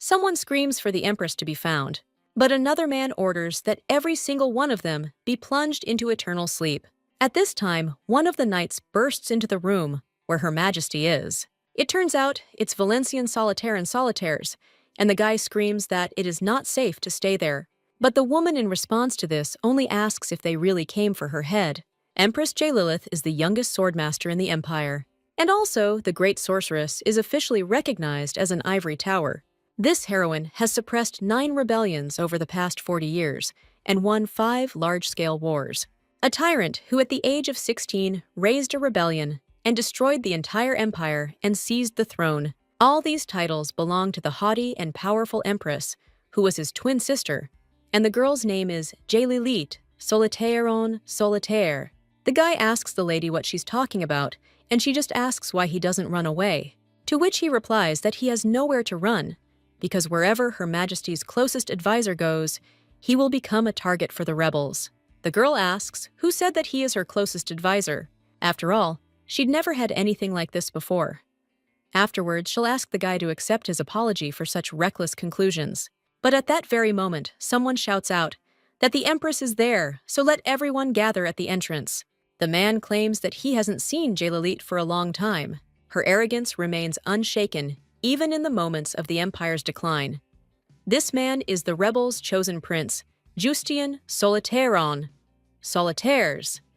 Someone screams for the Empress to be found, but another man orders that every single one of them be plunged into eternal sleep. At this time, one of the knights bursts into the room where Her Majesty is. It turns out it's Valencian Solitaire and Solitaires, and the guy screams that it is not safe to stay there. But the woman in response to this only asks if they really came for her head. Empress J-Lilith is the youngest swordmaster in the Empire, and also the Great Sorceress is officially recognized as an ivory tower. This heroine has suppressed 9 rebellions over the past 40 years and won 5 large-scale wars. A tyrant who at the age of 16 raised a rebellion and destroyed the entire empire and seized the throne. All these titles belong to the haughty and powerful empress, who was his twin sister, and the girl's name is J-Lilith, Solitaire. The guy asks the lady what she's talking about, and she just asks why he doesn't run away, to which he replies that he has nowhere to run, because wherever Her Majesty's closest advisor goes, he will become a target for the rebels. The girl asks who said that he is her closest advisor. After all, she'd never had anything like this before. Afterwards, she'll ask the guy to accept his apology for such reckless conclusions. But at that very moment, someone shouts out that the Empress is there, so let everyone gather at the entrance. The man claims that he hasn't seen J-Lilith for a long time. Her arrogance remains unshaken, even in the moments of the Empire's decline. This man is the rebels' chosen prince, Justinian Solitaires.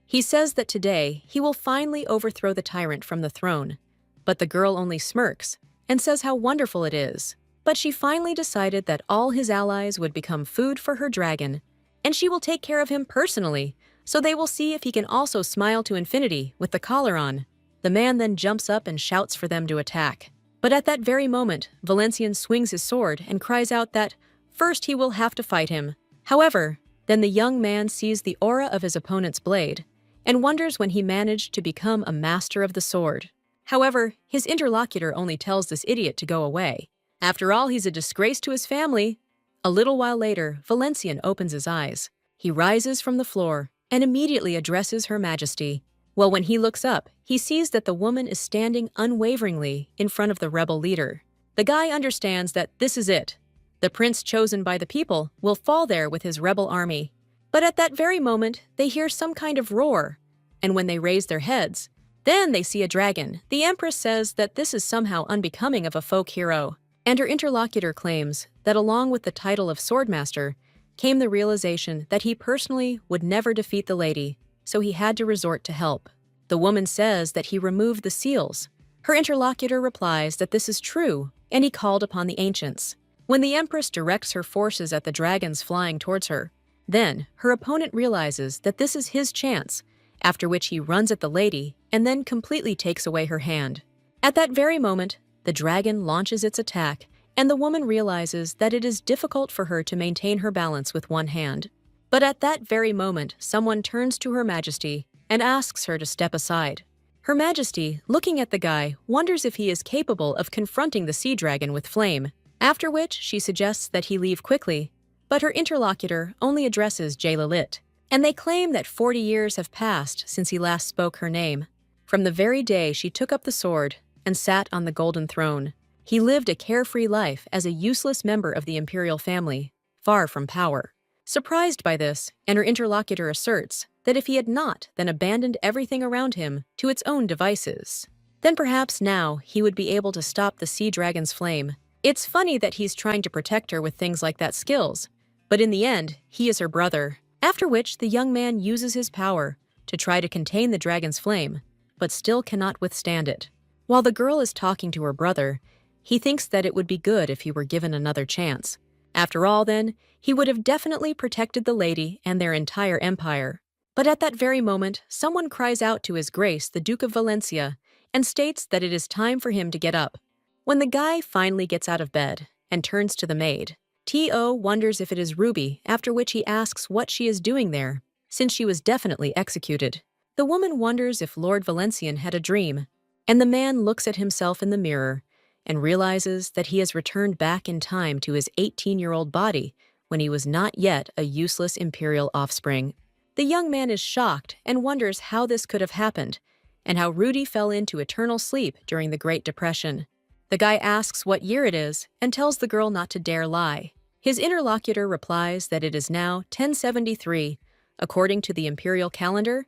He says that today he will finally overthrow the tyrant from the throne, but the girl only smirks and says how wonderful it is. But she finally decided that all his allies would become food for her dragon, and she will take care of him personally, so they will see if he can also smile to infinity with the collar on. The man then jumps up and shouts for them to attack. But at that very moment, Valencian swings his sword and cries out that first he will have to fight him. However, then the young man sees the aura of his opponent's blade and wonders when he managed to become a master of the sword. However, his interlocutor only tells this idiot to go away. After all, he's a disgrace to his family. A little while later, Valencian opens his eyes. He rises from the floor and immediately addresses Her Majesty. Well, when he looks up, he sees that the woman is standing unwaveringly in front of the rebel leader. The guy understands that this is it. The prince chosen by the people will fall there with his rebel army. But at that very moment, they hear some kind of roar, and when they raise their heads, then they see a dragon. The Empress says that this is somehow unbecoming of a folk hero, and her interlocutor claims that along with the title of Swordmaster came the realization that he personally would never defeat the lady, so he had to resort to help. The woman says that he removed the seals. Her interlocutor replies that this is true, and he called upon the ancients. When the Empress directs her forces at the dragons flying towards her, then her opponent realizes that this is his chance, after which he runs at the lady and then completely takes away her hand. At that very moment, the dragon launches its attack, and the woman realizes that it is difficult for her to maintain her balance with one hand. But at that very moment, someone turns to Her Majesty and asks her to step aside. Her Majesty, looking at the guy, wonders if he is capable of confronting the sea dragon with flame, after which she suggests that he leave quickly, but her interlocutor only addresses J-Lilith, and they claim that 40 years have passed since he last spoke her name. From the very day she took up the sword and sat on the golden throne, he lived a carefree life as a useless member of the imperial family, far from power. Surprised by this, and her interlocutor asserts that if he had not then abandoned everything around him to its own devices, then perhaps now he would be able to stop the sea dragon's flame. It's funny that he's trying to protect her with things like that skills, but in the end, he is her brother. After which, the young man uses his power to try to contain the dragon's flame, but still cannot withstand it. While the girl is talking to her brother, he thinks that it would be good if he were given another chance. After all, then, he would have definitely protected the lady and their entire empire. But at that very moment, someone cries out to His Grace, the Duke of Valencia, and states that it is time for him to get up. When the guy finally gets out of bed and turns to the maid, T.O. wonders if it is Ruby, after which he asks what she is doing there, since she was definitely executed. The woman wonders if Lord Valencian had a dream, and the man looks at himself in the mirror and realizes that he has returned back in time to his 18-year-old body when he was not yet a useless imperial offspring. The young man is shocked and wonders how this could have happened, and how Rudy fell into eternal sleep during the Great Depression. The guy asks what year it is and tells the girl not to dare lie. His interlocutor replies that it is now 1073, according to the imperial calendar,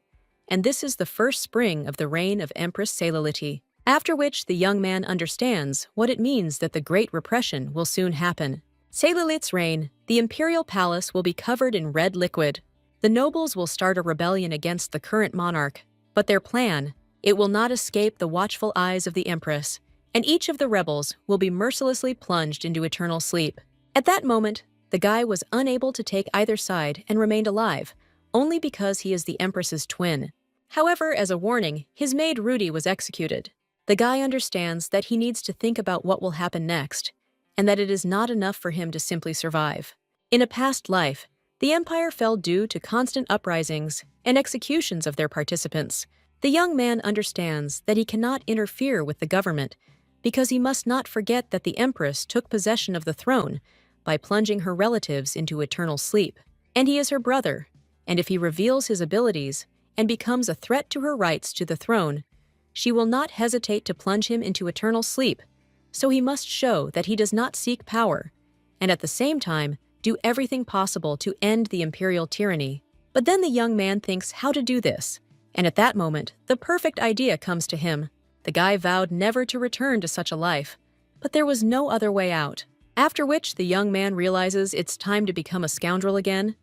and this is the first spring of the reign of Empress Selaliti, after which the young man understands what it means that the Great Repression will soon happen. Selalit's reign, the imperial palace will be covered in red liquid. The nobles will start a rebellion against the current monarch, but their plan, it will not escape the watchful eyes of the empress, and each of the rebels will be mercilessly plunged into eternal sleep. At that moment, the guy was unable to take either side and remained alive, only because he is the empress's twin. However, as a warning, his maid Rudy was executed. The guy understands that he needs to think about what will happen next, and that it is not enough for him to simply survive. In a past life, the empire fell due to constant uprisings and executions of their participants. The young man understands that he cannot interfere with the government because he must not forget that the empress took possession of the throne by plunging her relatives into eternal sleep. And he is her brother, and if he reveals his abilities and becomes a threat to her rights to the throne, she will not hesitate to plunge him into eternal sleep. So he must show that he does not seek power, and at the same time do everything possible to end the imperial tyranny. But then the young man thinks how to do this, and at that moment, the perfect idea comes to him. The guy vowed never to return to such a life, but there was no other way out. After which the young man realizes it's time to become a scoundrel again.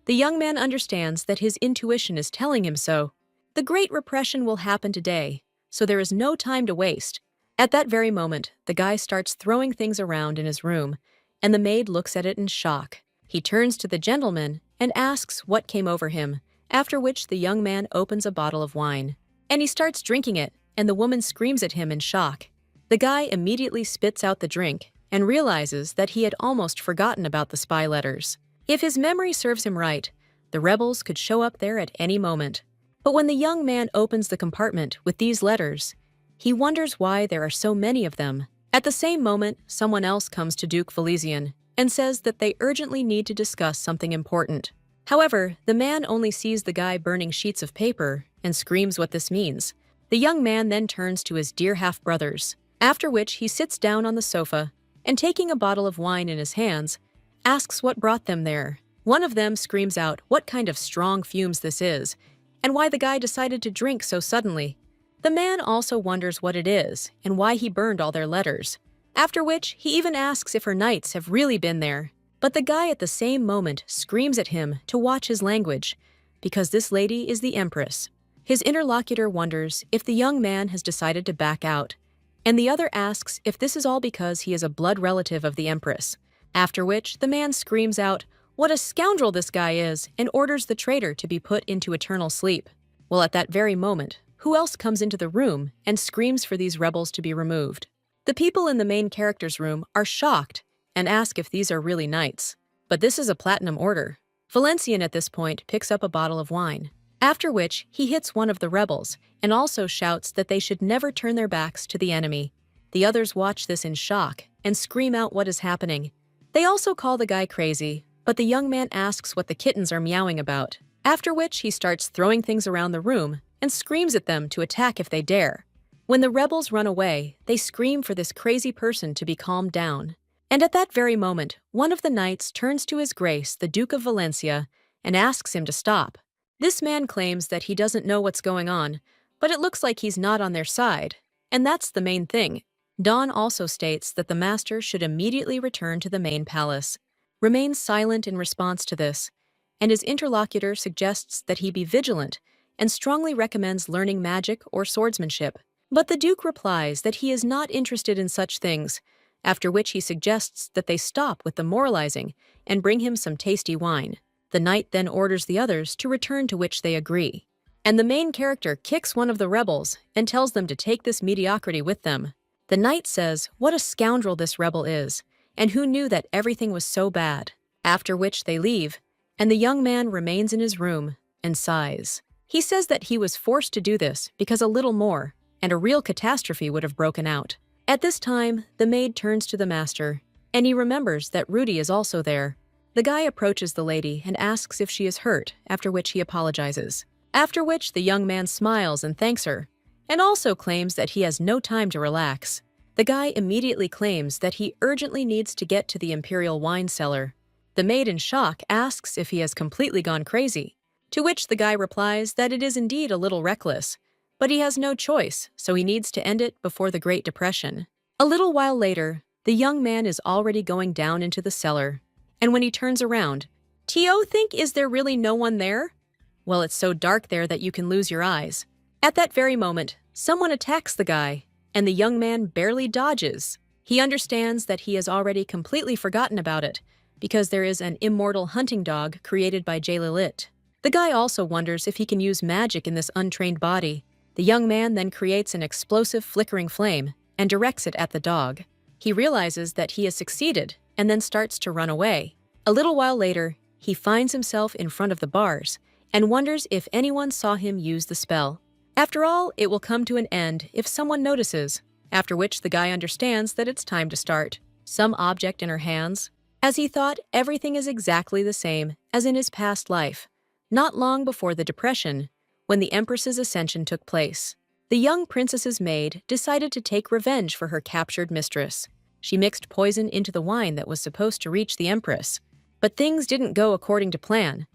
The young man understands that his intuition is telling him so. The Great Repression will happen today, so there is no time to waste. At that very moment, the guy starts throwing things around in his room, and the maid looks at it in shock. He turns to the gentleman and asks what came over him, after which the young man opens a bottle of wine. And he starts drinking it, and the woman screams at him in shock. The guy immediately spits out the drink and realizes that he had almost forgotten about the spy letters. If his memory serves him right, the rebels could show up there at any moment. But when the young man opens the compartment with these letters, he wonders why there are so many of them. At the same moment, someone else comes to Duke Valesian and says that they urgently need to discuss something important. However, the man only sees the guy burning sheets of paper and screams what this means. The young man then turns to his dear half-brothers, after which he sits down on the sofa and, taking a bottle of wine in his hands, asks what brought them there. One of them screams out what kind of strong fumes this is, and why the guy decided to drink so suddenly. The man also wonders what it is and why he burned all their letters, after which he even asks if her knights have really been there. But the guy at the same moment screams at him to watch his language, because this lady is the empress. His interlocutor wonders if the young man has decided to back out, and the other asks if this is all because he is a blood relative of the empress, after which the man screams out what a scoundrel this guy is and orders the traitor to be put into eternal sleep. Well, at that very moment, who else comes into the room and screams for these rebels to be removed? The people in the main character's room are shocked and ask if these are really knights. But this is a platinum order. Valesian at this point picks up a bottle of wine, after which he hits one of the rebels and also shouts that they should never turn their backs to the enemy. The others watch this in shock and scream out what is happening. They also call the guy crazy, but the young man asks what the kittens are meowing about, after which he starts throwing things around the room and screams at them to attack if they dare. When the rebels run away, they scream for this crazy person to be calmed down. And at that very moment, one of the knights turns to His Grace, the Duke of Valencia, and asks him to stop. This man claims that he doesn't know what's going on, but it looks like he's not on their side, and that's the main thing. Dawn also states that the master should immediately return to the main palace, remains silent in response to this, and his interlocutor suggests that he be vigilant and strongly recommends learning magic or swordsmanship. But the Duke replies that he is not interested in such things, after which he suggests that they stop with the moralizing and bring him some tasty wine. The knight then orders the others to return, to which they agree. And the main character kicks one of the rebels and tells them to take this mediocrity with them. The knight says what a scoundrel this rebel is, and who knew that everything was so bad, after which they leave, and the young man remains in his room and sighs. He says that he was forced to do this because a little more, and a real catastrophe would have broken out. At this time, the maid turns to the master, and he remembers that Rudy is also there. The guy approaches the lady and asks if she is hurt, after which he apologizes. After which the young man smiles and thanks her, and also claims that he has no time to relax. The guy immediately claims that he urgently needs to get to the imperial wine cellar. The maid, in shock, asks if he has completely gone crazy, to which the guy replies that it is indeed a little reckless, but he has no choice, so he needs to end it before the Great Depression. A little while later, the young man is already going down into the cellar, and when he turns around, "T.O. think is there really no one there?" Well, it's so dark there that you can lose your eyes. At that very moment, someone attacks the guy, and the young man barely dodges. He understands that he has already completely forgotten about it, because there is an immortal hunting dog created by J-Lilith. The guy also wonders if he can use magic in this untrained body. The young man then creates an explosive flickering flame and directs it at the dog. He realizes that he has succeeded and then starts to run away. A little while later, he finds himself in front of the bars and wonders if anyone saw him use the spell. After all, it will come to an end if someone notices, after which the guy understands that it's time to start. Some object in her hands, as he thought everything is exactly the same as in his past life, not long before the Depression, when the Empress's ascension took place. The young princess's maid decided to take revenge for her captured mistress. She mixed poison into the wine that was supposed to reach the Empress, but things didn't go according to plan.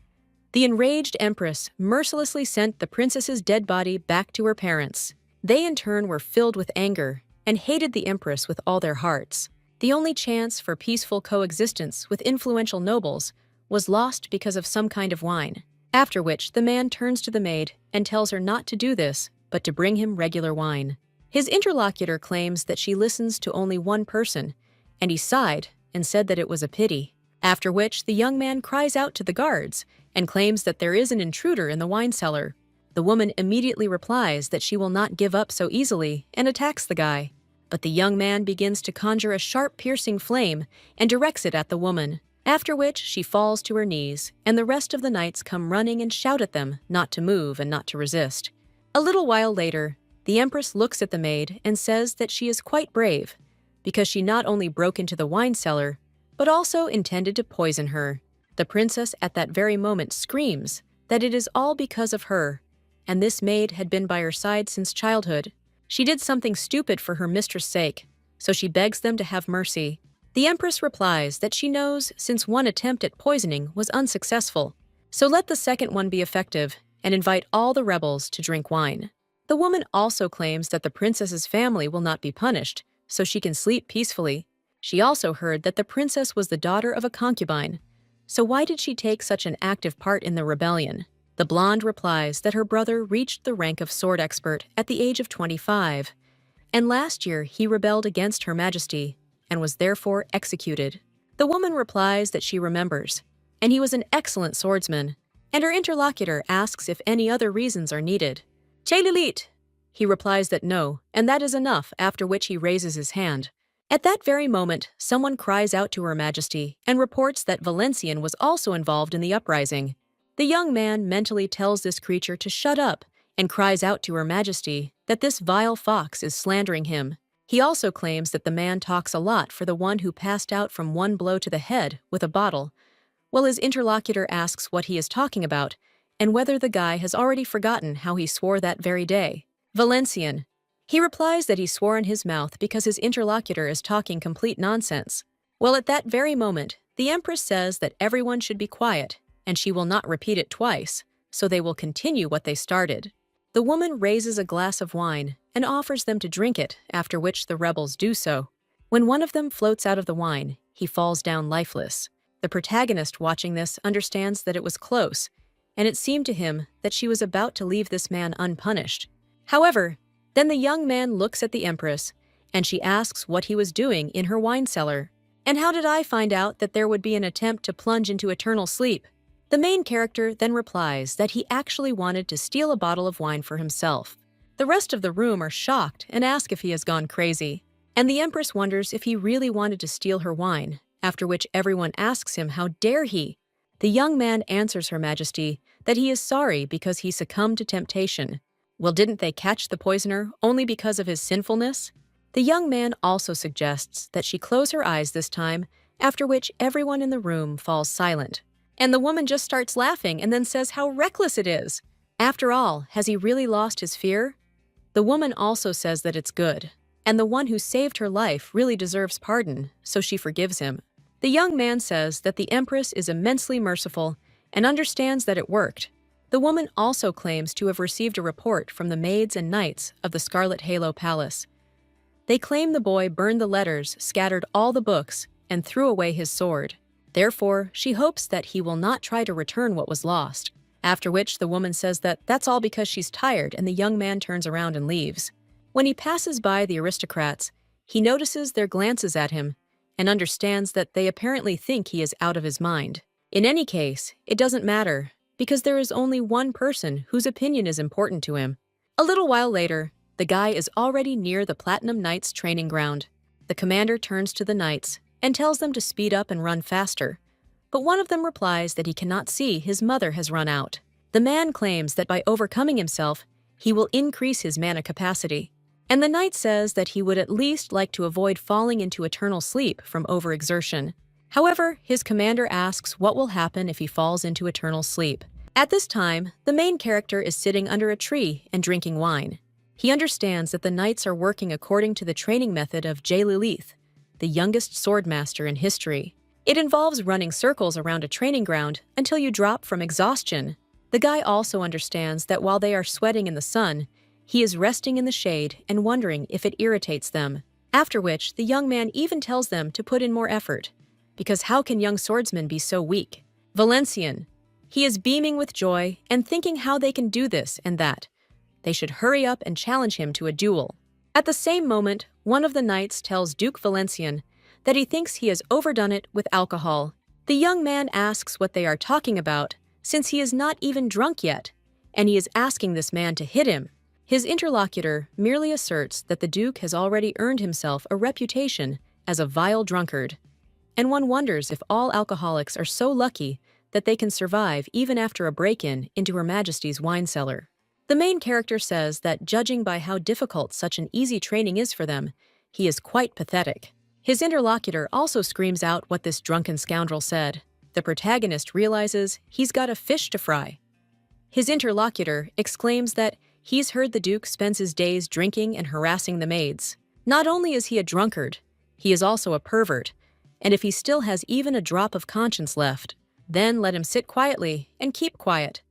The enraged Empress mercilessly sent the princess's dead body back to her parents. They in turn were filled with anger and hated the Empress with all their hearts. The only chance for peaceful coexistence with influential nobles was lost because of some kind of wine. After which, the man turns to the maid and tells her not to do this, but to bring him regular wine. His interlocutor claims that she listens to only one person, and he sighed and said that it was a pity. After which, the young man cries out to the guards and claims that there is an intruder in the wine cellar. The woman immediately replies that she will not give up so easily and attacks the guy. But the young man begins to conjure a sharp, piercing flame and directs it at the woman. After which, she falls to her knees, and the rest of the knights come running and shout at them not to move and not to resist. A little while later, the Empress looks at the maid and says that she is quite brave, because she not only broke into the wine cellar, but also intended to poison her. The princess at that very moment screams that it is all because of her, and this maid had been by her side since childhood. She did something stupid for her mistress' sake, so she begs them to have mercy. The Empress replies that she knows since one attempt at poisoning was unsuccessful, so let the second one be effective and invite all the rebels to drink wine. The woman also claims that the princess's family will not be punished, so she can sleep peacefully. She also heard that the princess was the daughter of a concubine, so why did she take such an active part in the rebellion? The blonde replies that her brother reached the rank of sword expert at the age of 25, and last year he rebelled against Her Majesty and was therefore executed. The woman replies that she remembers, and he was an excellent swordsman, and her interlocutor asks if any other reasons are needed. J-Lilith! He replies that no, and that is enough, after which he raises his hand. At that very moment, someone cries out to Her Majesty and reports that Valencian was also involved in the uprising. The young man mentally tells this creature to shut up and cries out to Her Majesty that this vile fox is slandering him. He also claims that the man talks a lot for the one who passed out from one blow to the head with a bottle, while his interlocutor asks what he is talking about and whether the guy has already forgotten how he swore that very day. Valencian. He replies that he swore in his mouth because his interlocutor is talking complete nonsense. Well, at that very moment, the Empress says that everyone should be quiet, and she will not repeat it twice, so they will continue what they started. The woman raises a glass of wine and offers them to drink it, after which the rebels do so. When one of them floats out of the wine, he falls down lifeless. The protagonist watching this understands that it was close, and it seemed to him that she was about to leave this man unpunished. However, then the young man looks at the Empress, and she asks what he was doing in her wine cellar. And how did I find out that there would be an attempt to plunge into eternal sleep? The main character then replies that he actually wanted to steal a bottle of wine for himself. The rest of the room are shocked and ask if he has gone crazy, and the Empress wonders if he really wanted to steal her wine, after which everyone asks him how dare he. The young man answers Her Majesty that he is sorry because he succumbed to temptation. Well, didn't they catch the poisoner only because of his sinfulness? The young man also suggests that she close her eyes this time, after which everyone in the room falls silent. And the woman just starts laughing and then says how reckless it is. After all, has he really lost his fear? The woman also says that it's good. and the one who saved her life really deserves pardon, so she forgives him. The young man says that the Empress is immensely merciful and understands that it worked. The woman also claims to have received a report from the maids and knights of the Scarlet Halo Palace. They claim the boy burned the letters, scattered all the books, and threw away his sword. Therefore, she hopes that he will not try to return what was lost. After which, the woman says that that's all because she's tired, and the young man turns around and leaves. When he passes by the aristocrats, he notices their glances at him and understands that they apparently think he is out of his mind. In any case, it doesn't matter, because there is only one person whose opinion is important to him. A little while later, the guy is already near the Platinum Knights training ground. The commander turns to the knights and tells them to speed up and run faster, but one of them replies that he cannot see his mother has run out. The man claims that by overcoming himself, he will increase his mana capacity, and the knight says that he would at least like to avoid falling into eternal sleep from overexertion. However, his commander asks what will happen if he falls into eternal sleep. At this time, the main character is sitting under a tree and drinking wine. He understands that the knights are working according to the training method of Lilith, the youngest swordmaster in history. It involves running circles around a training ground until you drop from exhaustion. The guy also understands that while they are sweating in the sun, he is resting in the shade and wondering if it irritates them. After which, the young man even tells them to put in more effort, because how can young swordsmen be so weak? Valencian. He is beaming with joy and thinking how they can do this and that. They should hurry up and challenge him to a duel. At the same moment, one of the knights tells Duke Valencian that he thinks he has overdone it with alcohol. The young man asks what they are talking about, since he is not even drunk yet, and he is asking this man to hit him. His interlocutor merely asserts that the Duke has already earned himself a reputation as a vile drunkard, and one wonders if all alcoholics are so lucky that they can survive even after a break-in into Her Majesty's wine cellar. The main character says that judging by how difficult such an easy training is for them, he is quite pathetic. His interlocutor also screams out what this drunken scoundrel said. The protagonist realizes he's got a fish to fry. His interlocutor exclaims that he's heard the Duke spends his days drinking and harassing the maids. Not only is he a drunkard, he is also a pervert, and if he still has even a drop of conscience left, then let him sit quietly and keep quiet.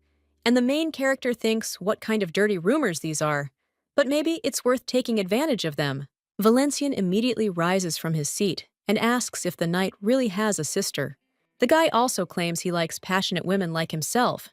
And the main character thinks what kind of dirty rumors these are, but maybe it's worth taking advantage of them. Valencian immediately rises from his seat and asks if the knight really has a sister. The guy also claims he likes passionate women like himself,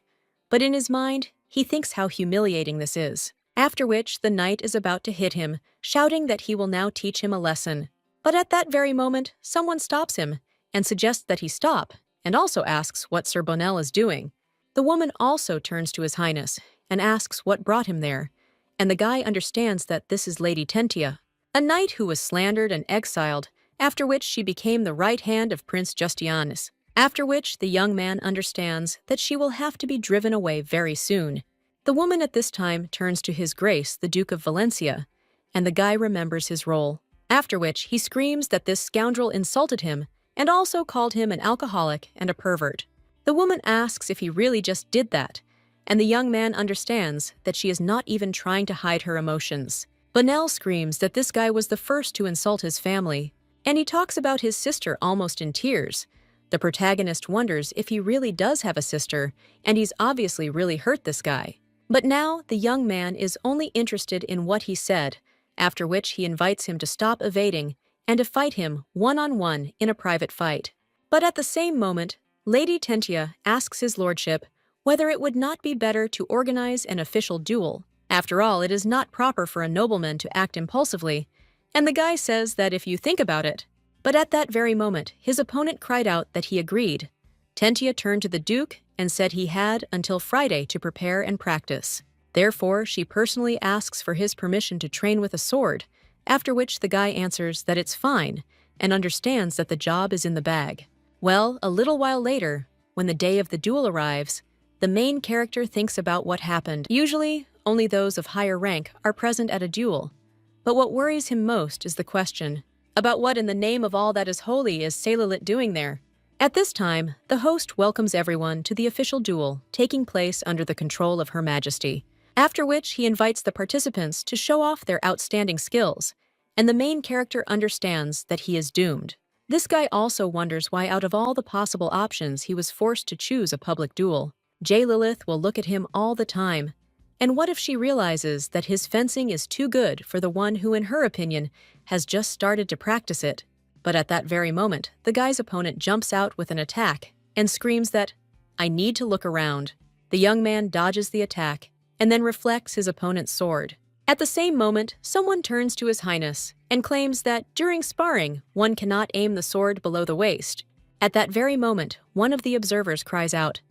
but in his mind, he thinks how humiliating this is. After which, the knight is about to hit him, shouting that he will now teach him a lesson. But at that very moment, someone stops him and suggests that he stop, and also asks what Sir Bonnel is doing. The woman also turns to His Highness and asks what brought him there, and the guy understands that this is Lady Tentia, a knight who was slandered and exiled, after which she became the right hand of Prince Justianus. After which, the young man understands that she will have to be driven away very soon. The woman at this time turns to His Grace, the Duke of Valencia, and the guy remembers his role. After which, he screams that this scoundrel insulted him and also called him an alcoholic and a pervert. The woman asks if he really just did that, and the young man understands that she is not even trying to hide her emotions. Bonnel screams that this guy was the first to insult his family, and he talks about his sister almost in tears. The protagonist wonders if he really does have a sister, and he's obviously really hurt this guy. But now, the young man is only interested in what he said, after which he invites him to stop evading and to fight him one-on-one in a private fight. But at the same moment, Lady Tentia asks his lordship whether it would not be better to organize an official duel. After all, it is not proper for a nobleman to act impulsively, and the guy says that if you think about it. But at that very moment, his opponent cried out that he agreed. Tentia turned to the Duke and said he had until Friday to prepare and practice. Therefore, she personally asks for his permission to train with a sword, after which the guy answers that it's fine and understands that the job is in the bag. Well, a little while later, when the day of the duel arrives, the main character thinks about what happened. Usually, only those of higher rank are present at a duel. But what worries him most is the question about what in the name of all that is holy is Salilit doing there. At this time, the host welcomes everyone to the official duel taking place under the control of Her Majesty, after which he invites the participants to show off their outstanding skills, and the main character understands that he is doomed. This guy also wonders why out of all the possible options he was forced to choose a public duel. Lilith will look at him all the time. And what if she realizes that his fencing is too good for the one who, in her opinion, has just started to practice it? But at that very moment, the guy's opponent jumps out with an attack and screams that, "I need to look around." The young man dodges the attack and then reflects his opponent's sword. At the same moment, someone turns to His Highness and claims that during sparring, one cannot aim the sword below the waist. At that very moment, one of the observers cries out,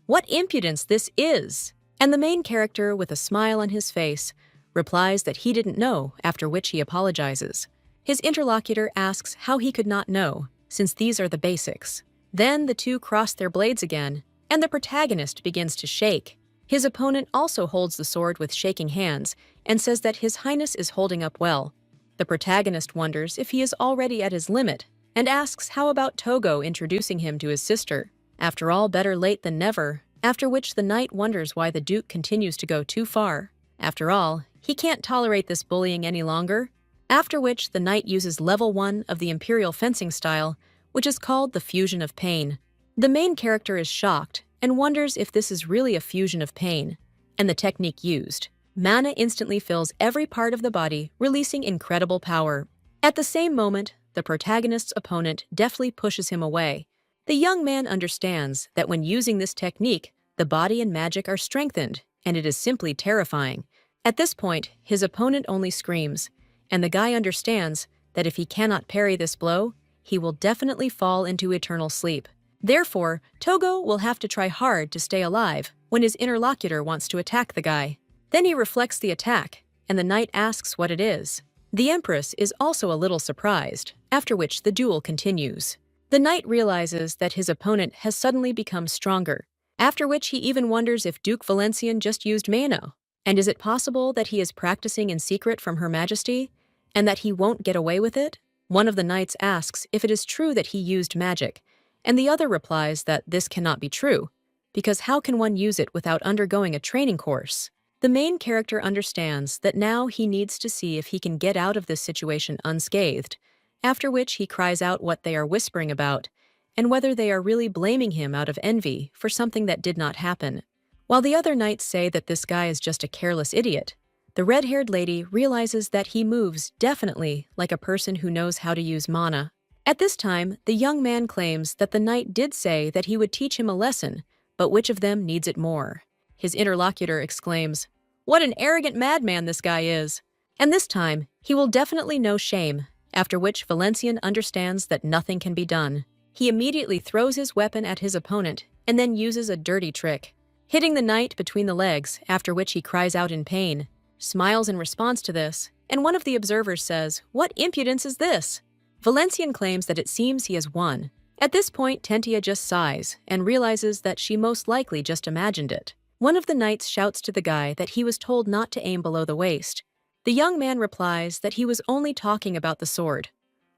"What impudence this is!" And the main character, with a smile on his face, replies that he didn't know, after which he apologizes. His interlocutor asks how he could not know, since these are the basics. Then the two cross their blades again, and the protagonist begins to shake. His opponent also holds the sword with shaking hands and says that His Highness is holding up well. The protagonist wonders if he is already at his limit and asks how about Togo introducing him to his sister. After all, better late than never, after which the knight wonders why the Duke continues to go too far. After all, he can't tolerate this bullying any longer. After which the knight uses level 1 of the Imperial fencing style, which is called the Fusion of Pain. The main character is shocked and wonders if this is really a fusion of pain, and the technique used. Mana instantly fills every part of the body, releasing incredible power. At the same moment, the protagonist's opponent deftly pushes him away. The young man understands that when using this technique, the body and magic are strengthened, and it is simply terrifying. At this point, his opponent only screams, and the guy understands that if he cannot parry this blow, he will definitely fall into eternal sleep. Therefore, Togo will have to try hard to stay alive when his interlocutor wants to attack the guy. Then he reflects the attack, and the knight asks what it is. The Empress is also a little surprised, after which the duel continues. The knight realizes that his opponent has suddenly become stronger, after which he even wonders if Duke Valencian just used MANHWA. And is it possible that he is practicing in secret from Her Majesty, and that he won't get away with it? One of the knights asks if it is true that he used magic, and the other replies that this cannot be true, because how can one use it without undergoing a training course? The main character understands that now he needs to see if he can get out of this situation unscathed, after which he cries out what they are whispering about, and whether they are really blaming him out of envy for something that did not happen. While the other knights say that this guy is just a careless idiot, the red-haired lady realizes that he moves definitely like a person who knows how to use mana. At this time, the young man claims that the knight did say that he would teach him a lesson, but which of them needs it more? His interlocutor exclaims, "What an arrogant madman this guy is!" And this time, he will definitely know shame, after which Valencian understands that nothing can be done. He immediately throws his weapon at his opponent and then uses a dirty trick, hitting the knight between the legs, after which he cries out in pain, smiles in response to this, and one of the observers says, "What impudence is this?" Valencian claims that it seems he has won. At this point, Tentia just sighs and realizes that she most likely just imagined it. One of the knights shouts to the guy that he was told not to aim below the waist. The young man replies that he was only talking about the sword.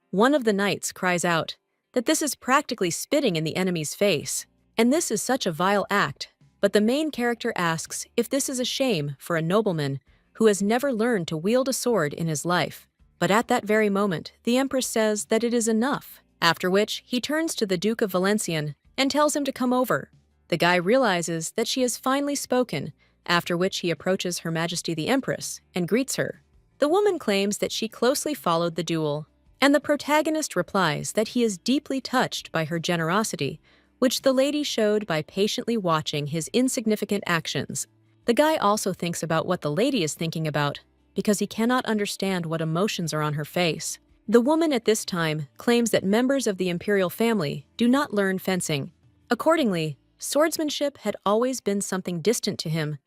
One of the knights cries out that this is practically spitting in the enemy's face, and this is such a vile act, but the main character asks if this is a shame for a nobleman who has never learned to wield a sword in his life. But at that very moment, the Empress says that it is enough, after which he turns to the Duke of Valencian and tells him to come over. The guy realizes that she has finally spoken, after which he approaches Her Majesty the Empress and greets her. The woman claims that she closely followed the duel, and the protagonist replies that he is deeply touched by her generosity, which the lady showed by patiently watching his insignificant actions. The guy also thinks about what the lady is thinking about, because he cannot understand what emotions are on her face. The woman at this time claims that members of the imperial family do not learn fencing. Accordingly, swordsmanship had always been something distant to him.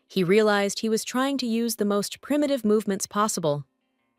He realized he was trying to use the most primitive movements possible.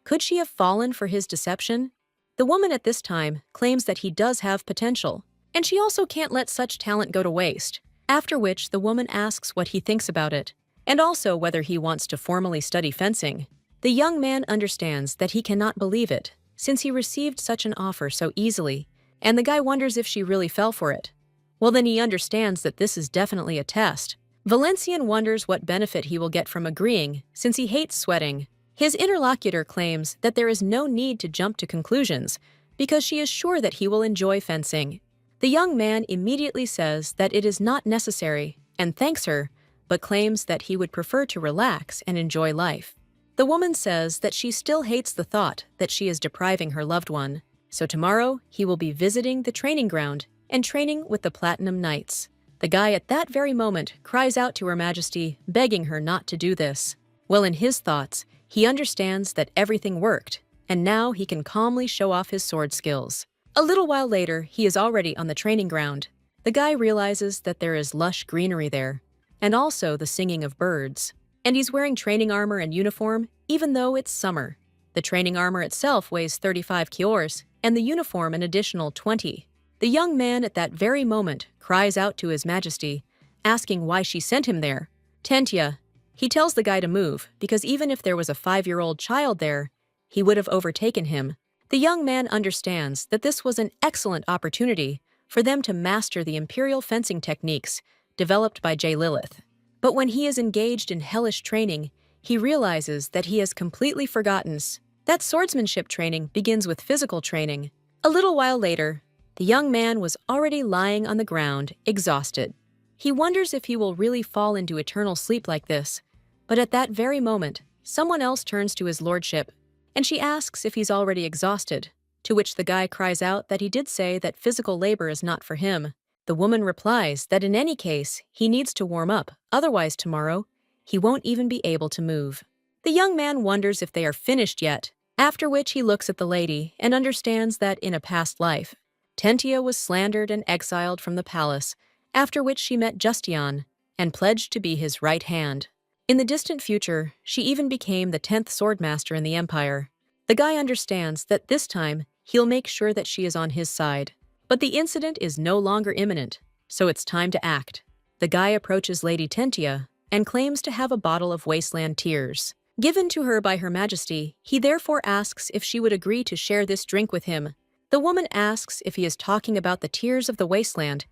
Could she have fallen for his deception? The woman at this time claims that he does have potential, and she also can't let such talent go to waste, after which the woman asks what he thinks about it, and also whether he wants to formally study fencing. The young man understands that he cannot believe it, since he received such an offer so easily, and the guy wonders if she really fell for it. Well, then he understands that this is definitely a test. Valencian wonders what benefit he will get from agreeing, since he hates sweating. His interlocutor claims that there is no need to jump to conclusions because she is sure that he will enjoy fencing. The young man immediately says that it is not necessary and thanks her, but claims that he would prefer to relax and enjoy life. The woman says that she still hates the thought that she is depriving her loved one, so tomorrow he will be visiting the training ground and training with the Platinum Knights. The guy at that very moment cries out to Her Majesty, begging her not to do this. Well, in his thoughts, he understands that everything worked, and now he can calmly show off his sword skills. A little while later, he is already on the training ground. The guy realizes that there is lush greenery there, and also the singing of birds. And he's wearing training armor and uniform, even though it's summer. The training armor itself weighs 35 kilos, and the uniform an additional 20. The young man at that very moment cries out to His Majesty, asking why she sent him there. Tentia. He tells the guy to move, because even if there was a 5-year-old child there, he would have overtaken him. The young man understands that this was an excellent opportunity for them to master the imperial fencing techniques developed by J. Lilith. But when he is engaged in hellish training, he realizes that he has completely forgotten that swordsmanship training begins with physical training. A little while later, the young man was already lying on the ground, exhausted. He wonders if he will really fall into eternal sleep like this, but at that very moment, someone else turns to his lordship, and she asks if he's already exhausted, to which the guy cries out that he did say that physical labor is not for him. The woman replies that in any case, he needs to warm up, otherwise tomorrow, he won't even be able to move. The young man wonders if they are finished yet, after which he looks at the lady and understands that in a past life, Tentia was slandered and exiled from the palace, after which she met Justion and pledged to be his right hand. In the distant future, she even became the 10th swordmaster in the empire. The guy understands that this time he'll make sure that she is on his side. But the incident is no longer imminent, so it's time to act. The guy approaches Lady Tentia and claims to have a bottle of wasteland tears. Given to her by Her Majesty, he therefore asks if she would agree to share this drink with him. The woman asks if he is talking about the tears of the wasteland,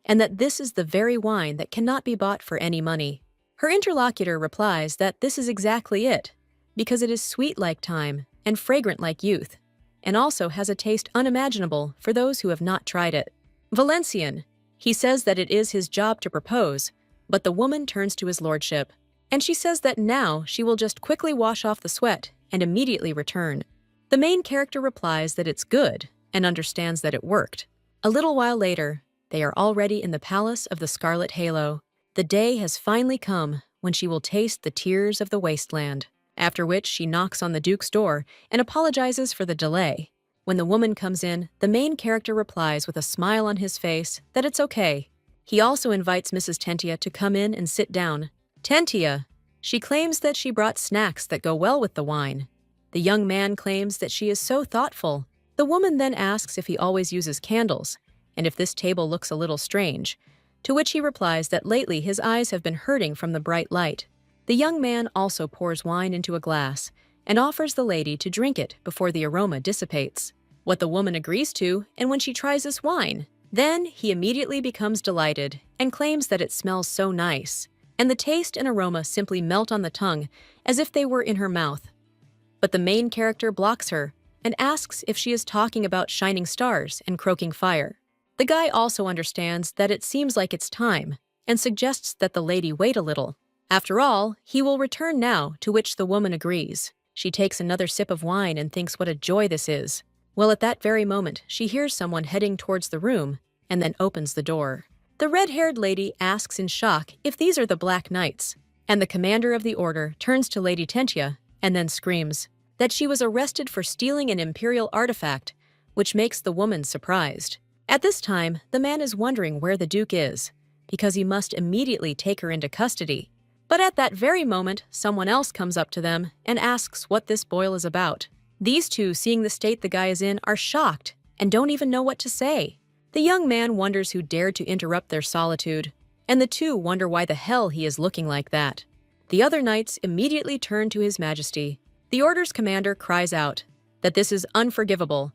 and that this is the very wine that cannot be bought for any money. Her interlocutor replies that this is exactly it, because it is sweet like time and fragrant like youth, and also has a taste unimaginable for those who have not tried it. Valencian. He says that it is his job to propose, but the woman turns to his lordship, and she says that now she will just quickly wash off the sweat and immediately return. The main character replies that it's good and understands that it worked. A little while later, they are already in the palace of the Scarlet Halo. The day has finally come when she will taste the tears of the wasteland, after which she knocks on the Duke's door and apologizes for the delay. When the woman comes in, the main character replies with a smile on his face that it's okay. He also invites Mrs. Tentia to come in and sit down. Tentia. She claims that she brought snacks that go well with the wine. The young man claims that she is so thoughtful. The woman then asks if he always uses candles, and if this table looks a little strange, to which he replies that lately his eyes have been hurting from the bright light. The young man also pours wine into a glass and offers the lady to drink it before the aroma dissipates. What the woman agrees to, and when she tries this wine, then he immediately becomes delighted and claims that it smells so nice, and the taste and aroma simply melt on the tongue as if they were in her mouth. But the main character blocks her and asks if she is talking about shining stars and croaking fire. The guy also understands that it seems like it's time and suggests that the lady wait a little. After all, he will return now, to which the woman agrees. She takes another sip of wine and thinks what a joy this is. Well, at that very moment, she hears someone heading towards the room and then opens the door. The red-haired lady asks in shock if these are the Black Knights, and the commander of the order turns to Lady Tentia and then screams that she was arrested for stealing an imperial artifact, which makes the woman surprised. At this time, the man is wondering where the Duke is, because he must immediately take her into custody. But at that very moment, someone else comes up to them and asks what this boil is about. These two, seeing the state the guy is in, are shocked and don't even know what to say. The young man wonders who dared to interrupt their solitude, and the two wonder why the hell he is looking like that. The other knights immediately turn to His Majesty. The order's commander cries out that this is unforgivable.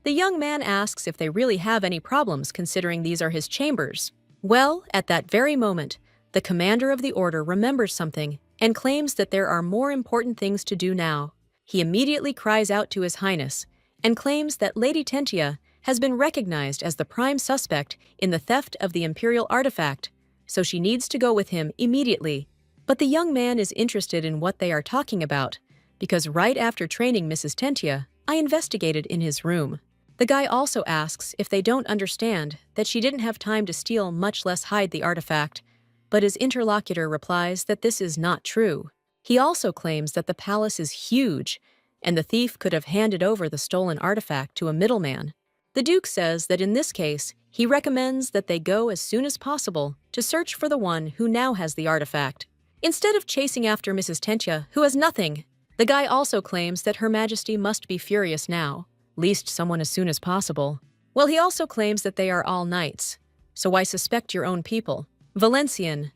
The young man asks if they really have any problems considering these are his chambers. Well, at that very moment, the commander of the order remembers something and claims that there are more important things to do now. he immediately cries out to His Highness and claims that Lady Tentia has been recognized as the prime suspect in the theft of the imperial artifact, so she needs to go with him immediately. But the young man is interested in what they are talking about, because right after training Mrs. Tentia, I investigated in his room. The guy also asks if they don't understand that she didn't have time to steal, much less hide the artifact, but his interlocutor replies that this is not true. He also claims that the palace is huge, and the thief could have handed over the stolen artifact to a middleman. The Duke says that in this case, he recommends that they go as soon as possible to search for the one who now has the artifact, instead of chasing after Mrs. Tentia, who has nothing. The guy also claims that Her Majesty must be furious now, least someone as soon as possible. Well, he also claims that they are all knights, so why suspect your own people? Valencian.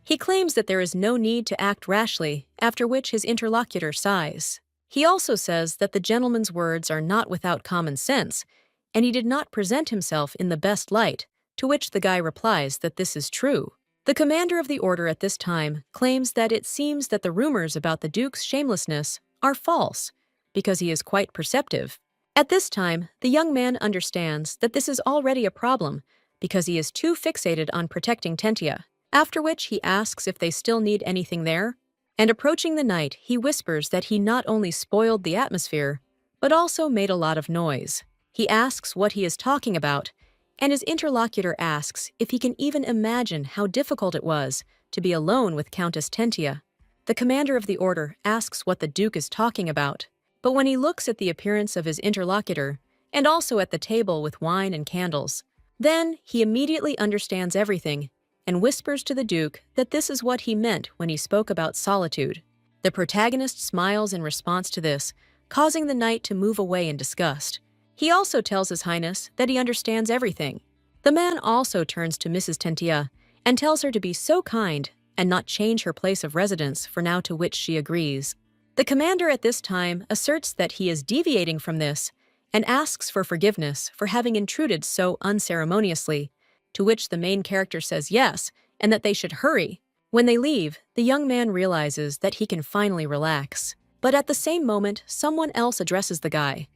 He claims that there is no need to act rashly, after which his interlocutor sighs. He also says that the gentleman's words are not without common sense, and he did not present himself in the best light, to which the guy replies that this is true. The commander of the order at this time claims that it seems that the rumors about the Duke's shamelessness are false, because he is quite perceptive. At this time, the young man understands that this is already a problem, because he is too fixated on protecting Tentia, after which he asks if they still need anything there, and approaching the knight, he whispers that he not only spoiled the atmosphere, but also made a lot of noise. He asks what he is talking about, and his interlocutor asks if he can even imagine how difficult it was to be alone with Countess Tentia. The commander of the order asks what the Duke is talking about, but when he looks at the appearance of his interlocutor, and also at the table with wine and candles, then he immediately understands everything and whispers to the Duke that this is what he meant when he spoke about solitude. The protagonist smiles in response to this, causing the knight to move away in disgust. He also tells His Highness that he understands everything. The man also turns to Mrs. Tentia and tells her to be so kind and not change her place of residence for now, to which she agrees. The commander at this time asserts that he is deviating from this and asks for forgiveness for having intruded so unceremoniously, to which the main character says yes, and that they should hurry. When they leave, the young man realizes that he can finally relax. But at the same moment, someone else addresses the guy,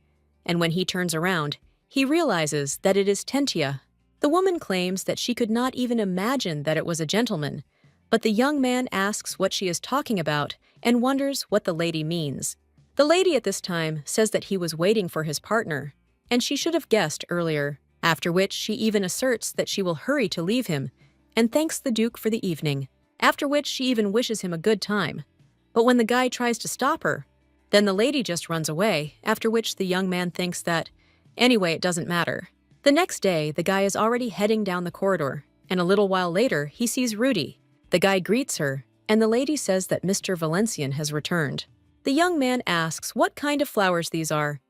and when he turns around, he realizes that it is Tentia. The woman claims that she could not even imagine that it was a gentleman, but the young man asks what she is talking about and wonders what the lady means. The lady at this time says that he was waiting for his partner, and she should have guessed earlier, after which she even asserts that she will hurry to leave him, and thanks the Duke for the evening, after which she even wishes him a good time. But when the guy tries to stop her, then the lady just runs away, after which the young man thinks that, anyway, it doesn't matter. The next day, the guy is already heading down the corridor, and a little while later, he sees Rudy. The guy greets her, and the lady says that Mr. Valencian has returned. The young man asks what kind of flowers these are,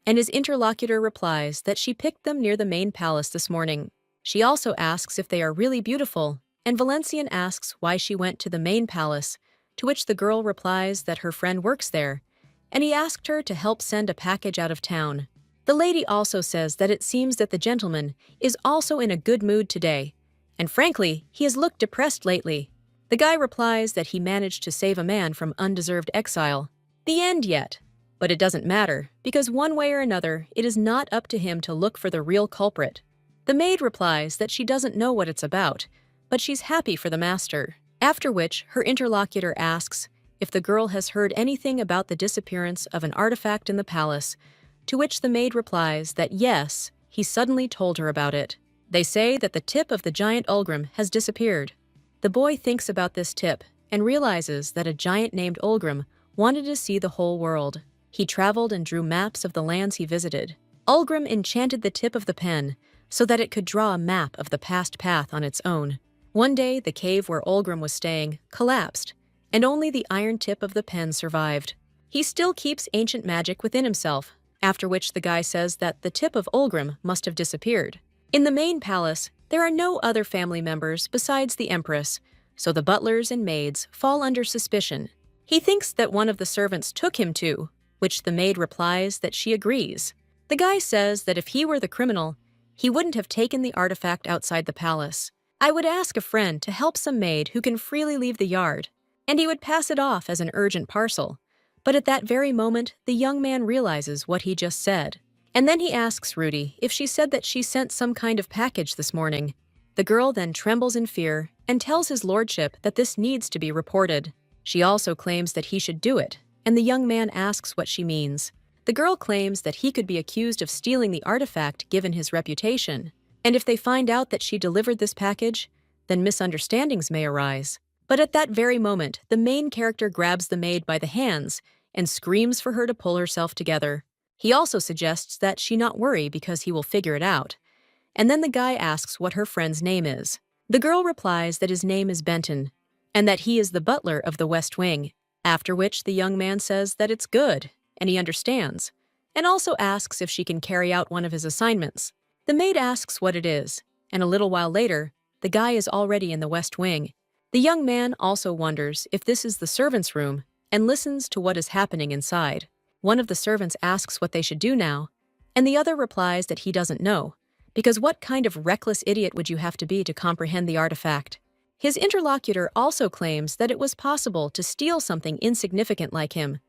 and his interlocutor replies that she picked them near the main palace this morning. She also asks if they are really beautiful, and Valencian asks why she went to the main palace, to which the girl replies that her friend works there, and he asked her to help send a package out of town. The lady also says that it seems that the gentleman is also in a good mood today, and frankly, he has looked depressed lately. The guy replies that he managed to save a man from undeserved exile. The end yet. But it doesn't matter, because one way or another, it is not up to him to look for the real culprit. The maid replies that she doesn't know what it's about, but she's happy for the master. After which, her interlocutor asks if the girl has heard anything about the disappearance of an artifact in the palace, to which the maid replies that yes, he suddenly told her about it. They say that the tip of the giant Ulgrim has disappeared. The boy thinks about this tip and realizes that a giant named Ulgrim wanted to see the whole world. He traveled and drew maps of the lands he visited. Ulgrim enchanted the tip of the pen so that it could draw a map of the past path on its own. One day, the cave where Ulgrim was staying collapsed, and only the iron tip of the pen survived. He still keeps ancient magic within himself, after which the guy says that the tip of Ulgrim must have disappeared. In the main palace, there are no other family members besides the Empress, so the butlers and maids fall under suspicion. He thinks that one of the servants took him to, which the maid replies that she agrees. The guy says that if he were the criminal, he wouldn't have taken the artifact outside the palace. I would ask a friend to help some maid who can freely leave the yard, and he would pass it off as an urgent parcel. But at that very moment, the young man realizes what he just said. And then he asks Rudy if she said that she sent some kind of package this morning. The girl then trembles in fear and tells his lordship that this needs to be reported. She also claims that he should do it, and the young man asks what she means. The girl claims that he could be accused of stealing the artifact given his reputation, and if they find out that she delivered this package, then misunderstandings may arise. But at that very moment, the main character grabs the maid by the hands and screams for her to pull herself together. He also suggests that she not worry because he will figure it out. And then the guy asks what her friend's name is. The girl replies that his name is Benton, and that he is the butler of the West Wing, after which the young man says that it's good, and he understands, and also asks if she can carry out one of his assignments. The maid asks what it is, and a little while later, the guy is already in the West Wing. The young man also wonders if this is the servants' room and listens to what is happening inside. One of the servants asks what they should do now, and the other replies that he doesn't know, because what kind of reckless idiot would you have to be to comprehend the artifact? His interlocutor also claims that it was possible to steal something insignificant like him.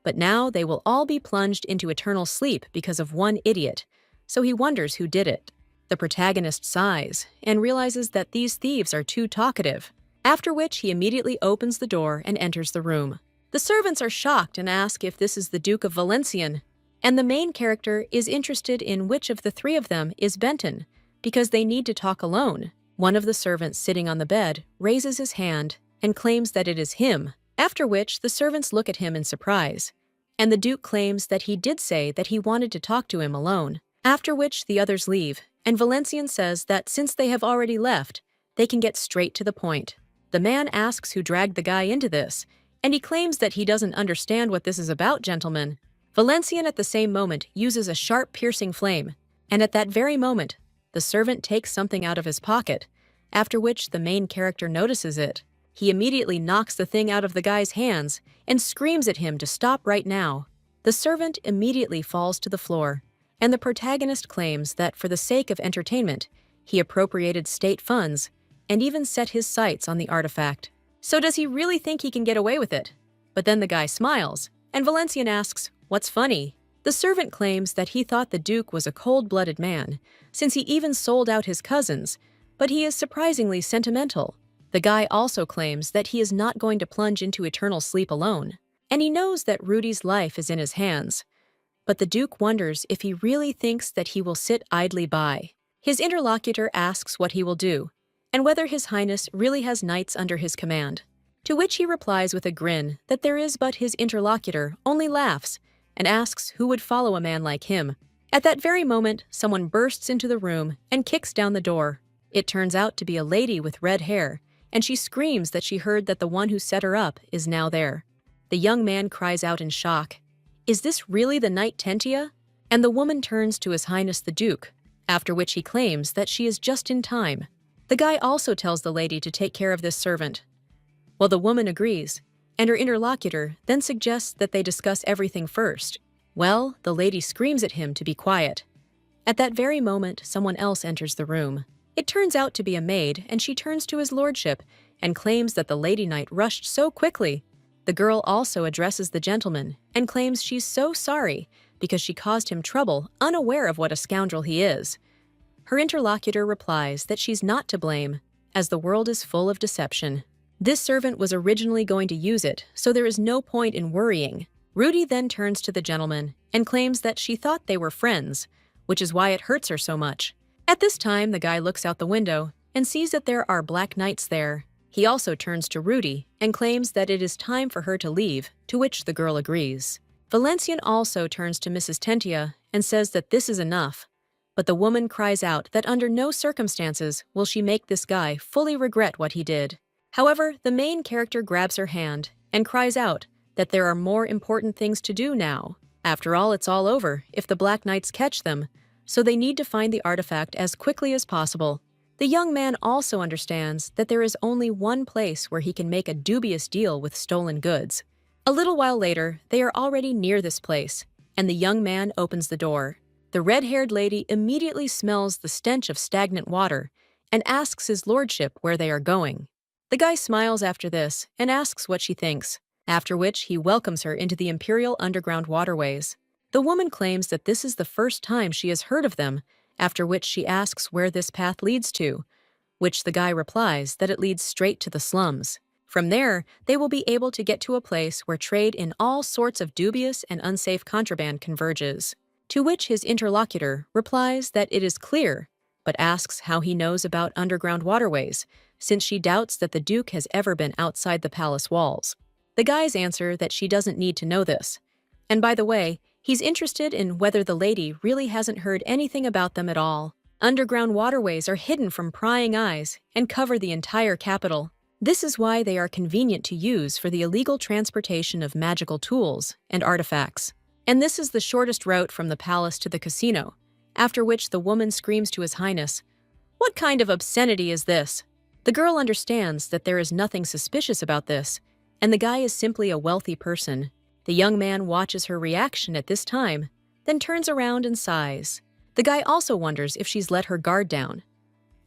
But now they will all be plunged into eternal sleep because of one idiot, so he wonders who did it. The protagonist sighs and realizes that these thieves are too talkative, after which he immediately opens the door and enters the room. The servants are shocked and ask if this is the Duke of Valenciennes, and the main character is interested in which of the three of them is Benton, because they need to talk alone. One of the servants sitting on the bed raises his hand and claims that it is him, after which the servants look at him in surprise, and the Duke claims that he did say that he wanted to talk to him alone, after which the others leave, and Valenciennes says that since they have already left, they can get straight to the point. The man asks who dragged the guy into this, and he claims that he doesn't understand what this is about, gentlemen. Valenciennes at the same moment uses a sharp piercing flame, and at that very moment, the servant takes something out of his pocket, after which the main character notices it. He immediately knocks the thing out of the guy's hands and screams at him to stop right now. The servant immediately falls to the floor, and the protagonist claims that for the sake of entertainment, he appropriated state funds and even set his sights on the artifact. So does he really think he can get away with it? But then the guy smiles, and Valenciennes asks, "What's funny?" The servant claims that he thought the Duke was a cold-blooded man, since he even sold out his cousins, but he is surprisingly sentimental. The guy also claims that he is not going to plunge into eternal sleep alone, and he knows that Rudy's life is in his hands. But the Duke wonders if he really thinks that he will sit idly by. His interlocutor asks what he will do, and whether His Highness really has knights under his command, to which he replies with a grin that there is, but his interlocutor only laughs and asks who would follow a man like him. At that very moment, someone bursts into the room and kicks down the door. It turns out to be a lady with red hair, and she screams that she heard that the one who set her up is now there. The young man cries out in shock, "Is this really the Knight Tentia?" And the woman turns to His Highness the Duke, after which he claims that she is just in time. The guy also tells the lady to take care of this servant. Well, the woman agrees, and her interlocutor then suggests that they discuss everything first. Well, the lady screams at him to be quiet. At that very moment, someone else enters the room. It turns out to be a maid, and she turns to his lordship and claims that the lady knight rushed so quickly. The girl also addresses the gentleman and claims she's so sorry because she caused him trouble, unaware of what a scoundrel he is. Her interlocutor replies that she's not to blame, as the world is full of deception. This servant was originally going to use it, so there is no point in worrying. Rudy then turns to the gentleman and claims that she thought they were friends, which is why it hurts her so much. At this time, the guy looks out the window and sees that there are black knights there. He also turns to Rudy and claims that it is time for her to leave, to which the girl agrees. Valenciennes also turns to Mrs. Tentia and says that this is enough, but the woman cries out that under no circumstances will she make this guy fully regret what he did. However, the main character grabs her hand and cries out that there are more important things to do now. After all, it's all over if the Black Knights catch them, so they need to find the artifact as quickly as possible. The young man also understands that there is only one place where he can make a dubious deal with stolen goods. A little while later, they are already near this place, and the young man opens the door. The red-haired lady immediately smells the stench of stagnant water and asks his lordship where they are going. The guy smiles after this and asks what she thinks. after which he welcomes her into the Imperial underground waterways. The woman claims that this is the first time she has heard of them, after which she asks where this path leads to, which the guy replies that it leads straight to the slums. From there, they will be able to get to a place where trade in all sorts of dubious and unsafe contraband converges. To which his interlocutor replies that it is clear, but asks how he knows about underground waterways, since she doubts that the Duke has ever been outside the palace walls. The guys answer that she doesn't need to know this. And by the way, he's interested in whether the lady really hasn't heard anything about them at all. Underground waterways are hidden from prying eyes and cover the entire capital. This is why they are convenient to use for the illegal transportation of magical tools and artifacts. And this is the shortest route from the palace to the casino, after which the woman screams to His Highness, "What kind of obscenity is this?" The girl understands that there is nothing suspicious about this, and the guy is simply a wealthy person. The young man watches her reaction at this time, then turns around and sighs. The guy also wonders if she's let her guard down.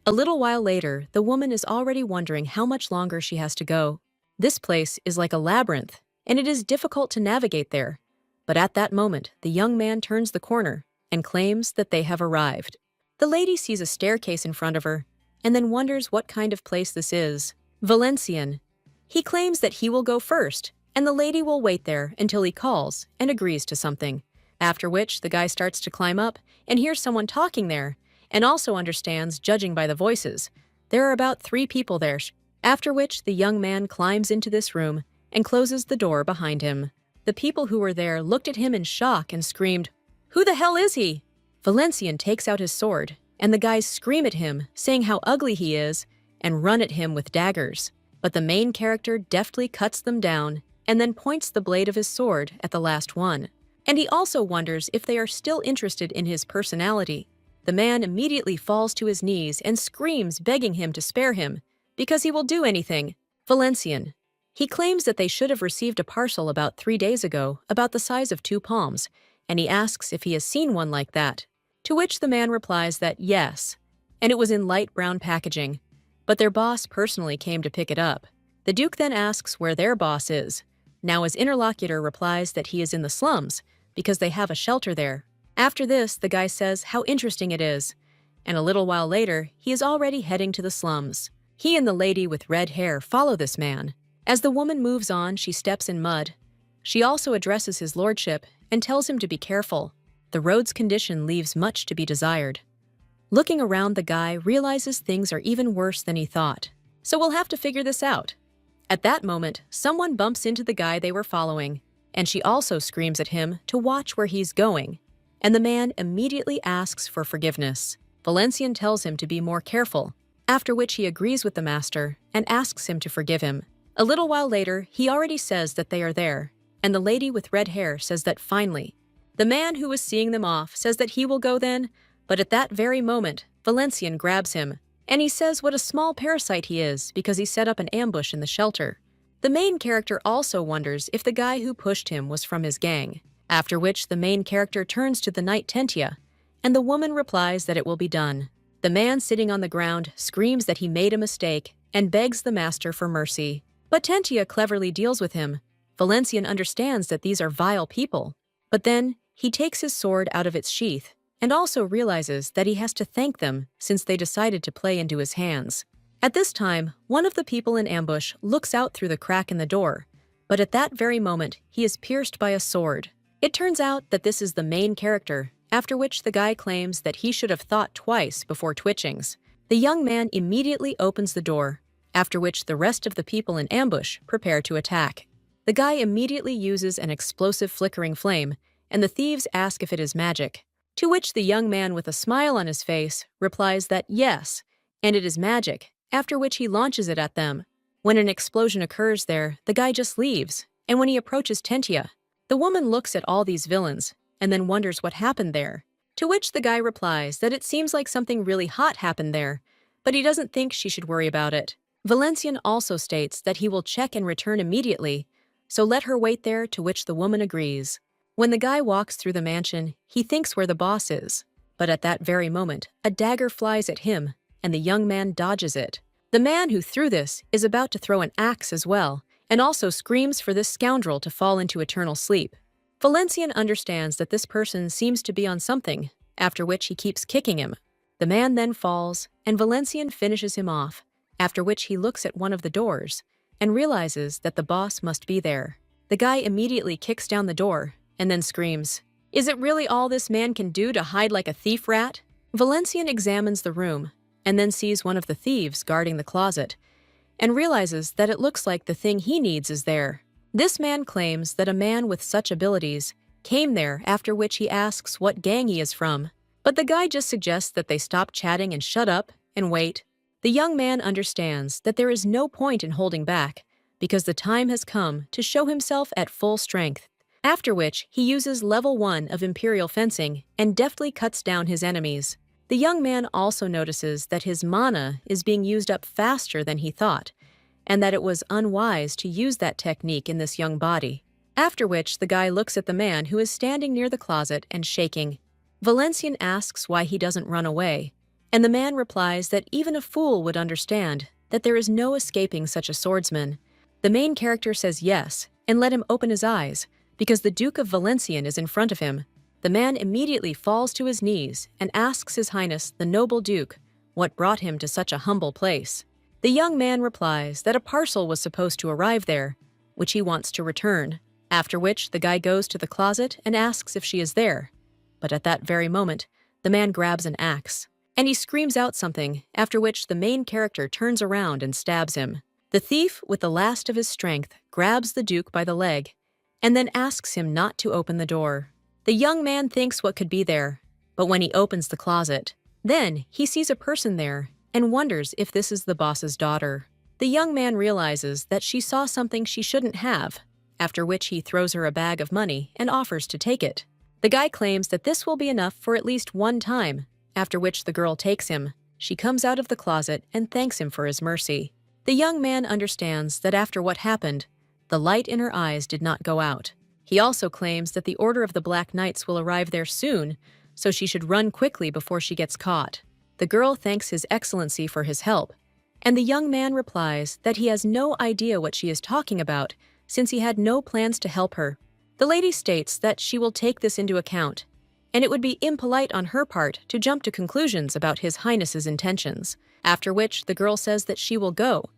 A little while later, the woman is already wondering how much longer she has to go. This place is like a labyrinth, and it is difficult to navigate there. But at that moment, the young man turns the corner and claims that they have arrived. The lady sees a staircase in front of her, and then wonders what kind of place this is. Valencian. He claims that he will go first, and the lady will wait there until he calls and agrees to something. After which, the guy starts to climb up and hears someone talking there, and also understands, judging by the voices, there are about 3 people there. After which, the young man climbs into this room and closes the door behind him. The people who were there looked at him in shock and screamed, "Who the hell is he?" Valencian takes out his sword, and the guys scream at him, saying how ugly he is, and run at him with daggers. But the main character deftly cuts them down and then points the blade of his sword at the last one. And he also wonders if they are still interested in his personality. The man immediately falls to his knees and screams, begging him to spare him, because he will do anything. Valencian. He claims that they should have received a parcel about 3 days ago, about the size of 2 palms, and he asks if he has seen one like that. To which the man replies that yes, and it was in light brown packaging, but their boss personally came to pick it up. The Duke then asks where their boss is. Now his interlocutor replies that he is in the slums, because they have a shelter there. After this, the guy says how interesting it is, and a little while later, he is already heading to the slums. He and the lady with red hair follow this man. As the woman moves on, she steps in mud. She also addresses his lordship and tells him to be careful. The road's condition leaves much to be desired. Looking around, the guy realizes things are even worse than he thought. So we'll have to figure this out. At that moment, someone bumps into the guy they were following, and she also screams at him to watch where he's going. And the man immediately asks for forgiveness. Valencian tells him to be more careful, after which he agrees with the master and asks him to forgive him. A little while later, he already says that they are there, and the lady with red hair says that finally. The man who was seeing them off says that he will go then, but at that very moment, Valencian grabs him, and he says what a small parasite he is because he set up an ambush in the shelter. The main character also wonders if the guy who pushed him was from his gang, after which the main character turns to the knight Tentia, and the woman replies that it will be done. The man sitting on the ground screams that he made a mistake and begs the master for mercy. But Tentia cleverly deals with him. Valencian understands that these are vile people, but then he takes his sword out of its sheath and also realizes that he has to thank them since they decided to play into his hands. At this time, one of the people in ambush looks out through the crack in the door, but at that very moment, he is pierced by a sword. It turns out that this is the main character, after which the guy claims that he should have thought twice before twitchings. The young man immediately opens the door, after which the rest of the people in ambush prepare to attack. The guy immediately uses an explosive flickering flame, and the thieves ask if it is magic. To which the young man with a smile on his face replies that yes, and it is magic, after which he launches it at them. When an explosion occurs there, the guy just leaves, and when he approaches Tentia, the woman looks at all these villains and then wonders what happened there. To which the guy replies that it seems like something really hot happened there, but he doesn't think she should worry about it. Valencian also states that he will check and return immediately, so let her wait there, to which the woman agrees. When the guy walks through the mansion, he thinks where the boss is, but at that very moment, a dagger flies at him, and the young man dodges it. The man who threw this is about to throw an axe as well, and also screams for this scoundrel to fall into eternal sleep. Valencian understands that this person seems to be on something, after which he keeps kicking him. The man then falls, and Valencian finishes him off, after which he looks at one of the doors and realizes that the boss must be there. The guy immediately kicks down the door and then screams, "Is it really all this man can do to hide like a thief rat?" Valencian examines the room and then sees one of the thieves guarding the closet and realizes that it looks like the thing he needs is there. This man claims that a man with such abilities came there, after which he asks what gang he is from. But the guy just suggests that they stop chatting and shut up and wait. The young man understands that there is no point in holding back because the time has come to show himself at full strength, after which he uses level 1 of Imperial Fencing and deftly cuts down his enemies. The young man also notices that his mana is being used up faster than he thought, and that it was unwise to use that technique in this young body. After which the guy looks at the man who is standing near the closet and shaking. Valencian asks why he doesn't run away, and the man replies that even a fool would understand that there is no escaping such a swordsman. The main character says yes, and let him open his eyes, because the Duke of Valencian is in front of him. The man immediately falls to his knees and asks His Highness the noble Duke what brought him to such a humble place. The young man replies that a parcel was supposed to arrive there, which he wants to return, after which the guy goes to the closet and asks if she is there. But at that very moment, the man grabs an axe, and he screams out something, after which the main character turns around and stabs him. The thief, with the last of his strength, grabs the Duke by the leg, and then asks him not to open the door. The young man thinks what could be there, but when he opens the closet, then he sees a person there and wonders if this is the boss's daughter. The young man realizes that she saw something she shouldn't have, after which he throws her a bag of money and offers to take it. The guy claims that this will be enough for at least one time, after which the girl takes him. She comes out of the closet and thanks him for his mercy. The young man understands that after what happened, the light in her eyes did not go out. He also claims that the Order of the Black Knights will arrive there soon, so she should run quickly before she gets caught. The girl thanks His Excellency for his help, and the young man replies that he has no idea what she is talking about since he had no plans to help her. The lady states that she will take this into account, and it would be impolite on her part to jump to conclusions about His Highness's intentions, after which the girl says that she will go,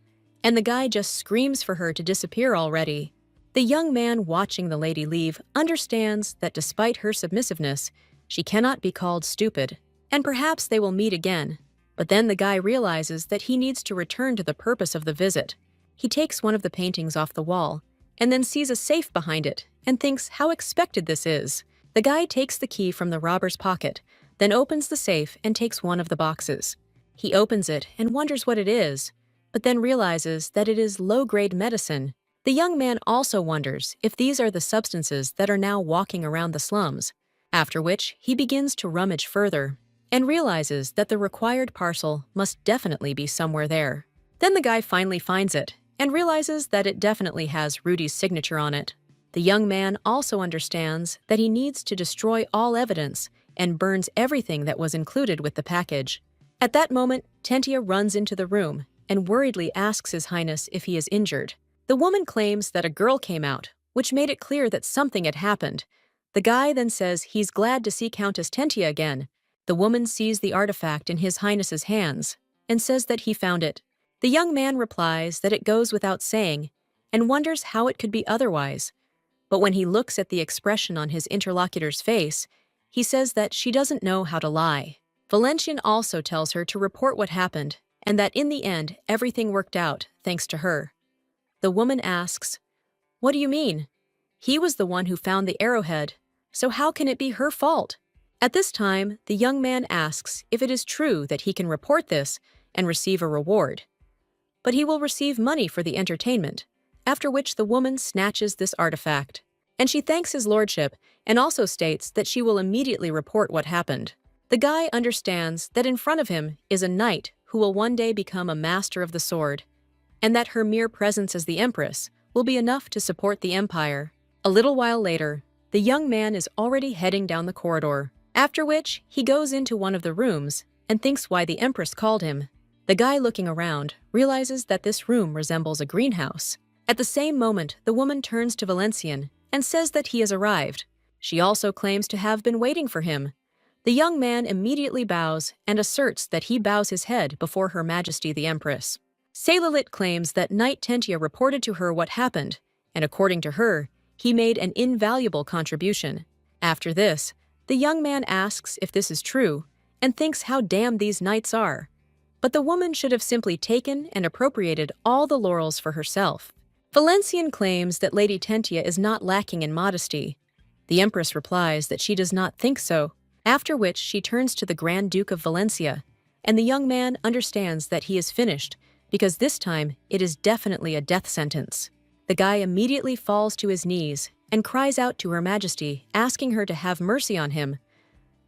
and the guy just screams for her to disappear already. The young man watching the lady leave understands that despite her submissiveness, she cannot be called stupid, and perhaps they will meet again. But then the guy realizes that he needs to return to the purpose of the visit. He takes one of the paintings off the wall, and then sees a safe behind it, and thinks how expected this is. The guy takes the key from the robber's pocket, then opens the safe and takes one of the boxes. He opens it and wonders what it is, but then realizes that it is low-grade medicine. The young man also wonders if these are the substances that are now walking around the slums, after which he begins to rummage further and realizes that the required parcel must definitely be somewhere there. Then the guy finally finds it and realizes that it definitely has Rudy's signature on it. The young man also understands that he needs to destroy all evidence and burns everything that was included with the package. At that moment, Tentia runs into the room and worriedly asks His Highness if he is injured. The woman claims that a girl came out, which made it clear that something had happened. The guy then says he's glad to see Countess Tentia again. The woman sees the artifact in His Highness's hands and says that he found it. The young man replies that it goes without saying and wonders how it could be otherwise. But when he looks at the expression on his interlocutor's face, he says that she doesn't know how to lie. Valencian also tells her to report what happened and that in the end, everything worked out thanks to her. The woman asks, "What do you mean? He was the one who found the arrowhead, so how can it be her fault?" At this time, the young man asks if it is true that he can report this and receive a reward. But he will receive money for the entertainment, after which the woman snatches this artifact. And she thanks his lordship and also states that she will immediately report what happened. The guy understands that in front of him is a knight who will one day become a master of the sword, and that her mere presence as the Empress will be enough to support the Empire. A little while later, the young man is already heading down the corridor, after which he goes into one of the rooms and thinks why the Empress called him. The guy looking around realizes that this room resembles a greenhouse, At the same moment, the woman turns to Valencian and says that he has arrived. She also claims to have been waiting for him. The young man immediately bows and asserts that he bows his head before Her Majesty the Empress. Saylalit claims that Knight Tentia reported to her what happened, and according to her, he made an invaluable contribution. After this, the young man asks if this is true and thinks how damned these knights are. But the woman should have simply taken and appropriated all the laurels for herself. Valencian claims that Lady Tentia is not lacking in modesty. The Empress replies that she does not think so, after which she turns to the Grand Duke of Valencia, and the young man understands that he is finished because this time it is definitely a death sentence. The guy immediately falls to his knees and cries out to Her Majesty, asking her to have mercy on him.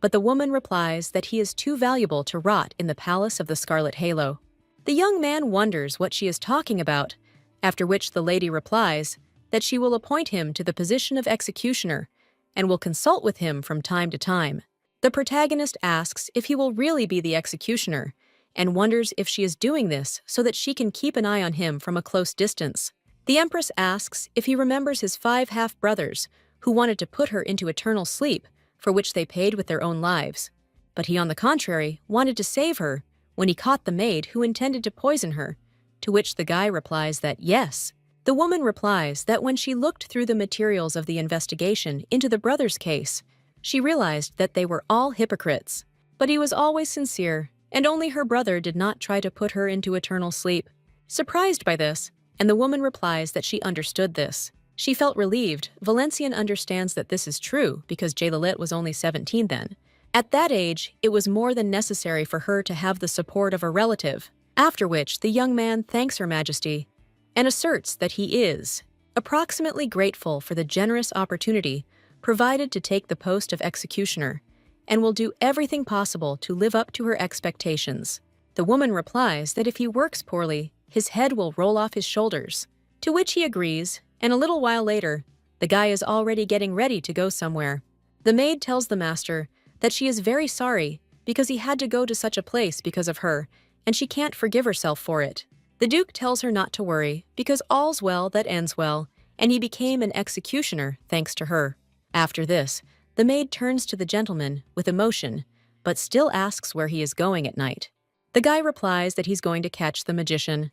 But the woman replies that he is too valuable to rot in the palace of the Scarlet Halo. The young man wonders what she is talking about, after which the lady replies that she will appoint him to the position of executioner and will consult with him from time to time. The protagonist asks if he will really be the executioner and wonders if she is doing this so that she can keep an eye on him from a close distance. The Empress asks if he remembers his 5 half-brothers who wanted to put her into eternal sleep, for which they paid with their own lives. But he, on the contrary, wanted to save her when he caught the maid who intended to poison her, to which the guy replies that yes. The woman replies that when she looked through the materials of the investigation into the brothers' case, she realized that they were all hypocrites. But he was always sincere, and only her brother did not try to put her into eternal sleep. Surprised by this, and the woman replies that she understood this. She felt relieved. Valencian understands that this is true because Jaylalit was only 17 then. At that age, it was more than necessary for her to have the support of a relative, after which the young man thanks Her Majesty and asserts that he is approximately grateful for the generous opportunity provided to take the post of executioner and will do everything possible to live up to her expectations. The woman replies that if he works poorly, his head will roll off his shoulders, to which he agrees, and a little while later, the guy is already getting ready to go somewhere. The maid tells the master that she is very sorry because he had to go to such a place because of her, and she can't forgive herself for it. The Duke tells her not to worry because all's well that ends well, and he became an executioner thanks to her. After this, the maid turns to the gentleman with emotion, but still asks where he is going at night. The guy replies that he's going to catch the magician.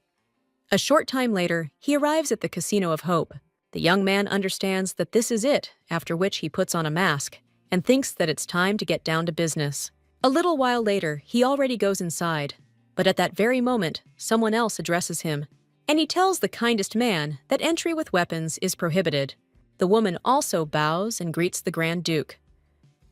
A short time later, he arrives at the Casino of Hope. The young man understands that this is it, after which he puts on a mask and thinks that it's time to get down to business. A little while later, he already goes inside, but at that very moment, someone else addresses him, and he tells the kindest man that entry with weapons is prohibited. The woman also bows and greets the Grand Duke.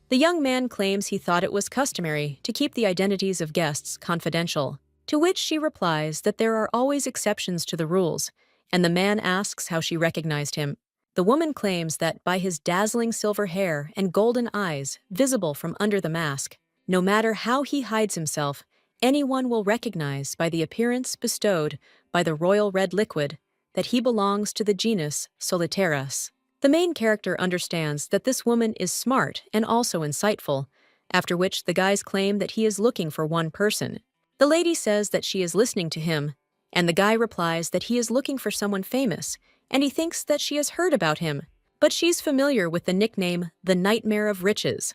The young man claims he thought it was customary to keep the identities of guests confidential, to which she replies that there are always exceptions to the rules, and the man asks how she recognized him. The woman claims that by his dazzling silver hair and golden eyes visible from under the mask, no matter how he hides himself, anyone will recognize by the appearance bestowed by the royal red liquid that he belongs to the genus Solitaris. The main character understands that this woman is smart and also insightful, after which the guys claim that he is looking for one person. The lady says that she is listening to him, and the guy replies that he is looking for someone famous, and he thinks that she has heard about him, but she's familiar with the nickname the Nightmare of Riches.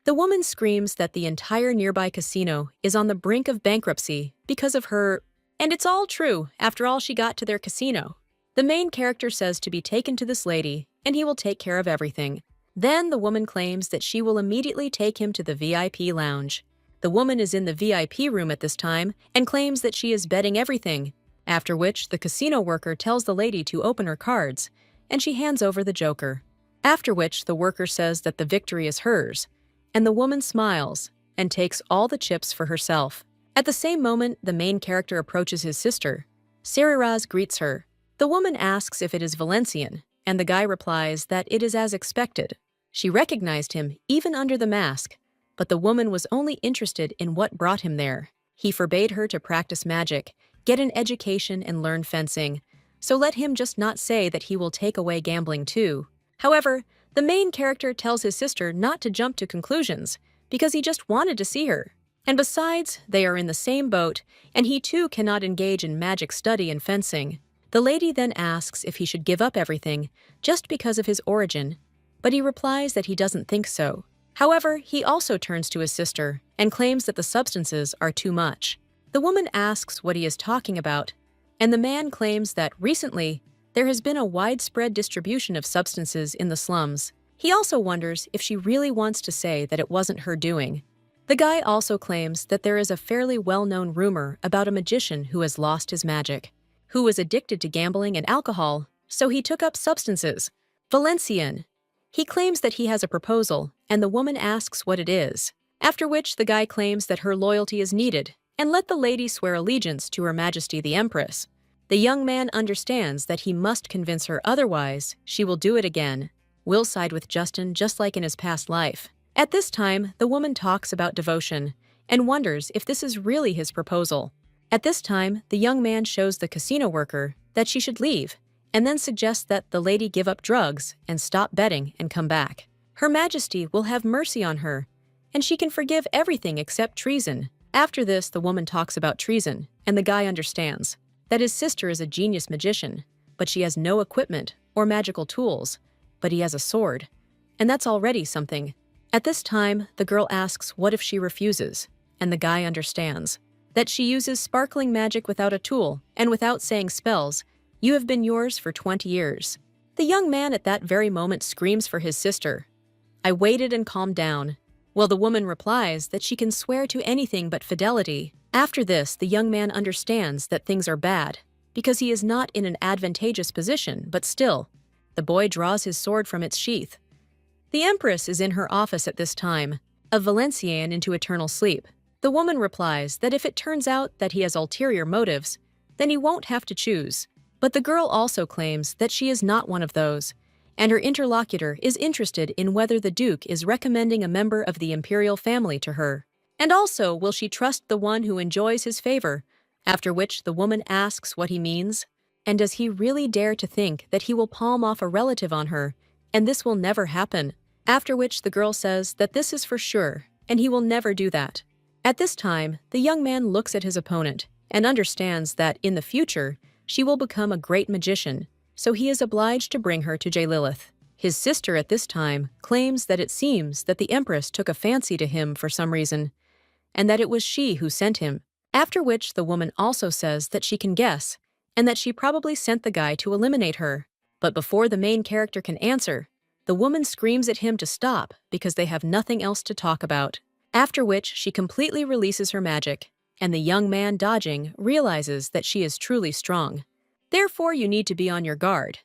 The woman screams that the entire nearby casino is on the brink of bankruptcy because of her, and it's all true after all she got to their casino. The main character says to be taken to this lady, and he will take care of everything. Then the woman claims that she will immediately take him to the VIP lounge. The woman is in the VIP room at this time and claims that she is betting everything, after which the casino worker tells the lady to open her cards, and she hands over the joker. After which the worker says that the victory is hers, and the woman smiles and takes all the chips for herself. At the same moment, the main character approaches his sister. Sariraz greets her. The woman asks if it is Valencian, and the guy replies that it is as expected. She recognized him even under the mask, but the woman was only interested in what brought him there. He forbade her to practice magic, get an education, and learn fencing, so let him just not say that he will take away gambling too. However, the main character tells his sister not to jump to conclusions because he just wanted to see her. And besides, they are in the same boat, and he too cannot engage in magic study and fencing. The lady then asks if he should give up everything just because of his origin, but he replies that he doesn't think so. However, he also turns to his sister and claims that the substances are too much. The woman asks what he is talking about, and the man claims that recently there has been a widespread distribution of substances in the slums. He also wonders if she really wants to say that it wasn't her doing. The guy also claims that there is a fairly well-known rumor about a magician who has lost his magic, who was addicted to gambling and alcohol, so he took up substances. Valencian. He claims that he has a proposal, and the woman asks what it is, after which the guy claims that her loyalty is needed, and let the lady swear allegiance to Her Majesty the Empress. The young man understands that he must convince her, otherwise she will do it again, will side with Justin just like in his past life. At this time, the woman talks about devotion, and wonders if this is really his proposal. At this time, the young man shows the casino worker that she should leave, and then suggests that the lady give up drugs and stop betting and come back. Her Majesty will have mercy on her, and she can forgive everything except treason. After this, the woman talks about treason, and the guy understands that his sister is a genius magician, but she has no equipment or magical tools, but he has a sword, and that's already something. At this time, the girl asks what if she refuses, and the guy understands that she uses sparkling magic without a tool and without saying spells. You have been yours for 20 years. The young man at that very moment screams for his sister. I waited and calmed down. Well, the woman replies that she can swear to anything but fidelity. After this, the young man understands that things are bad, because he is not in an advantageous position, but still, the boy draws his sword from its sheath. The Empress is in her office at this time, of Valencian into eternal sleep. The woman replies that if it turns out that he has ulterior motives, then he won't have to choose. But the girl also claims that she is not one of those, and her interlocutor is interested in whether the Duke is recommending a member of the imperial family to her. And also, will she trust the one who enjoys his favor? After which the woman asks what he means, and does he really dare to think that he will palm off a relative on her, and this will never happen? After which the girl says that this is for sure, and he will never do that. At this time, the young man looks at his opponent and understands that in the future, she will become a great magician, so he is obliged to bring her to J-Lilith. His sister at this time claims that it seems that the Empress took a fancy to him for some reason, and that it was she who sent him. After which the woman also says that she can guess, and that she probably sent the guy to eliminate her. But before the main character can answer, the woman screams at him to stop because they have nothing else to talk about. After which she completely releases her magic, and the young man dodging realizes that she is truly strong. Therefore, you need to be on your guard.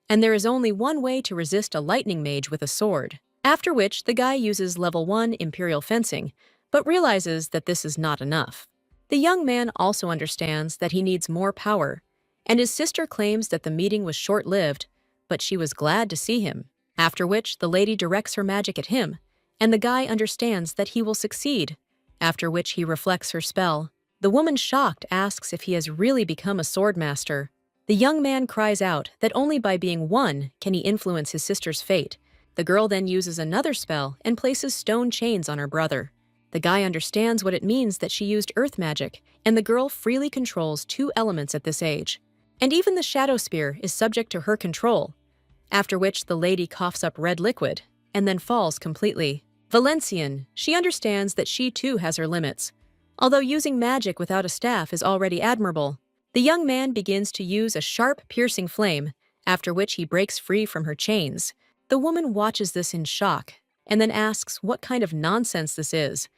And there is only one way to resist a lightning mage with a sword. After which the guy uses level 1 Imperial Fencing, but realizes that this is not enough. The young man also understands that he needs more power, and his sister claims that the meeting was short-lived, but she was glad to see him. After which the lady directs her magic at him, and the guy understands that he will succeed, after which he reflects her spell. The woman, shocked, asks if he has really become a sword master. The young man cries out that only by being one can he influence his sister's fate. The girl then uses another spell and places stone chains on her brother. The guy understands what it means that she used earth magic, and the girl freely controls 2 elements at this age. And even the shadow spear is subject to her control, after which the lady coughs up red liquid, and then falls completely. Valencian, she understands that she too has her limits. Although using magic without a staff is already admirable, the young man begins to use a sharp, piercing flame, after which he breaks free from her chains. The woman watches this in shock, and then asks what kind of nonsense this is,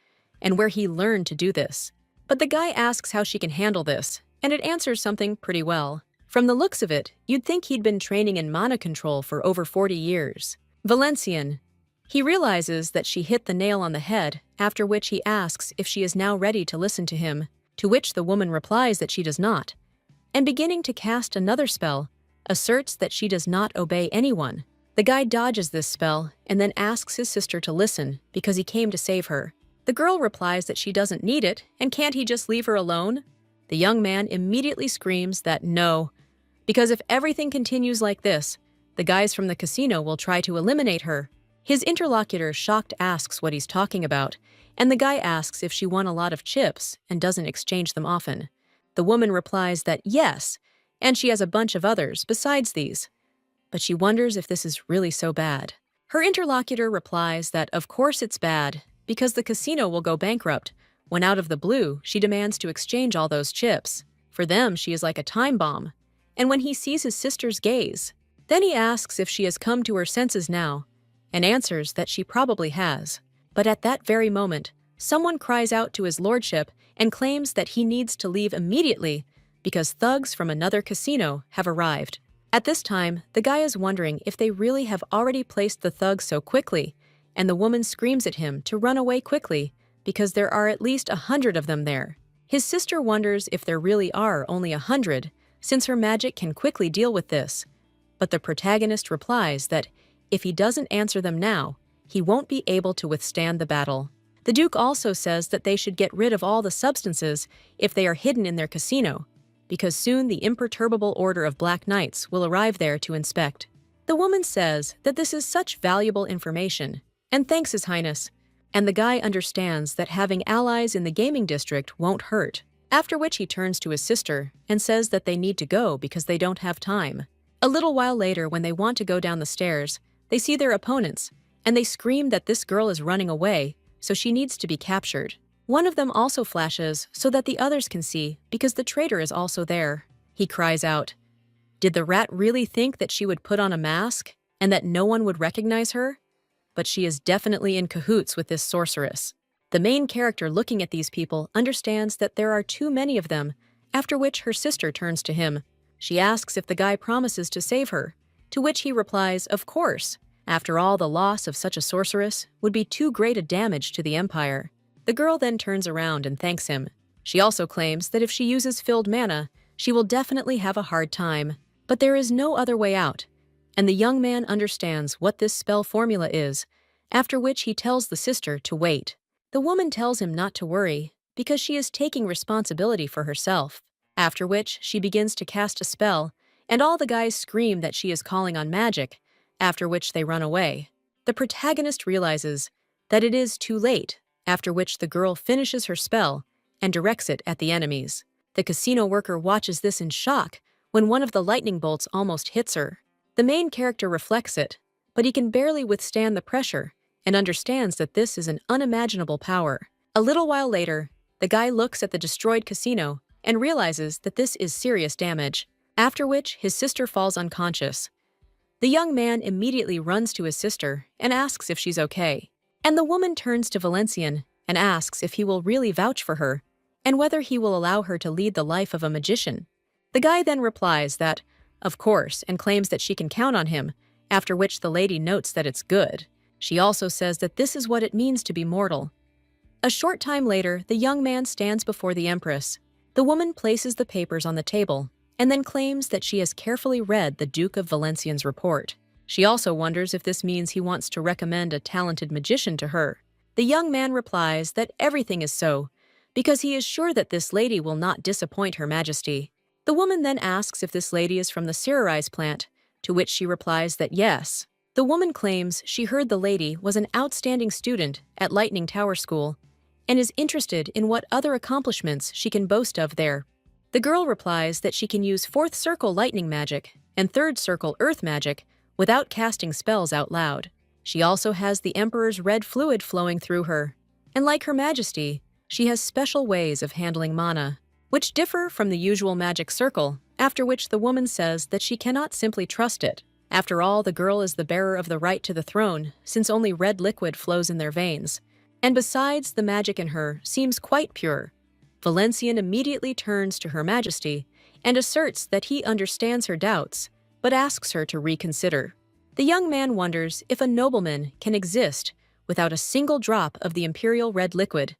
and where he learned to do this. But the guy asks how she can handle this, and it answers something pretty well. From the looks of it, you'd think he'd been training in mana control for over 40 years. Valencian. He realizes that she hit the nail on the head, after which he asks if she is now ready to listen to him, to which the woman replies that she does not, and beginning to cast another spell, asserts that she does not obey anyone. The guy dodges this spell and then asks his sister to listen because he came to save her. The girl replies that she doesn't need it, and can't he just leave her alone? The young man immediately screams that no, because if everything continues like this, the guys from the casino will try to eliminate her. His interlocutor, shocked, asks what he's talking about, and the guy asks if she won a lot of chips and doesn't exchange them often. The woman replies that yes, and she has a bunch of others besides these. But she wonders if this is really so bad. Her interlocutor replies that of course it's bad, because the casino will go bankrupt, when out of the blue she demands to exchange all those chips. For them, she is like a time bomb. And when he sees his sister's gaze, then he asks if she has come to her senses now, and answers that she probably has. But at that very moment, someone cries out to his lordship and claims that he needs to leave immediately because thugs from another casino have arrived. At this time, the guy is wondering if they really have already placed the thugs so quickly, and the woman screams at him to run away quickly because there are at least 100 of them there. His sister wonders if there really are only 100, since her magic can quickly deal with this. But the protagonist replies that if he doesn't answer them now, he won't be able to withstand the battle. The Duke also says that they should get rid of all the substances if they are hidden in their casino, because soon the imperturbable order of Black Knights will arrive there to inspect. The woman says that this is such valuable information, and thanks His Highness, and the guy understands that having allies in the gaming district won't hurt, after which he turns to his sister and says that they need to go because they don't have time. A little while later, when they want to go down the stairs, they see their opponents, and they scream that this girl is running away, so she needs to be captured. One of them also flashes so that the others can see because the traitor is also there. He cries out, "Did the rat really think that she would put on a mask and that no one would recognize her? But she is definitely in cahoots with this sorceress." The main character looking at these people understands that there are too many of them, after which her sister turns to him. She asks if the guy promises to save her, to which he replies, of course. After all, the loss of such a sorceress would be too great a damage to the Empire. The girl then turns around and thanks him. She also claims that if she uses filled mana, she will definitely have a hard time. But there is no other way out, and the young man understands what this spell formula is, after which he tells the sister to wait. The woman tells him not to worry, because she is taking responsibility for herself, after which she begins to cast a spell, and all the guys scream that she is calling on magic, after which they run away. The protagonist realizes that it is too late, after which the girl finishes her spell and directs it at the enemies. The casino worker watches this in shock when one of the lightning bolts almost hits her. The main character reflects it, but he can barely withstand the pressure and understands that this is an unimaginable power. A little while later, the guy looks at the destroyed casino and realizes that this is serious damage, after which his sister falls unconscious. The young man immediately runs to his sister and asks if she's okay. And the woman turns to Valencian and asks if he will really vouch for her and whether he will allow her to lead the life of a magician. The guy then replies that, of course, and claims that she can count on him, after which the lady notes that it's good. She also says that this is what it means to be mortal. A short time later, the young man stands before the Empress. The woman places the papers on the table and then claims that she has carefully read the Duke of Valencien's report. She also wonders if this means he wants to recommend a talented magician to her. The young man replies that everything is so, because he is sure that this lady will not disappoint Her Majesty. The woman then asks if this lady is from the Cererize plant, to which she replies that yes. The woman claims she heard the lady was an outstanding student at Lightning Tower School and is interested in what other accomplishments she can boast of there. The girl replies that she can use 4th circle lightning magic and 3rd circle earth magic without casting spells out loud. She also has the Emperor's red fluid flowing through her, and like Her Majesty, she has special ways of handling mana, which differ from the usual magic circle, after which the woman says that she cannot simply trust it. After all, the girl is the bearer of the right to the throne, since only red liquid flows in their veins. And besides, the magic in her seems quite pure. Valencian immediately turns to Her Majesty and asserts that he understands her doubts, but asks her to reconsider. The young man wonders if a nobleman can exist without a single drop of the imperial red liquid,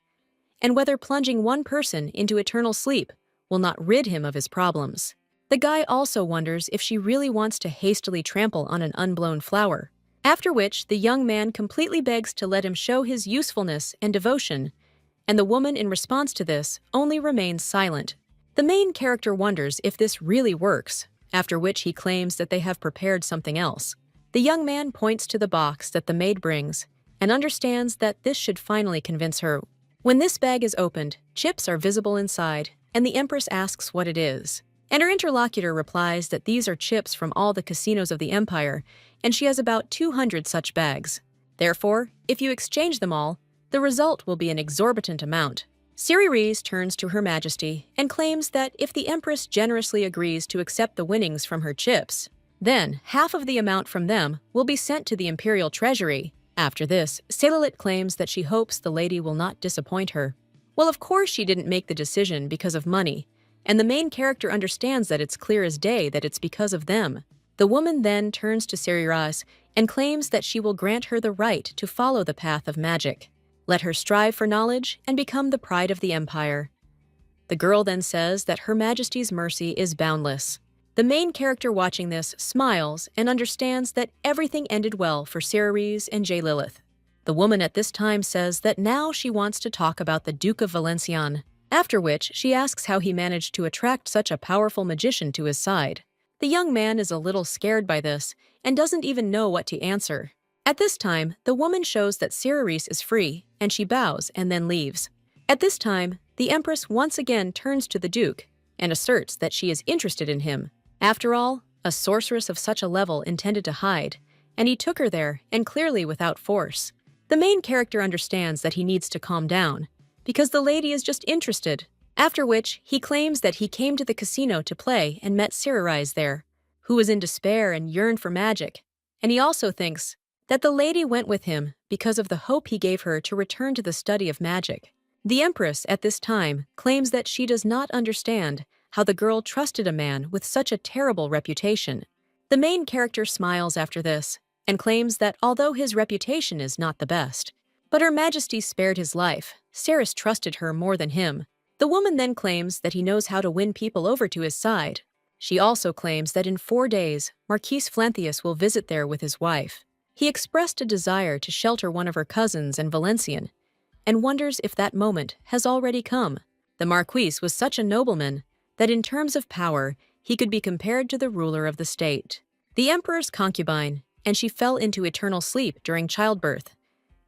and whether plunging one person into eternal sleep will not rid him of his problems. The guy also wonders if she really wants to hastily trample on an unblown flower, after which the young man completely begs to let him show his usefulness and devotion, and the woman in response to this only remains silent. The main character wonders if this really works, after which he claims that they have prepared something else. The young man points to the box that the maid brings and understands that this should finally convince her. When this bag is opened, chips are visible inside, and the Empress asks what it is. And her interlocutor replies that these are chips from all the casinos of the empire, and she has about 200 such bags. Therefore, if you exchange them all, the result will be an exorbitant amount. Ceres turns to Her Majesty and claims that if the Empress generously agrees to accept the winnings from her chips, then half of the amount from them will be sent to the imperial treasury. After this, Celilit claims that she hopes the lady will not disappoint her. Well, of course she didn't make the decision because of money, and the main character understands that it's clear as day that it's because of them. The woman then turns to Ceres and claims that she will grant her the right to follow the path of magic. Let her strive for knowledge and become the pride of the empire. The girl then says that Her Majesty's mercy is boundless. The main character watching this smiles and understands that everything ended well for Ceres and Lilith. The woman at this time says that now she wants to talk about the Duke of Valenciennes, after which she asks how he managed to attract such a powerful magician to his side. The young man is a little scared by this and doesn't even know what to answer. At this time, the woman shows that Ceres is free, and she bows and then leaves. At this time, the Empress once again turns to the Duke and asserts that she is interested in him. After all, a sorceress of such a level intended to hide, and he took her there, and clearly without force. The main character understands that he needs to calm down, because the lady is just interested, after which he claims that he came to the casino to play and met Ceres there, who was in despair and yearned for magic, and he also thinks that the lady went with him because of the hope he gave her to return to the study of magic. The Empress, at this time, claims that she does not understand how the girl trusted a man with such a terrible reputation. The main character smiles after this and claims that although his reputation is not the best, but Her Majesty spared his life, Ceres trusted her more than him. The woman then claims that he knows how to win people over to his side. She also claims that in 4 days, Marquis Flanthius will visit there with his wife. He expressed a desire to shelter one of her cousins in Valenciennes, and wonders if that moment has already come. The Marquis was such a nobleman that in terms of power, he could be compared to the ruler of the state. The emperor's concubine, and she fell into eternal sleep during childbirth,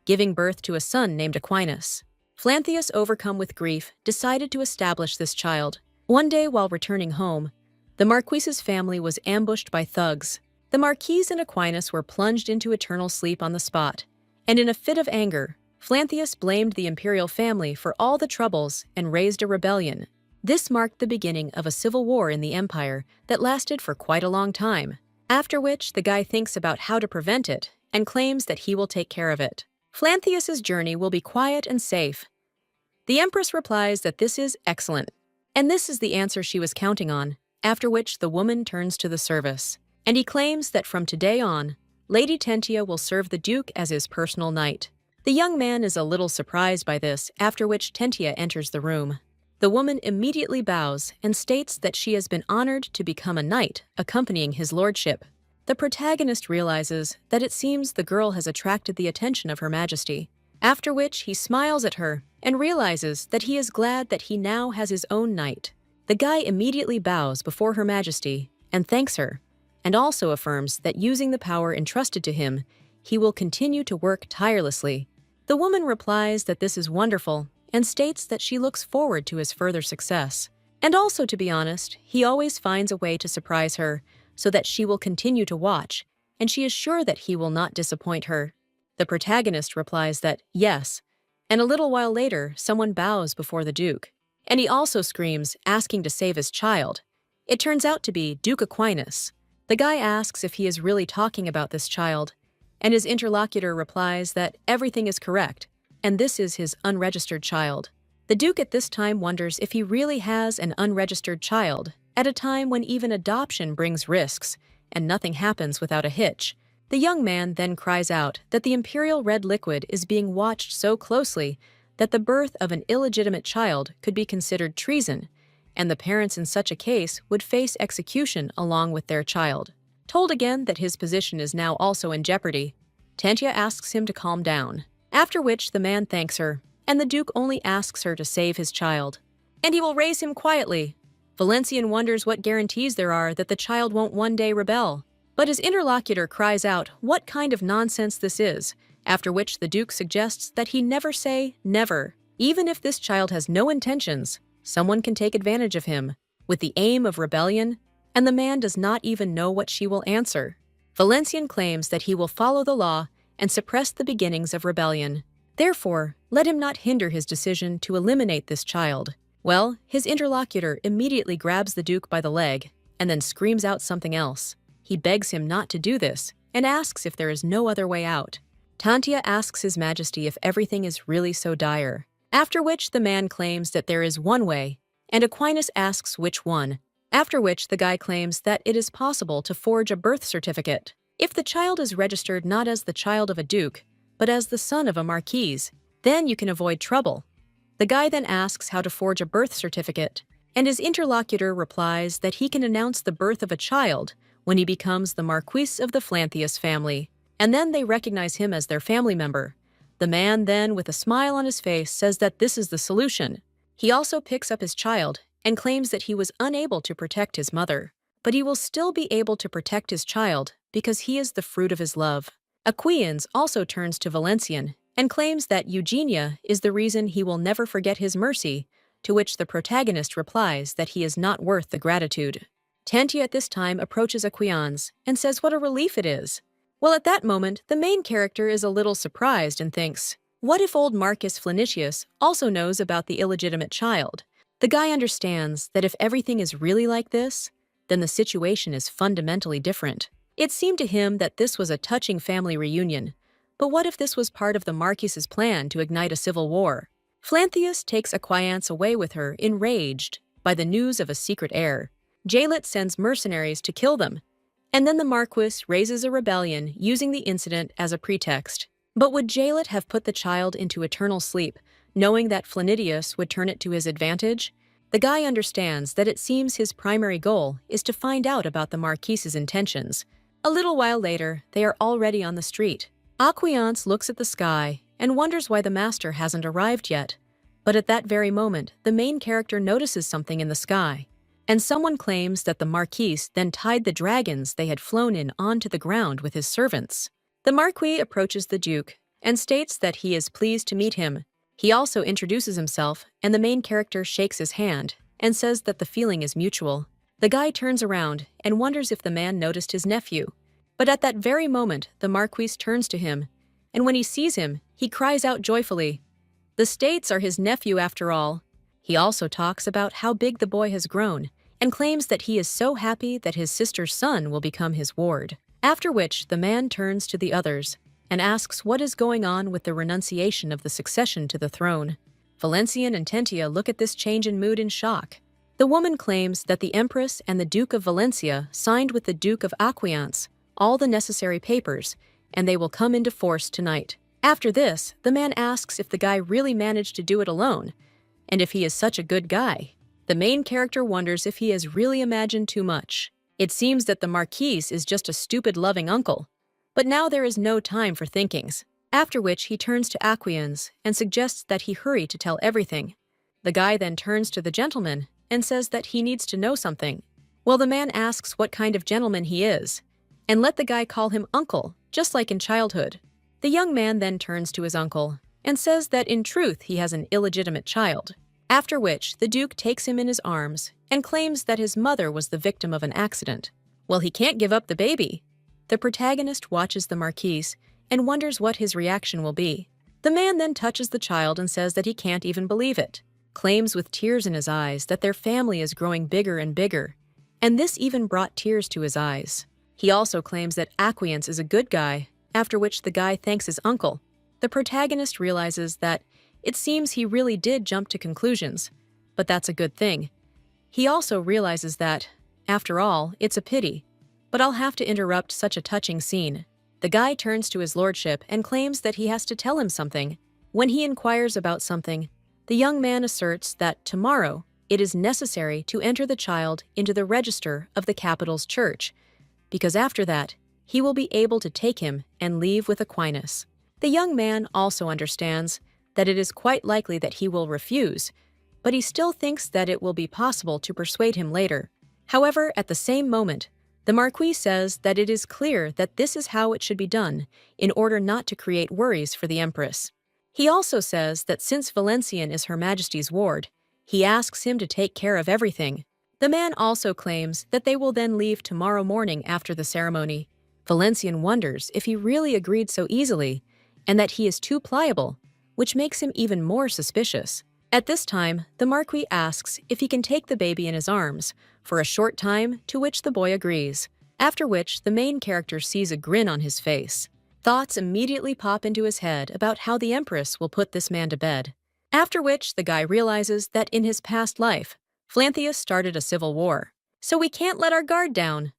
giving birth to a son named Aquinas. Flanthius, overcome with grief, decided to establish this child. One day while returning home, the Marquis's family was ambushed by thugs. The Marquis and Aquinas were plunged into eternal sleep on the spot, and in a fit of anger, Flanthius blamed the imperial family for all the troubles and raised a rebellion. This marked the beginning of a civil war in the empire that lasted for quite a long time, after which the guy thinks about how to prevent it and claims that he will take care of it. Flanthius's journey will be quiet and safe. The Empress replies that this is excellent, and this is the answer she was counting on, after which the woman turns to the service, and he claims that from today on, Lady Tentia will serve the Duke as his personal knight. The young man is a little surprised by this, after which Tentia enters the room. The woman immediately bows and states that she has been honored to become a knight, accompanying his lordship. The protagonist realizes that it seems the girl has attracted the attention of Her Majesty, after which he smiles at her and realizes that he is glad that he now has his own knight. The guy immediately bows before Her Majesty and thanks her, and also affirms that using the power entrusted to him, he will continue to work tirelessly. The woman replies that this is wonderful and states that she looks forward to his further success. And also, to be honest, he always finds a way to surprise her so that she will continue to watch, and she is sure that he will not disappoint her. The protagonist replies that yes, and a little while later, someone bows before the Duke, and he also screams, asking to save his child. It turns out to be Duke Aquinas. The guy asks if he is really talking about this child, and his interlocutor replies that everything is correct, and this is his unregistered child. The Duke at this time wonders if he really has an unregistered child, at a time when even adoption brings risks, and nothing happens without a hitch. The young man then cries out that the imperial red liquid is being watched so closely that the birth of an illegitimate child could be considered treason, and the parents in such a case would face execution along with their child. Told again that his position is now also in jeopardy, Tentia asks him to calm down, after which the man thanks her, and the Duke only asks her to save his child, and he will raise him quietly. Valenciennes wonders what guarantees there are that the child won't one day rebel, but his interlocutor cries out what kind of nonsense this is, after which the Duke suggests that he never say never. Even if this child has no intentions, someone can take advantage of him. with the aim of rebellion, and the man does not even know what she will answer. Valencian claims that he will follow the law and suppress the beginnings of rebellion. Therefore, let him not hinder his decision to eliminate this child. Well, his interlocutor immediately grabs the Duke by the leg and then screams out something else. He begs him not to do this and asks if there is no other way out. Tantia asks His Majesty if everything is really so dire, after which the man claims that there is one way, and Aquinas asks which one, after which the guy claims that it is possible to forge a birth certificate. If the child is registered not as the child of a duke, but as the son of a marquise, then you can avoid trouble. The guy then asks how to forge a birth certificate, and his interlocutor replies that he can announce the birth of a child when he becomes the Marquis of the Flanthius family, and then they recognize him as their family member. The man then, with a smile on his face, says that this is the solution. He also picks up his child and claims that he was unable to protect his mother, but he will still be able to protect his child because he is the fruit of his love. Aquinas also turns to Valencian and claims that Eugenia is the reason he will never forget his mercy, to which the protagonist replies that he is not worth the gratitude. Tantia at this time approaches Aquinas and says what a relief it is. Well, at that moment, the main character is a little surprised and thinks, what if old Marcus Flanitius also knows about the illegitimate child? The guy understands that if everything is really like this, then the situation is fundamentally different. It seemed to him that this was a touching family reunion, but what if this was part of the Marquis's plan to ignite a civil war? Flanthius takes Aquinas away with her, enraged by the news of a secret heir. Jalet sends mercenaries to kill them, and then the Marquis raises a rebellion using the incident as a pretext. But would Jalet have put the child into eternal sleep, knowing that Flanidius would turn it to his advantage? The guy understands that it seems his primary goal is to find out about the Marquis's intentions. A little while later, they are already on the street. Aquinas looks at the sky and wonders why the master hasn't arrived yet. But at that very moment, the main character notices something in the sky, and someone claims that the Marquis then tied the dragons they had flown in onto the ground with his servants. The Marquis approaches the Duke and states that he is pleased to meet him. He also introduces himself, and the main character shakes his hand and says that the feeling is mutual. The guy turns around and wonders if the man noticed his nephew. But at that very moment, the Marquis turns to him, and when he sees him, he cries out joyfully. The States are his nephew after all. He also talks about how big the boy has grown, and claims that he is so happy that his sister's son will become his ward. After which, the man turns to the others and asks what is going on with the renunciation of the succession to the throne. Valencian and Tentia look at this change in mood in shock. The woman claims that the Empress and the Duke of Valencia signed with the Duke of Aquinas all the necessary papers, and they will come into force tonight. After this, the man asks if the guy really managed to do it alone, and if he is such a good guy. The main character wonders if he has really imagined too much. It seems that the Marquis is just a stupid loving uncle. But now there is no time for thinkings, after which he turns to Aquinas and suggests that he hurry to tell everything. The guy then turns to the gentleman and says that he needs to know something. Well, the man asks what kind of gentleman he is, and let the guy call him uncle, just like in childhood. The young man then turns to his uncle and says that in truth he has an illegitimate child, after which the Duke takes him in his arms and claims that his mother was the victim of an accident. Well, he can't give up the baby. The protagonist watches the Marquis and wonders what his reaction will be. The man then touches the child and says that he can't even believe it, claims with tears in his eyes that their family is growing bigger and bigger, and this even brought tears to his eyes. He also claims that Aquinas is a good guy, after which the guy thanks his uncle. The protagonist realizes that it seems he really did jump to conclusions, but that's a good thing. He also realizes that, after all, it's a pity, but I'll have to interrupt such a touching scene. The guy turns to his lordship and claims that he has to tell him something. When he inquires about something, the young man asserts that tomorrow it is necessary to enter the child into the register of the capital's church, because after that, he will be able to take him and leave with Aquinas. The young man also understands that it is quite likely that he will refuse, but he still thinks that it will be possible to persuade him later. However, at the same moment, the Marquis says that it is clear that this is how it should be done in order not to create worries for the Empress. He also says that since Valencian is Her Majesty's ward, he asks him to take care of everything. The man also claims that they will then leave tomorrow morning after the ceremony. Valencian wonders if he really agreed so easily, and that he is too pliable, which makes him even more suspicious. At this time, the Marquis asks if he can take the baby in his arms for a short time, to which the boy agrees, after which the main character sees a grin on his face. Thoughts immediately pop into his head about how the Empress will put this man to bed. After which, the guy realizes that in his past life, Flanthius started a civil war. So we can't let our guard down.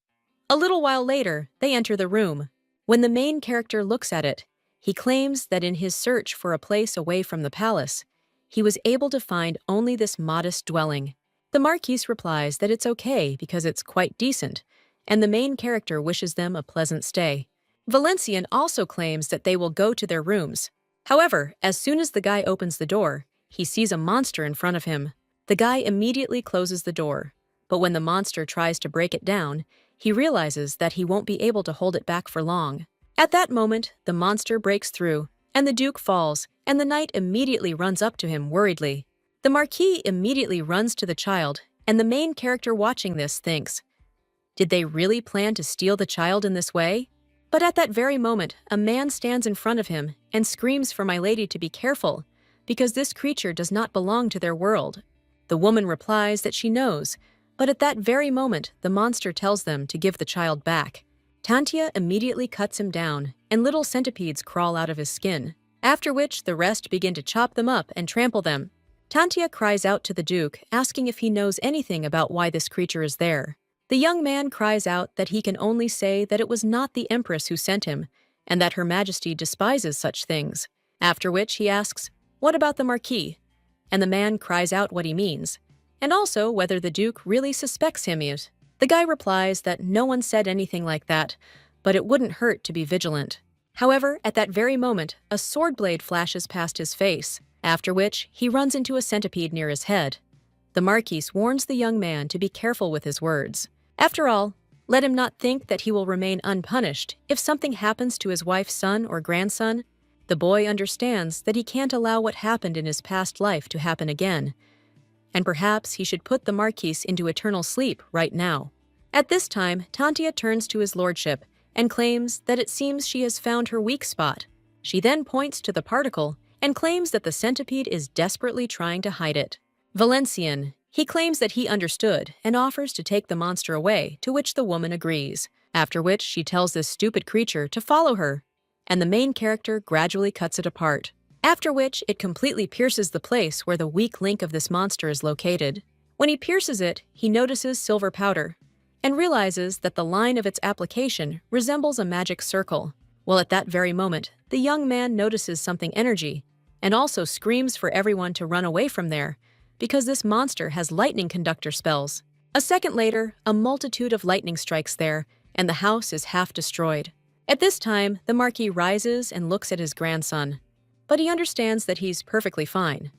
A little while later, they enter the room. When the main character looks at it, he claims that in his search for a place away from the palace, he was able to find only this modest dwelling. The Marquise replies that it's okay because it's quite decent, and the main character wishes them a pleasant stay. Valencian also claims that they will go to their rooms. However, as soon as the guy opens the door, he sees a monster in front of him. The guy immediately closes the door, but when the monster tries to break it down, he realizes that he won't be able to hold it back for long. At that moment, the monster breaks through, and the Duke falls, and the knight immediately runs up to him worriedly. The Marquis immediately runs to the child, and the main character watching this thinks, did they really plan to steal the child in this way? But at that very moment, a man stands in front of him and screams for my lady to be careful, because this creature does not belong to their world. The woman replies that she knows, but at that very moment, the monster tells them to give the child back. Tantia immediately cuts him down, and little centipedes crawl out of his skin, after which the rest begin to chop them up and trample them. Tantia cries out to the Duke, asking if he knows anything about why this creature is there. The young man cries out that he can only say that it was not the Empress who sent him, and that Her Majesty despises such things, after which he asks, "What about the Marquis?" And the man cries out what he means, and also whether the Duke really suspects him yet. The guy replies that no one said anything like that, but it wouldn't hurt to be vigilant. However, at that very moment, a sword blade flashes past his face, after which he runs into a centipede near his head. The Marquise warns the young man to be careful with his words. After all, let him not think that he will remain unpunished if something happens to his wife's son or grandson. The boy understands that he can't allow what happened in his past life to happen again, and perhaps he should put the Marquise into eternal sleep right now. At this time, Tantia turns to his lordship and claims that it seems she has found her weak spot. She then points to the particle and claims that the centipede is desperately trying to hide it. Valencian, he claims that he understood and offers to take the monster away, to which the woman agrees, after which she tells this stupid creature to follow her, and the main character gradually cuts it apart, after which it completely pierces the place where the weak link of this monster is located. When he pierces it, he notices silver powder, and realizes that the line of its application resembles a magic circle. Well, at that very moment, the young man notices something energy, and also screams for everyone to run away from there, because this monster has lightning conductor spells. A second later, a multitude of lightning strikes there, and the house is half destroyed. At this time, the Marquis rises and looks at his grandson, but he understands that he's perfectly fine.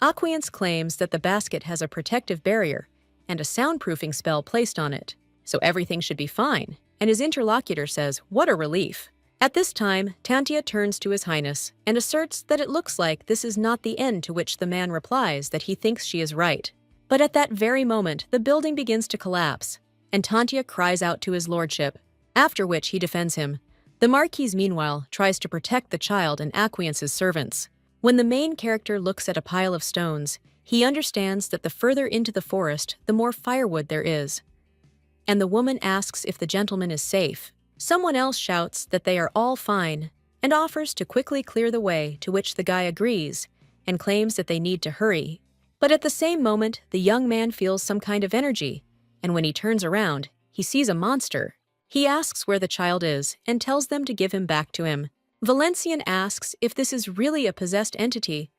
Acquiesce claims that the basket has a protective barrier and a soundproofing spell placed on it, so everything should be fine, and his interlocutor says, "What a relief." At this time, Tantia turns to His Highness and asserts that it looks like this is not the end, to which the man replies that he thinks she is right. But at that very moment, the building begins to collapse, and Tantia cries out to his lordship, after which he defends him. The Marquise, meanwhile, tries to protect the child and Acquiesce's servants. When the main character looks at a pile of stones, he understands that the further into the forest, the more firewood there is. And the woman asks if the gentleman is safe. Someone else shouts that they are all fine and offers to quickly clear the way, to which the guy agrees and claims that they need to hurry. But at the same moment, the young man feels some kind of energy, and when he turns around, he sees a monster. He asks where the child is and tells them to give him back to him. Valencian asks if this is really a possessed entity.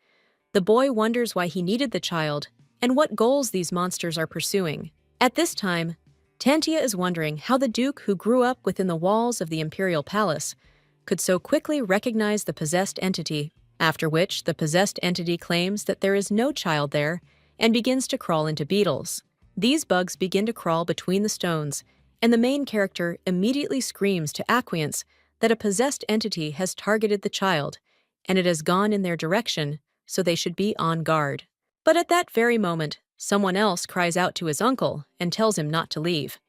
The boy wonders why he needed the child and what goals these monsters are pursuing. At this time, Tantia is wondering how the Duke, who grew up within the walls of the Imperial Palace, could so quickly recognize the possessed entity, after which the possessed entity claims that there is no child there and begins to crawl into beetles. These bugs begin to crawl between the stones, and the main character immediately screams to Acquiesce that a possessed entity has targeted the child, and it has gone in their direction, so they should be on guard. But at that very moment, someone else cries out to his uncle and tells him not to leave.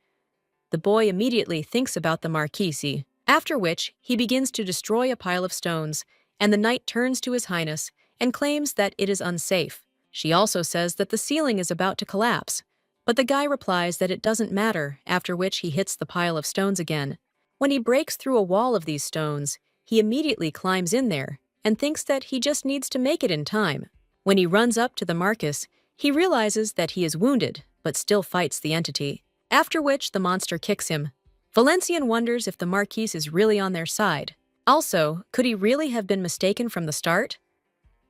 The boy immediately thinks about the Marquise, after which he begins to destroy a pile of stones, and the knight turns to his highness and claims that it is unsafe. She also says that the ceiling is about to collapse, but the guy replies that it doesn't matter, after which he hits the pile of stones again. When he breaks through a wall of these stones, he immediately climbs in there and thinks that he just needs to make it in time. When he runs up to the Marquis, he realizes that he is wounded, but still fights the entity, after which the monster kicks him. Valencian wonders if the Marquis is really on their side. Also, could he really have been mistaken from the start?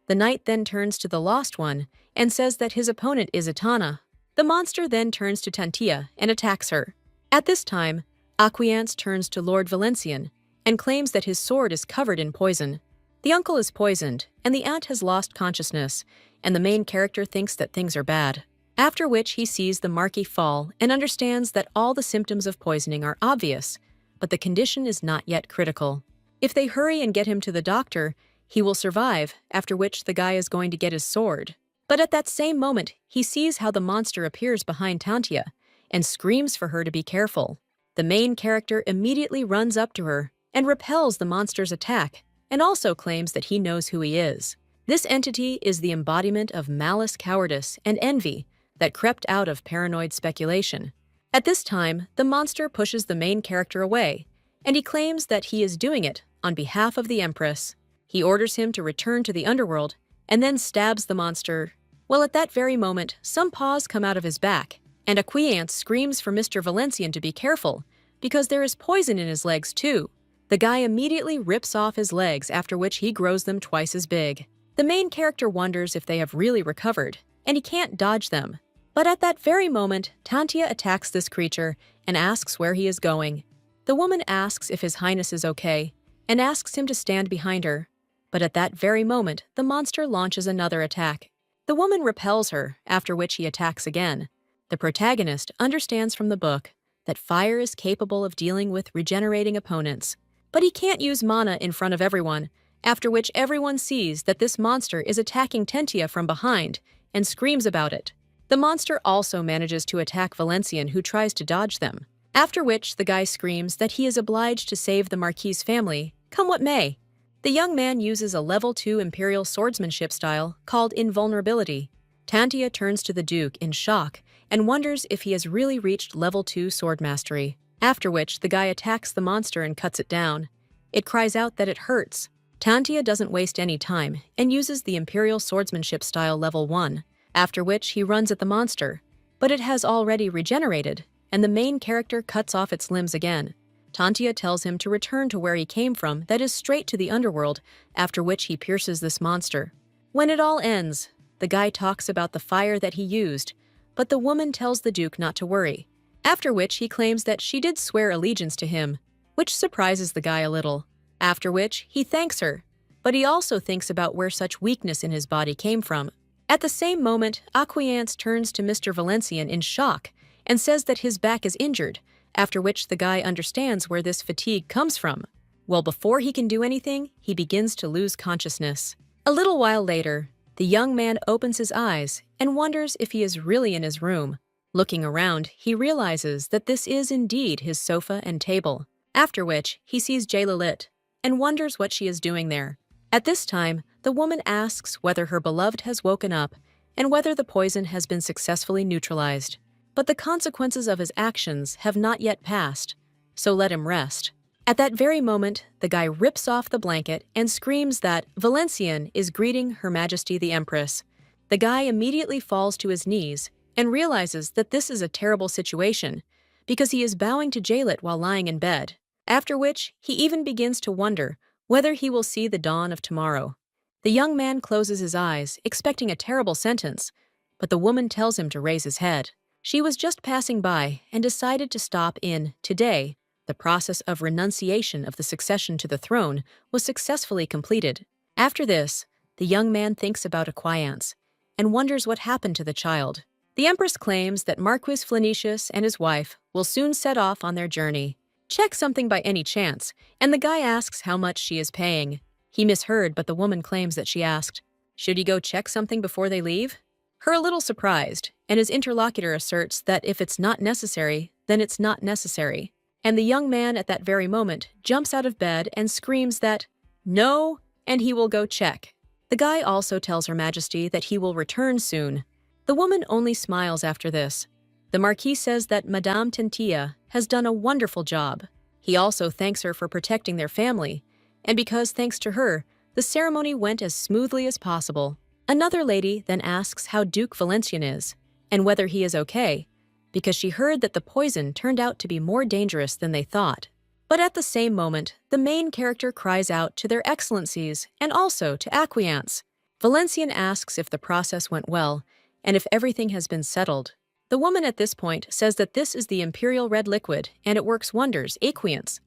The knight then turns to the Lost One and says that his opponent is Itana. The monster then turns to Tantia and attacks her. At this time, Acquiesce turns to Lord Valencian and claims that his sword is covered in poison. The uncle is poisoned, and the aunt has lost consciousness, and the main character thinks that things are bad. After which he sees the Marquis fall and understands that all the symptoms of poisoning are obvious, but the condition is not yet critical. If they hurry and get him to the doctor, he will survive, after which the guy is going to get his sword. But at that same moment, he sees how the monster appears behind Tantia and screams for her to be careful. The main character immediately runs up to her and repels the monster's attack, and also claims that he knows who he is. This entity is the embodiment of malice, cowardice, and envy that crept out of paranoid speculation. At this time, the monster pushes the main character away, and he claims that he is doing it on behalf of the Empress. He orders him to return to the underworld and then stabs the monster. Well, at that very moment, some paws come out of his back, and Acquiesce screams for Mr. Valencian to be careful, because there is poison in his legs too. The guy immediately rips off his legs, after which he grows them twice as big. The main character wonders if they have really recovered, and he can't dodge them. But at that very moment, Tantia attacks this creature and asks where he is going. The woman asks if His Highness is okay, and asks him to stand behind her. But at that very moment, the monster launches another attack. The woman repels her, after which he attacks again. The protagonist understands from the book that fire is capable of dealing with regenerating opponents, but he can't use mana in front of everyone, after which everyone sees that this monster is attacking Tantia from behind and screams about it. The monster also manages to attack Valencian, who tries to dodge them, after which the guy screams that he is obliged to save the Marquis' family, come what may. The young man uses a level 2 imperial swordsmanship style called Invulnerability. Tantia turns to the Duke in shock and wonders if he has really reached level 2 sword mastery, after which the guy attacks the monster and cuts it down. It cries out that it hurts. Tantia doesn't waste any time and uses the imperial swordsmanship style level 1, after which he runs at the monster, but it has already regenerated, and the main character cuts off its limbs again. Tantia tells him to return to where he came from, that is straight to the underworld, after which he pierces this monster. When it all ends, the guy talks about the fire that he used, but the woman tells the Duke not to worry, after which he claims that she did swear allegiance to him, which surprises the guy a little, after which he thanks her, but he also thinks about where such weakness in his body came from. At the same moment, Acquiesce turns to Mr. Valencian in shock and says that his back is injured, after which the guy understands where this fatigue comes from. Well, before he can do anything, he begins to lose consciousness. A little while later, the young man opens his eyes and wonders if he is really in his room. Looking around, he realizes that this is indeed his sofa and table, after which he sees Jaylalit and wonders what she is doing there. At this time, the woman asks whether her beloved has woken up and whether the poison has been successfully neutralized. But the consequences of his actions have not yet passed, so let him rest. At that very moment, the guy rips off the blanket and screams that Valencian is greeting Her Majesty the Empress. The guy immediately falls to his knees and realizes that this is a terrible situation because he is bowing to Jaylit while lying in bed, after which he even begins to wonder whether he will see the dawn of tomorrow. The young man closes his eyes, expecting a terrible sentence, but the woman tells him to raise his head. She was just passing by and decided to stop in. Today, the process of renunciation of the succession to the throne was successfully completed. After this, the young man thinks about Acquiesce and wonders what happened to the child. The Empress claims that Marquis Flanetius and his wife will soon set off on their journey. Check something by any chance, and the guy asks how much she is paying. He misheard, but the woman claims that she asked, should he go check something before they leave? her a little surprised, and his interlocutor asserts that if it's not necessary, then it's not necessary. And the young man at that very moment jumps out of bed and screams that, "No," and he will go check. The guy also tells Her Majesty that he will return soon. The woman only smiles after this. The Marquis says that Madame Tentilla has done a wonderful job. He also thanks her for protecting their family, and because thanks to her, the ceremony went as smoothly as possible. Another lady then asks how Duke Valencian is, and whether he is okay, because she heard that the poison turned out to be more dangerous than they thought. But at the same moment, the main character cries out to their excellencies and also to Acquiesce. Valencian asks if the process went well, and if everything has been settled. The woman at this point says that this is the imperial red liquid and it works wonders, Acquiesce.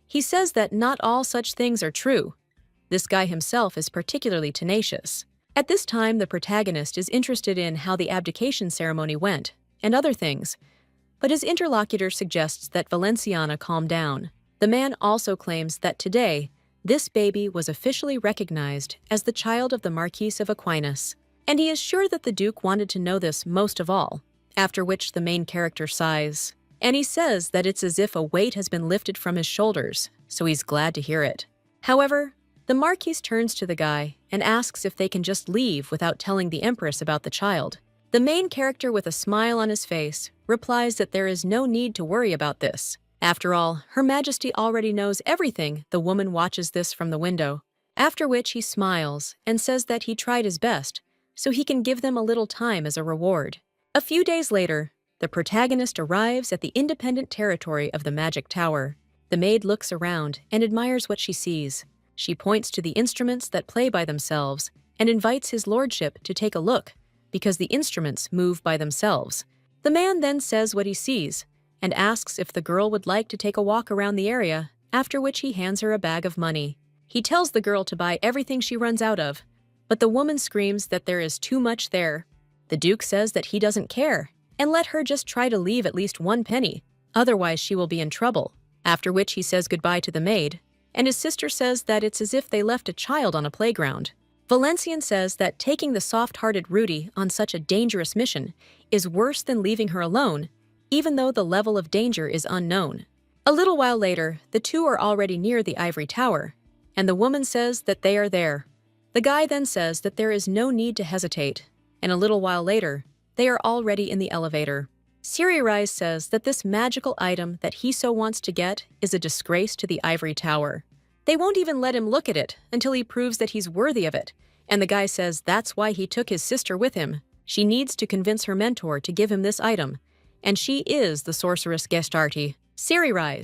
He says that not all such things are true. This guy himself is particularly tenacious. At this time, the protagonist is interested in how the abdication ceremony went, and other things, but his interlocutor suggests that Valenciana calm down. The man also claims that today, this baby was officially recognized as the child of the Marquis of Aquinas, and he is sure that the Duke wanted to know this most of all, after which the main character sighs, and he says that it's as if a weight has been lifted from his shoulders, so he's glad to hear it. However, the Marquis turns to the guy and asks if they can just leave without telling the Empress about the child. The main character, with a smile on his face, replies that there is no need to worry about this. After all, Her Majesty already knows everything. The woman watches this from the window, after which he smiles and says that he tried his best, so he can give them a little time as a reward. A few days later, the protagonist arrives at the independent territory of the Magic Tower. The maid looks around and admires what she sees. She points to the instruments that play by themselves and invites his lordship to take a look, because the instruments move by themselves. The man then says what he sees and asks if the girl would like to take a walk around the area, after which he hands her a bag of money. He tells the girl to buy everything she runs out of, but the woman screams that there is too much there. The Duke says that he doesn't care, and let her just try to leave at least 1 penny, otherwise she will be in trouble, after which he says goodbye to the maid, and his sister says that it's as if they left a child on a playground. Valencian says that taking the soft-hearted Rudy on such a dangerous mission is worse than leaving her alone, even though the level of danger is unknown. A little while later, the two are already near the ivory tower, and the woman says that they are there. The guy then says that there is no need to hesitate, and a little while later, they are already in the elevator. Siri says that this magical item that he so wants to get is a disgrace to the ivory tower. They won't even let him look at it until he proves that he's worthy of it, and the guy says that's why he took his sister with him. She needs to convince her mentor to give him this item, and she is the sorceress Gestarte. Siri.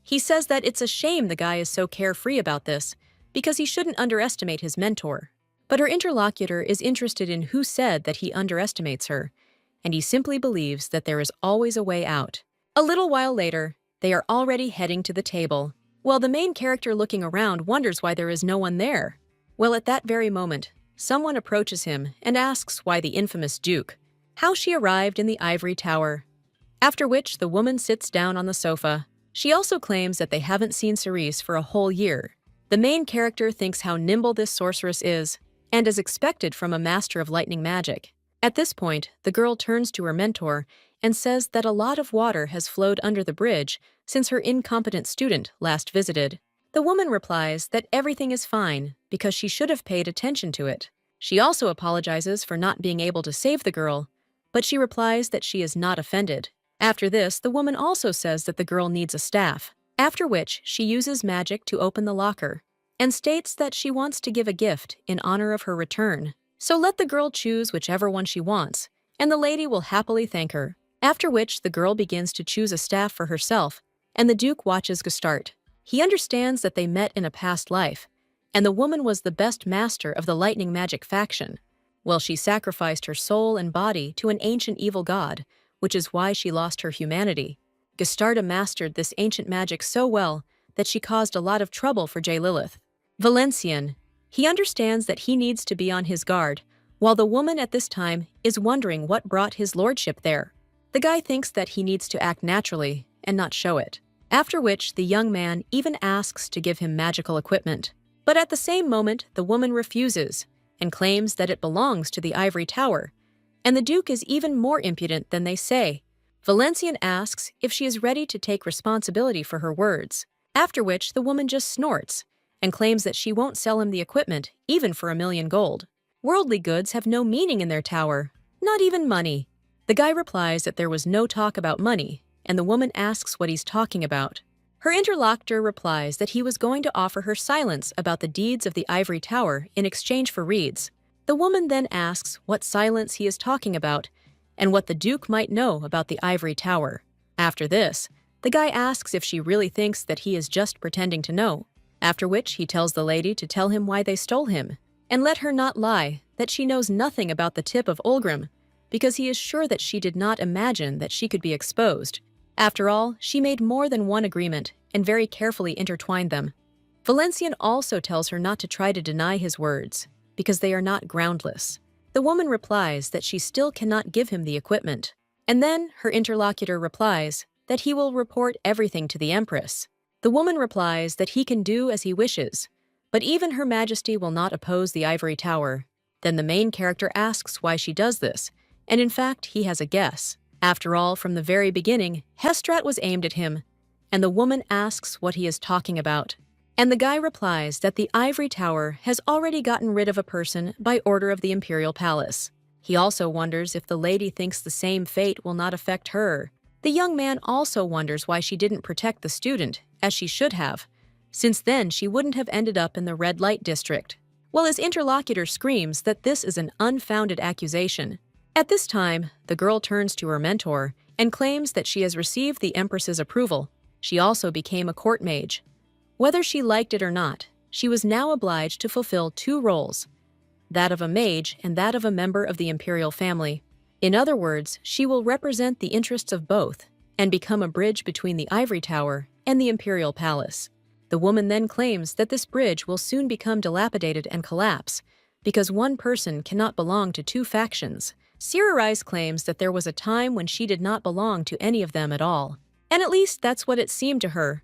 He says that it's a shame the guy is so carefree about this, because he shouldn't underestimate his mentor. But her interlocutor is interested in who said that he underestimates her, and he simply believes that there is always a way out. A little while later, they are already heading to the table, while the main character, looking around, wonders why there is no one there. Well, at that very moment, someone approaches him and asks why the infamous Duke, how she arrived in the ivory tower. After which, the woman sits down on the sofa. She also claims that they haven't seen Cerise for a whole year. The main character thinks how nimble this sorceress is, and is expected from a master of lightning magic. At this point, the girl turns to her mentor and says that a lot of water has flowed under the bridge since her incompetent student last visited. The woman replies that everything is fine because she should have paid attention to it. She also apologizes for not being able to save the girl, but she replies that she is not offended. After this, the woman also says that the girl needs a staff, after which she uses magic to open the locker, and states that she wants to give a gift in honor of her return. So let the girl choose whichever one she wants, and the lady will happily thank her. After which, the girl begins to choose a staff for herself, and the Duke watches Gestarte. He understands that they met in a past life, and the woman was the best master of the lightning magic faction. Well, she sacrificed her soul and body to an ancient evil god, which is why she lost her humanity. Gestarte mastered this ancient magic so well that she caused a lot of trouble for J. Lilith. Valencian. He understands that he needs to be on his guard, while the woman at this time is wondering what brought his lordship there. The guy thinks that he needs to act naturally and not show it, after which the young man even asks to give him magical equipment. But at the same moment, the woman refuses and claims that it belongs to the ivory tower, and the Duke is even more impudent than they say. Valencian asks if she is ready to take responsibility for her words, after which the woman just snorts and claims that she won't sell him the equipment, even for 1,000,000 gold. Worldly goods have no meaning in their tower, not even money. The guy replies that there was no talk about money, and the woman asks what he's talking about. Her interlocutor replies that he was going to offer her silence about the deeds of the ivory tower in exchange for reeds. The woman then asks what silence he is talking about and what the Duke might know about the ivory tower. After this, the guy asks if she really thinks that he is just pretending to know, after which he tells the lady to tell him why they stole him, and let her not lie that she knows nothing about the tip of Olgrim, because he is sure that she did not imagine that she could be exposed. After all, she made more than one agreement and very carefully intertwined them. Valencian also tells her not to try to deny his words, because they are not groundless. The woman replies that she still cannot give him the equipment, and then her interlocutor replies that he will report everything to the Empress. The woman replies that he can do as he wishes, but even Her Majesty will not oppose the ivory tower. Then the main character asks why she does this, and in fact he has a guess. After all, from the very beginning, Hestrat was aimed at him, and the woman asks what he is talking about. And the guy replies that the ivory tower has already gotten rid of a person by order of the imperial palace. He also wonders if the lady thinks the same fate will not affect her. The young man also wonders why she didn't protect the student, as she should have, since then she wouldn't have ended up in the red light district. While his interlocutor screams that this is an unfounded accusation. At this time, the girl turns to her mentor and claims that she has received the Empress's approval. She also became a court mage. Whether she liked it or not, she was now obliged to fulfill two roles, that of a mage and that of a member of the imperial family. In other words, she will represent the interests of both and become a bridge between the ivory tower and the imperial palace. The woman then claims that this bridge will soon become dilapidated and collapse because one person cannot belong to two factions. Siririse claims that there was a time when she did not belong to any of them at all, and at least that's what it seemed to her.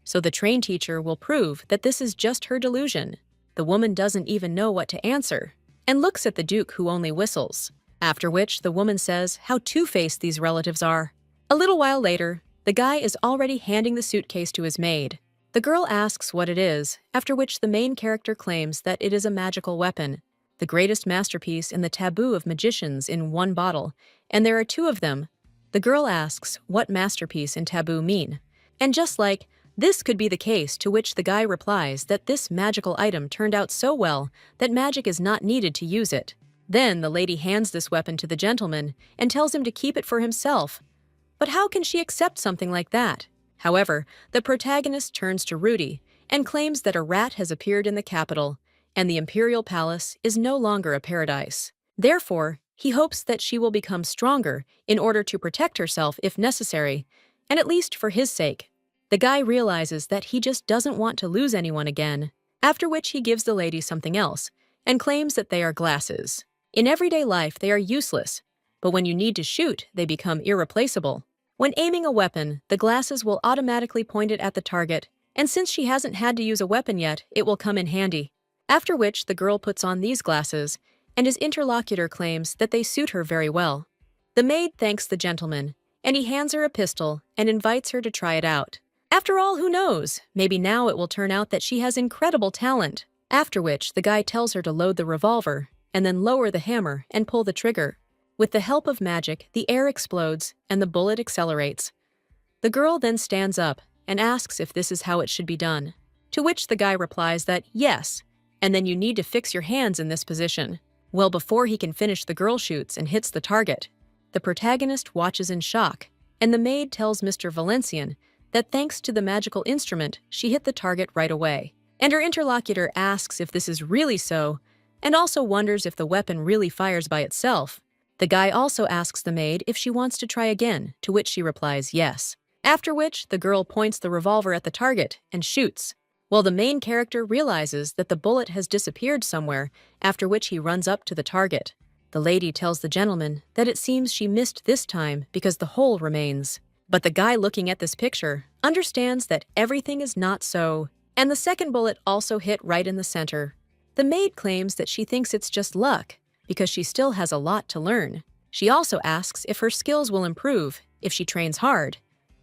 So the train teacher will prove that this is just her delusion. The woman doesn't even know what to answer, and looks at the Duke, who only whistles, after which the woman says how two-faced these relatives are. A little while later, the guy is already handing the suitcase to his maid. The girl asks what it is, after which the main character claims that it is a magical weapon, the greatest masterpiece in the taboo of magicians in one bottle, and there are two of them. The girl asks what masterpiece and taboo mean, and just like, this could be the case, to which the guy replies that this magical item turned out so well that magic is not needed to use it. Then the lady hands this weapon to the gentleman and tells him to keep it for himself. But how can she accept something like that? However, the protagonist turns to Rudy and claims that a rat has appeared in the capital, and the imperial palace is no longer a paradise. Therefore, he hopes that she will become stronger in order to protect herself if necessary, and at least for his sake. The guy realizes that he just doesn't want to lose anyone again, after which he gives the lady something else and claims that they are glasses. In everyday life, they are useless, but when you need to shoot, they become irreplaceable. When aiming a weapon, the glasses will automatically point it at the target, and since she hasn't had to use a weapon yet, it will come in handy. After which, the girl puts on these glasses, and his interlocutor claims that they suit her very well. The maid thanks the gentleman, and he hands her a pistol and invites her to try it out. After all, who knows? Maybe now it will turn out that she has incredible talent. After which, the guy tells her to load the revolver, and then lower the hammer and pull the trigger. With the help of magic, the air explodes and the bullet accelerates. The girl then stands up and asks if this is how it should be done, to which the guy replies that yes, and then you need to fix your hands in this position. Well, before he can finish, the girl shoots and hits the target. The protagonist watches in shock, and the maid tells Mr. Valencian that thanks to the magical instrument, she hit the target right away. And her interlocutor asks if this is really so, and also wonders if the weapon really fires by itself. The guy also asks the maid if she wants to try again, to which she replies yes. After which, the girl points the revolver at the target and shoots. Well, the main character realizes that the bullet has disappeared somewhere, after which he runs up to the target. The lady tells the gentleman that it seems she missed this time because the hole remains. But the guy looking at this picture understands that everything is not so, and the second bullet also hit right in the center. The maid claims that she thinks it's just luck, because she still has a lot to learn. She also asks if her skills will improve if she trains hard,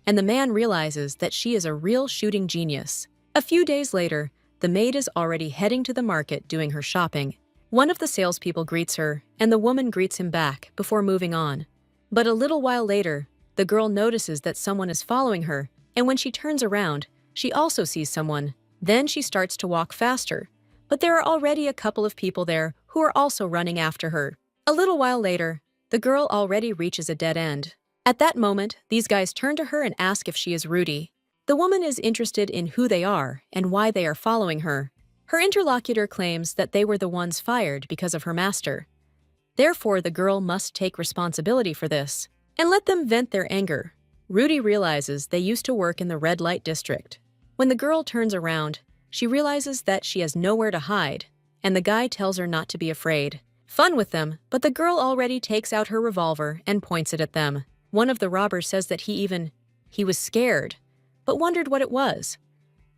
and the man realizes that she is a real shooting genius. A few days later, the maid is already heading to the market doing her shopping. One of the salespeople greets her, and the woman greets him back before moving on. But a little while later, the girl notices that someone is following her, and when she turns around, she also sees someone. Then she starts to walk faster, but there are already a couple of people there who are also running after her. A little while later, the girl already reaches a dead end. At that moment, these guys turn to her and ask if she is Rudy. The woman is interested in who they are and why they are following her. Her interlocutor claims that they were the ones fired because of her master. Therefore, the girl must take responsibility for this and let them vent their anger. Rudy realizes they used to work in the red light district. When the girl turns around, she realizes that she has nowhere to hide, and the guy tells her not to be afraid. Fun with them, but the girl already takes out her revolver and points it at them. One of the robbers says that he was scared, but wondered what it was.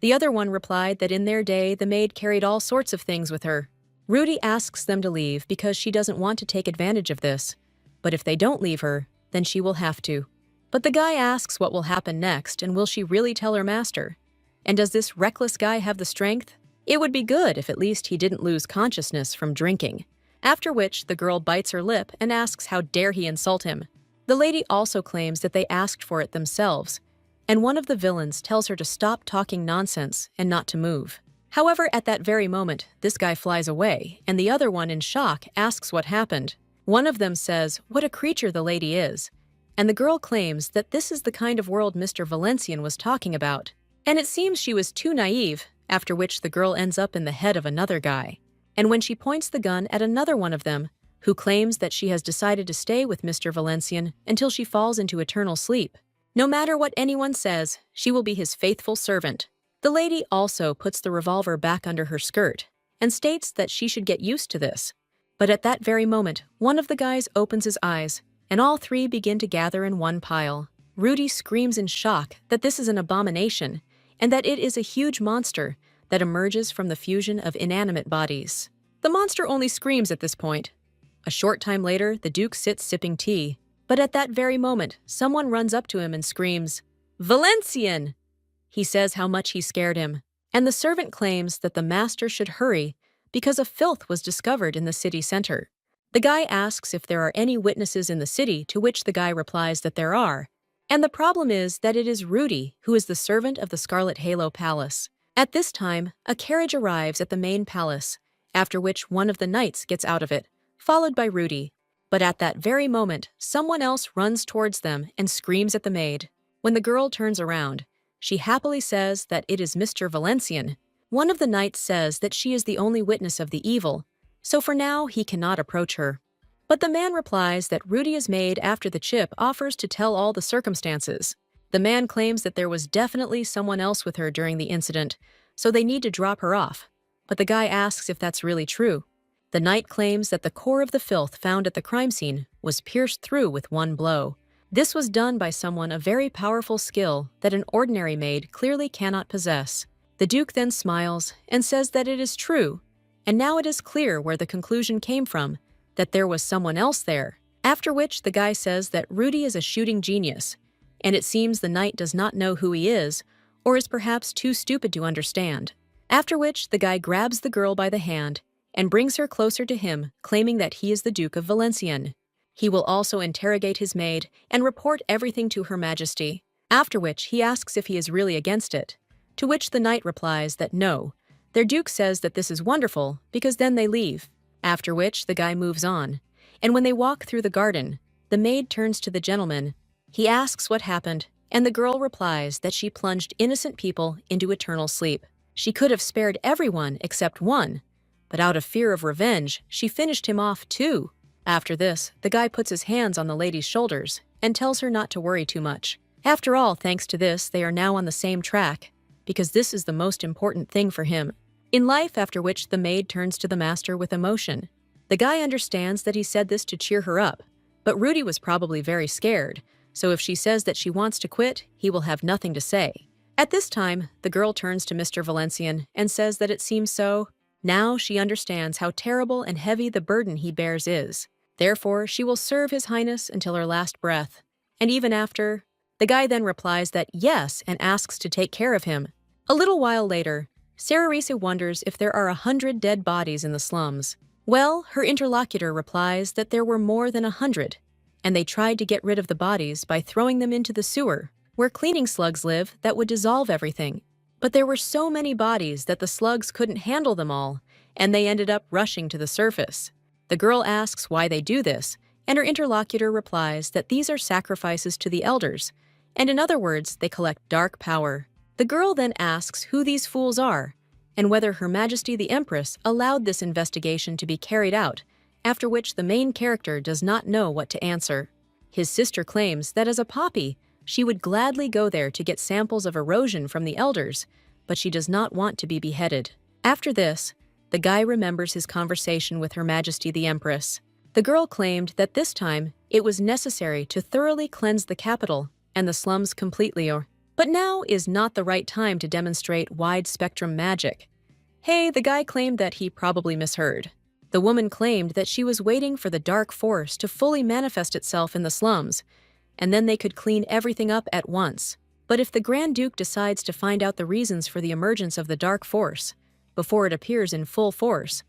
The other one replied that in their day, the maid carried all sorts of things with her. Rudy asks them to leave because she doesn't want to take advantage of this, but if they don't leave her, then she will have to. But the guy asks what will happen next and will she really tell her master? And does this reckless guy have the strength? It would be good if at least he didn't lose consciousness from drinking. After which, the girl bites her lip and asks how dare he insult him. The lady also claims that they asked for it themselves, and one of the villains tells her to stop talking nonsense and not to move. However, at that very moment, this guy flies away, and the other one, in shock, asks what happened. One of them says what a creature the lady is, and the girl claims that this is the kind of world Mr. Valencian was talking about. And it seems she was too naive, after which the girl ends up in the head of another guy. And when she points the gun at another one of them, who claims that she has decided to stay with Mr. Valencian until she falls into eternal sleep. No matter what anyone says, she will be his faithful servant. The lady also puts the revolver back under her skirt and states that she should get used to this. But at that very moment, one of the guys opens his eyes, and all three begin to gather in one pile. Rudy screams in shock that this is an abomination, and that it is a huge monster that emerges from the fusion of inanimate bodies. The monster only screams at this point. A short time later, the Duke sits sipping tea, but at that very moment, someone runs up to him and screams, "Valencian!" He says how much he scared him, and the servant claims that the master should hurry because a filth was discovered in the city center. The guy asks if there are any witnesses in the city, to which the guy replies that there are, and the problem is that it is Rudy who is the servant of the Scarlet Halo Palace. At this time, a carriage arrives at the main palace, after which one of the knights gets out of it, followed by Rudy. But at that very moment, someone else runs towards them and screams at the maid. When the girl turns around, she happily says that it is Mr. Valencian. One of the knights says that she is the only witness of the evil, so for now he cannot approach her. But the man replies that Rudy is made after the chip offers to tell all the circumstances. The man claims that there was definitely someone else with her during the incident, so they need to drop her off. But the guy asks if that's really true. The knight claims that the core of the filth found at the crime scene was pierced through with one blow. This was done by someone of very powerful skill that an ordinary maid clearly cannot possess. The Duke then smiles and says that it is true, and now it is clear where the conclusion came from, that there was someone else there. After which the guy says that Rudy is a shooting genius, and it seems the knight does not know who he is, or is perhaps too stupid to understand. After which the guy grabs the girl by the hand and brings her closer to him, claiming that he is the Duke of Valencian. He will also interrogate his maid and report everything to Her Majesty, after which he asks if he is really against it, to which the knight replies that no. Their Duke says that this is wonderful because then they leave, after which the guy moves on. And when they walk through the garden, the maid turns to the gentleman. He asks what happened, and the girl replies that she plunged innocent people into eternal sleep. She could have spared everyone except one, but out of fear of revenge, she finished him off too. After this, the guy puts his hands on the lady's shoulders and tells her not to worry too much. After all, thanks to this, they are now on the same track, because this is the most important thing for him in life, after which the maid turns to the master with emotion. The guy understands that he said this to cheer her up, but Rudy was probably very scared, so if she says that she wants to quit, he will have nothing to say. At this time, the girl turns to Mr. Valencian and says that it seems so. Now she understands how terrible and heavy the burden he bears is. Therefore, she will serve His Highness until her last breath. And even after, the guy then replies that yes and asks to take care of him. A little while later, Ceres wonders if there are 100 dead bodies in the slums. Well, her interlocutor replies that there were more than 100, and they tried to get rid of the bodies by throwing them into the sewer, where cleaning slugs live that would dissolve everything. But there were so many bodies that the slugs couldn't handle them all, and they ended up rushing to the surface. The girl asks why they do this, and her interlocutor replies that these are sacrifices to the elders, and in other words, they collect dark power. The girl then asks who these fools are, and whether Her Majesty the Empress allowed this investigation to be carried out, after which the main character does not know what to answer. His sister claims that as a poppy, she would gladly go there to get samples of erosion from the elders, but she does not want to be beheaded. After this, the guy remembers his conversation with Her Majesty the Empress. The girl claimed that this time it was necessary to thoroughly cleanse the capital and the slums completely, but now is not the right time to demonstrate wide-spectrum magic. Hey, the guy claimed that he probably misheard. The woman claimed that she was waiting for the dark force to fully manifest itself in the slums, and then they could clean everything up at once. But if the Grand Duke decides to find out the reasons for the emergence of the dark force before it appears in full force,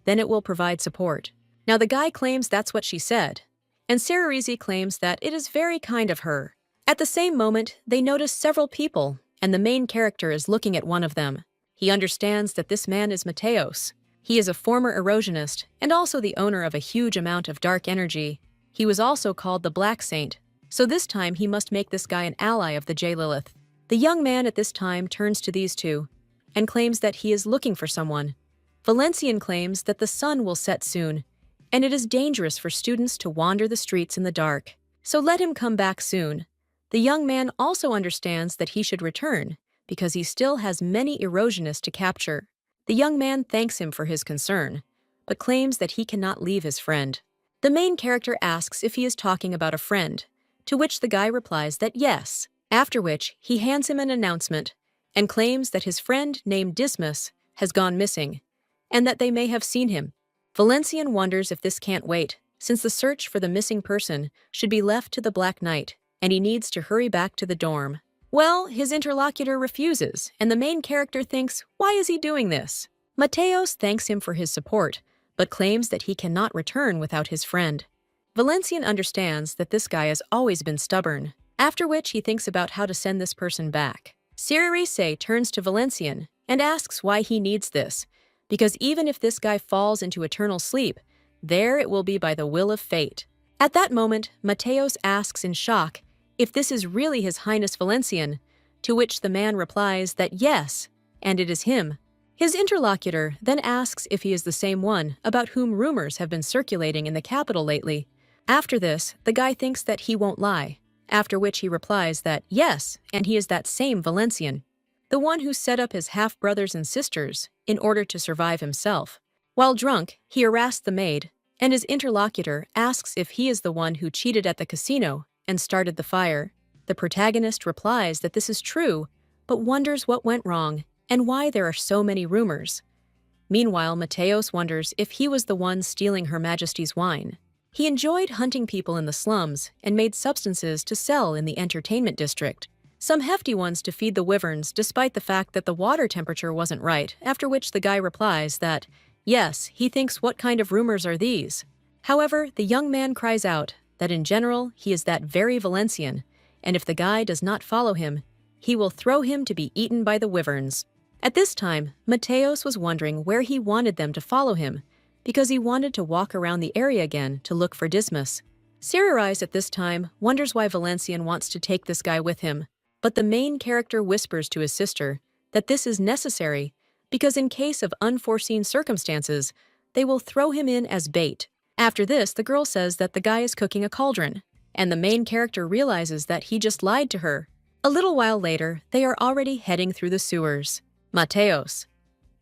then it will provide support. Now the guy claims that's what she said, and Ceres claims that it is very kind of her. At the same moment, they notice several people, and the main character is looking at one of them. He understands that this man is Mateos. He is a former erosionist and also the owner of a huge amount of dark energy. He was also called the Black Saint, so this time he must make this guy an ally of the J-Lilith. The young man at this time turns to these two and claims that he is looking for someone. Valencian claims that the sun will set soon, and it is dangerous for students to wander the streets in the dark, so let him come back soon. The young man also understands that he should return because he still has many erosionists to capture. The young man thanks him for his concern, but claims that he cannot leave his friend. The main character asks if he is talking about a friend, to which the guy replies that yes, after which he hands him an announcement and claims that his friend named Dismas has gone missing, and that they may have seen him. Valencian wonders if this can't wait, since the search for the missing person should be left to the Black Knight, and he needs to hurry back to the dorm. Well, his interlocutor refuses, and the main character thinks, why is he doing this? Mateos thanks him for his support, but claims that he cannot return without his friend. Valencian understands that this guy has always been stubborn, after which he thinks about how to send this person back. Ceres turns to Valencian and asks why he needs this, because even if this guy falls into eternal sleep, there it will be by the will of fate. At that moment, Mateos asks in shock if this is really His Highness Valencian, to which the man replies that yes, and it is him. His interlocutor then asks if he is the same one about whom rumors have been circulating in the capital lately. After this, the guy thinks that he won't lie, after which he replies that yes, and he is that same Valencian, the one who set up his half-brothers and sisters in order to survive himself. While drunk, he harassed the maid, and his interlocutor asks if he is the one who cheated at the casino and started the fire. The protagonist replies that this is true, but wonders what went wrong and why there are so many rumors. Meanwhile, Mateos wonders if he was the one stealing Her Majesty's wine. He enjoyed hunting people in the slums and made substances to sell in the entertainment district, some hefty ones to feed the wyverns despite the fact that the water temperature wasn't right, after which the guy replies that, yes, he thinks what kind of rumors are these? However, the young man cries out that in general he is that very Valencian, and if the guy does not follow him, he will throw him to be eaten by the wyverns. At this time, Mateos was wondering where he wanted them to follow him, because he wanted to walk around the area again to look for Dismas. Ceres at this time wonders why Valencian wants to take this guy with him, but the main character whispers to his sister that this is necessary because in case of unforeseen circumstances, they will throw him in as bait. After this, the girl says that the guy is cooking a cauldron, and the main character realizes that he just lied to her. A little while later, they are already heading through the sewers. Mateos.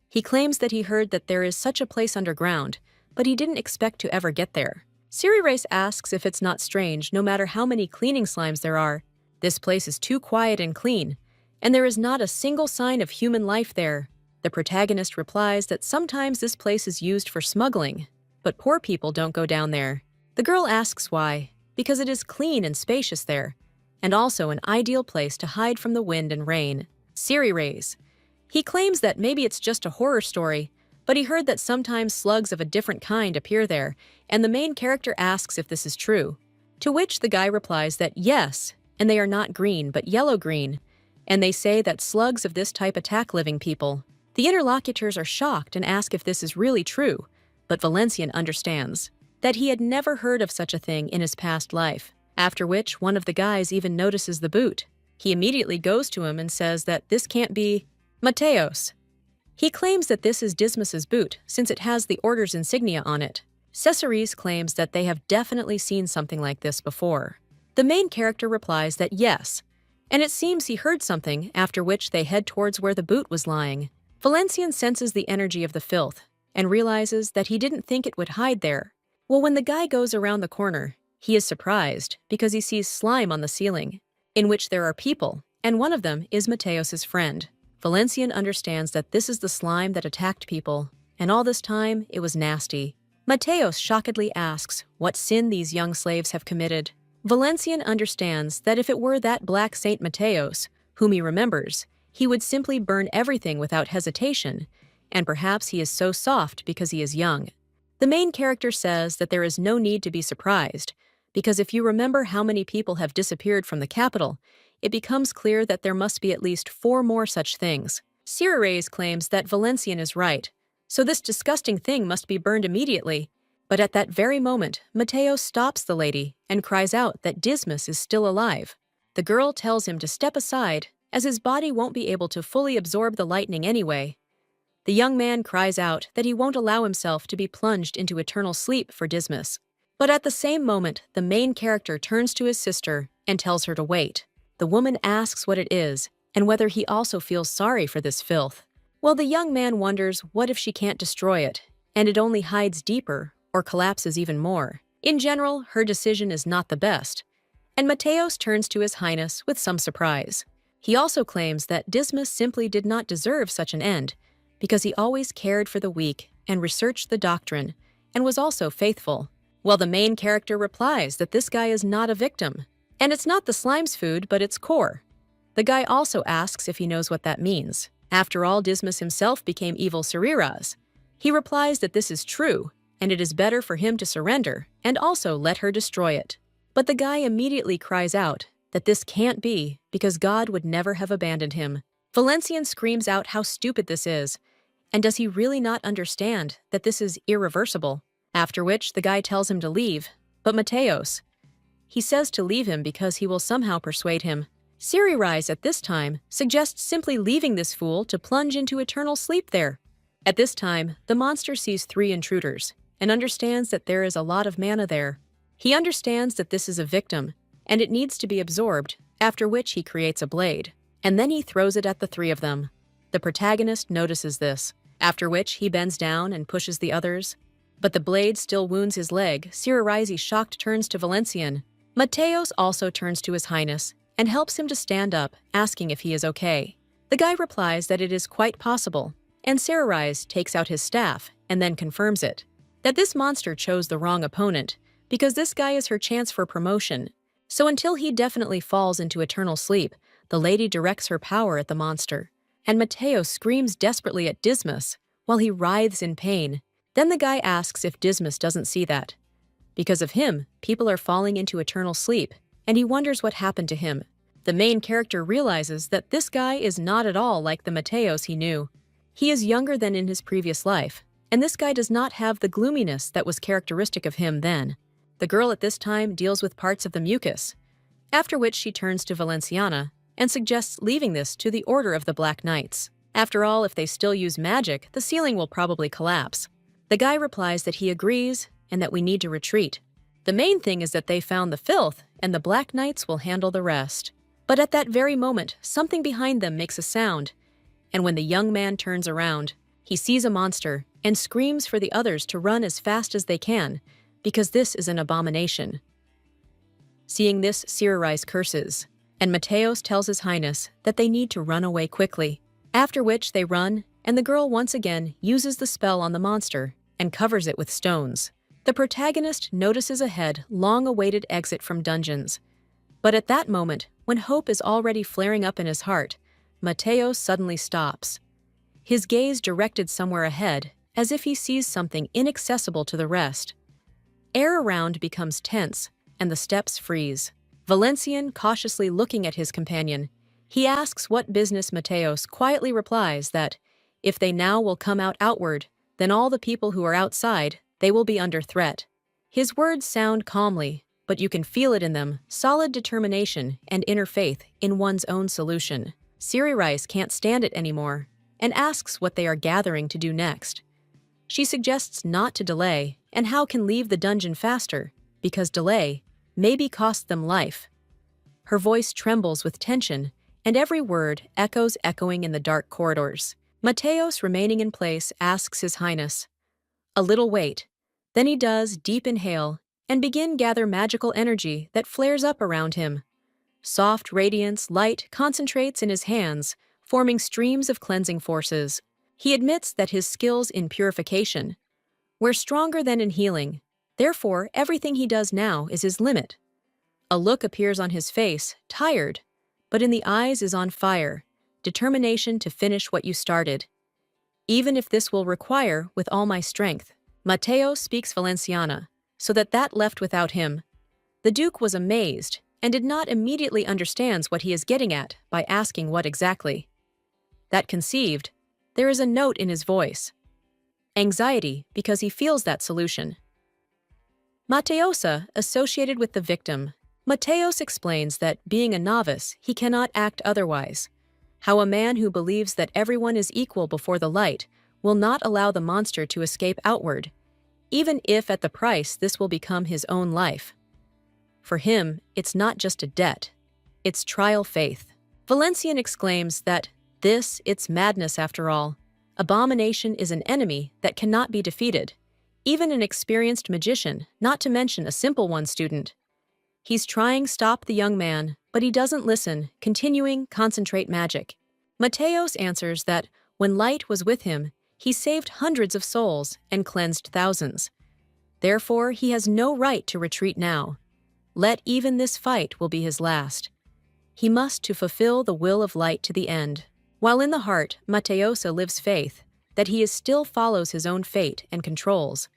He claims that he heard that there is such a place underground, but he didn't expect to ever get there. Ceres asks if it's not strange no matter how many cleaning slimes there are. This place is too quiet and clean, and there is not a single sign of human life there. The protagonist replies that sometimes this place is used for smuggling, but poor people don't go down there. The girl asks why, because it is clean and spacious there, and also an ideal place to hide from the wind and rain. Siri rays. He claims that maybe it's just a horror story, but he heard that sometimes slugs of a different kind appear there, and the main character asks if this is true. To which the guy replies that yes, and they are not green but yellow-green, and they say that slugs of this type attack living people. The interlocutors are shocked and ask if this is really true, but Valencian understands that he had never heard of such a thing in his past life, after which one of the guys even notices the boot. He immediately goes to him and says that this can't be Mateos. He claims that this is Dismas's boot since it has the order's insignia on it. Cesares claims that they have definitely seen something like this before. The main character replies that yes, and it seems he heard something, after which they head towards where the boot was lying. Valencian senses the energy of the filth and realizes that he didn't think it would hide there. Well, when the guy goes around the corner, he is surprised because he sees slime on the ceiling, in which there are people, and one of them is Mateos's friend. Valencian understands that this is the slime that attacked people, and all this time it was nasty. Mateos shockedly asks what sin these young slaves have committed. Valencian understands that if it were that black Saint Mateos, whom he remembers, he would simply burn everything without hesitation, and perhaps he is so soft because he is young. The main character says that there is no need to be surprised, because if you remember how many people have disappeared from the capital, it becomes clear that there must be at least 4 more such things. Siri claims that Valencian is right, so this disgusting thing must be burned immediately. But at that very moment, Mateos stops the lady and cries out that Dismas is still alive. The girl tells him to step aside, as his body won't be able to fully absorb the lightning anyway. The young man cries out that he won't allow himself to be plunged into eternal sleep for Dismas. But at the same moment, the main character turns to his sister and tells her to wait. The woman asks what it is, and whether he also feels sorry for this filth. Well, the young man wonders what if she can't destroy it, and it only hides deeper or collapses even more. In general, her decision is not the best, and Mateos turns to His Highness with some surprise. He also claims that Dismas simply did not deserve such an end, because he always cared for the weak and researched the doctrine, and was also faithful. Well, the main character replies that this guy is not a victim, and it's not the slime's food, but its core. The guy also asks if he knows what that means. After all, Dismas himself became evil Sariras. He replies that this is true, and it is better for him to surrender and also let her destroy it. But the guy immediately cries out that this can't be because God would never have abandoned him. Valencian screams out how stupid this is, and does he really not understand that this is irreversible? After which the guy tells him to leave, but Mateos, he says to leave him because he will somehow persuade him. Siri at this time suggests simply leaving this fool to plunge into eternal sleep there. At this time, the monster sees 3 intruders and understands that there is a lot of mana there. He understands that this is a victim, and it needs to be absorbed, after which he creates a blade, and then he throws it at the 3 of them. The protagonist notices this, after which he bends down and pushes the others. But the blade still wounds his leg. Siri shocked turns to Valencian. Mateos also turns to His Highness and helps him to stand up, asking if he is okay. The guy replies that it is quite possible, and Siri takes out his staff and then confirms it, that this monster chose the wrong opponent, because this guy is her chance for promotion. So until he definitely falls into eternal sleep, the lady directs her power at the monster, and Mateos screams desperately at Dismas while he writhes in pain. Then the guy asks if Dismas doesn't see that. Because of him, people are falling into eternal sleep, and he wonders what happened to him. The main character realizes that this guy is not at all like the Mateos he knew. He is younger than in his previous life, and this guy does not have the gloominess that was characteristic of him then. The girl at this time deals with parts of the mucus, after which she turns to Valenciana and suggests leaving this to the Order of the Black Knights. After all, if they still use magic, the ceiling will probably collapse. The guy replies that he agrees and that we need to retreat. The main thing is that they found the filth, and the Black Knights will handle the rest. But at that very moment, something behind them makes a sound, and when the young man turns around, he sees a monster and screams for the others to run as fast as they can, because this is an abomination. Seeing this, Siri curses, and Mateos tells His Highness that they need to run away quickly, after which they run, and the girl once again uses the spell on the monster and covers it with stones. The protagonist notices ahead long-awaited exit from dungeons. But at that moment, when hope is already flaring up in his heart, Mateo suddenly stops. His gaze directed somewhere ahead, as if he sees something inaccessible to the rest. Air around becomes tense, and the steps freeze. Valencian cautiously looking at his companion, he asks what business. Mateos quietly replies that, if they now will come outward, then all the people who are outside, they will be under threat. His words sound calmly, but you can feel it in them, solid determination and inner faith in one's own solution. Siri Rice can't stand it anymore, and asks what they are gathering to do next. She suggests not to delay, and how can leave the dungeon faster, because delay maybe cost them life. Her voice trembles with tension, and every word echoing in the dark corridors. Mateos, remaining in place, asks His Highness. A little wait. Then he does deep inhale and gather magical energy that flares up around him. Soft radiance, light concentrates in his hands, forming streams of cleansing forces. He admits that his skills in purification were stronger than in healing. Therefore, everything he does now is his limit. A look appears on his face, tired, but in the eyes is on fire, determination to finish what you started. Even if this will require with all my strength. Mateo speaks Valenciana, so that left without him. The Duke was amazed and did not immediately understand what he is getting at by asking what exactly. That conceived, there is a note in his voice. Anxiety, because he feels that solution. Mateosa, associated with the victim. Mateos explains that, being a novice, he cannot act otherwise. How a man who believes that everyone is equal before the light will not allow the monster to escape outward, even if at the price this will become his own life. For him, it's not just a debt. It's trial faith. Valencian exclaims that it's madness after all. Abomination is an enemy that cannot be defeated. Even an experienced magician, not to mention a simple one student. He's trying stop the young man, but he doesn't listen, continuing concentrate magic. Mateos answers that when light was with him, he saved hundreds of souls and cleansed thousands. Therefore, he has no right to retreat now. Let even this fight will be his last. He must to fulfill the will of light to the end. While in the heart, Mateosa lives faith, that he still follows his own fate and controls.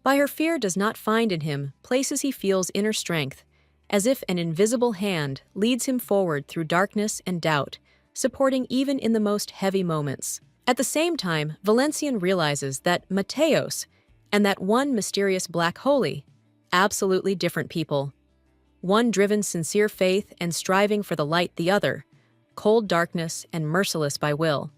By her fear does not find in him places he feels inner strength, as if an invisible hand leads him forward through darkness and doubt, supporting even in the most heavy moments. At the same time, Valencian realizes that Mateos and that one mysterious black holy, absolutely different people. One driven sincere faith and striving for the light, the other, cold darkness and merciless by will.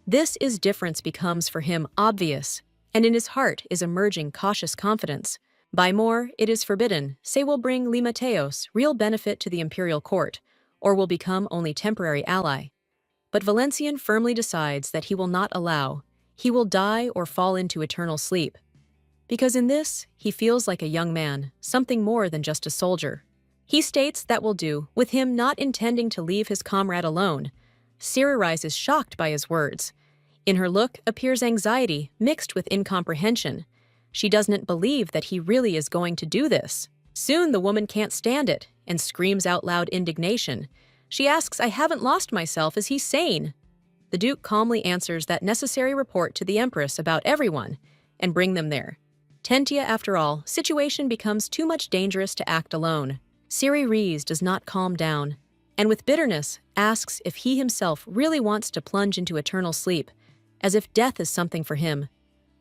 This difference becomes for him obvious, and in his heart is emerging cautious confidence. By more, it is forbidden, say will bring Li Mateos real benefit to the imperial court, or will become only temporary ally. But Valencian firmly decides that he will not allow, he will die or fall into eternal sleep. Because in this, he feels like a young man, something more than just a soldier. He states that will do, with him not intending to leave his comrade alone. Siri is shocked by his words. In her look appears anxiety mixed with incomprehension. She doesn't believe that he really is going to do this. Soon the woman can't stand it and screams out loud indignation. She asks, I haven't lost myself, is he sane? The Duke calmly answers that necessary report to the Empress about everyone and bring them there. Tentia, after all, situation becomes too much dangerous to act alone. Siri Rees does not calm down, and with bitterness asks if he himself really wants to plunge into eternal sleep, as if death is something for him.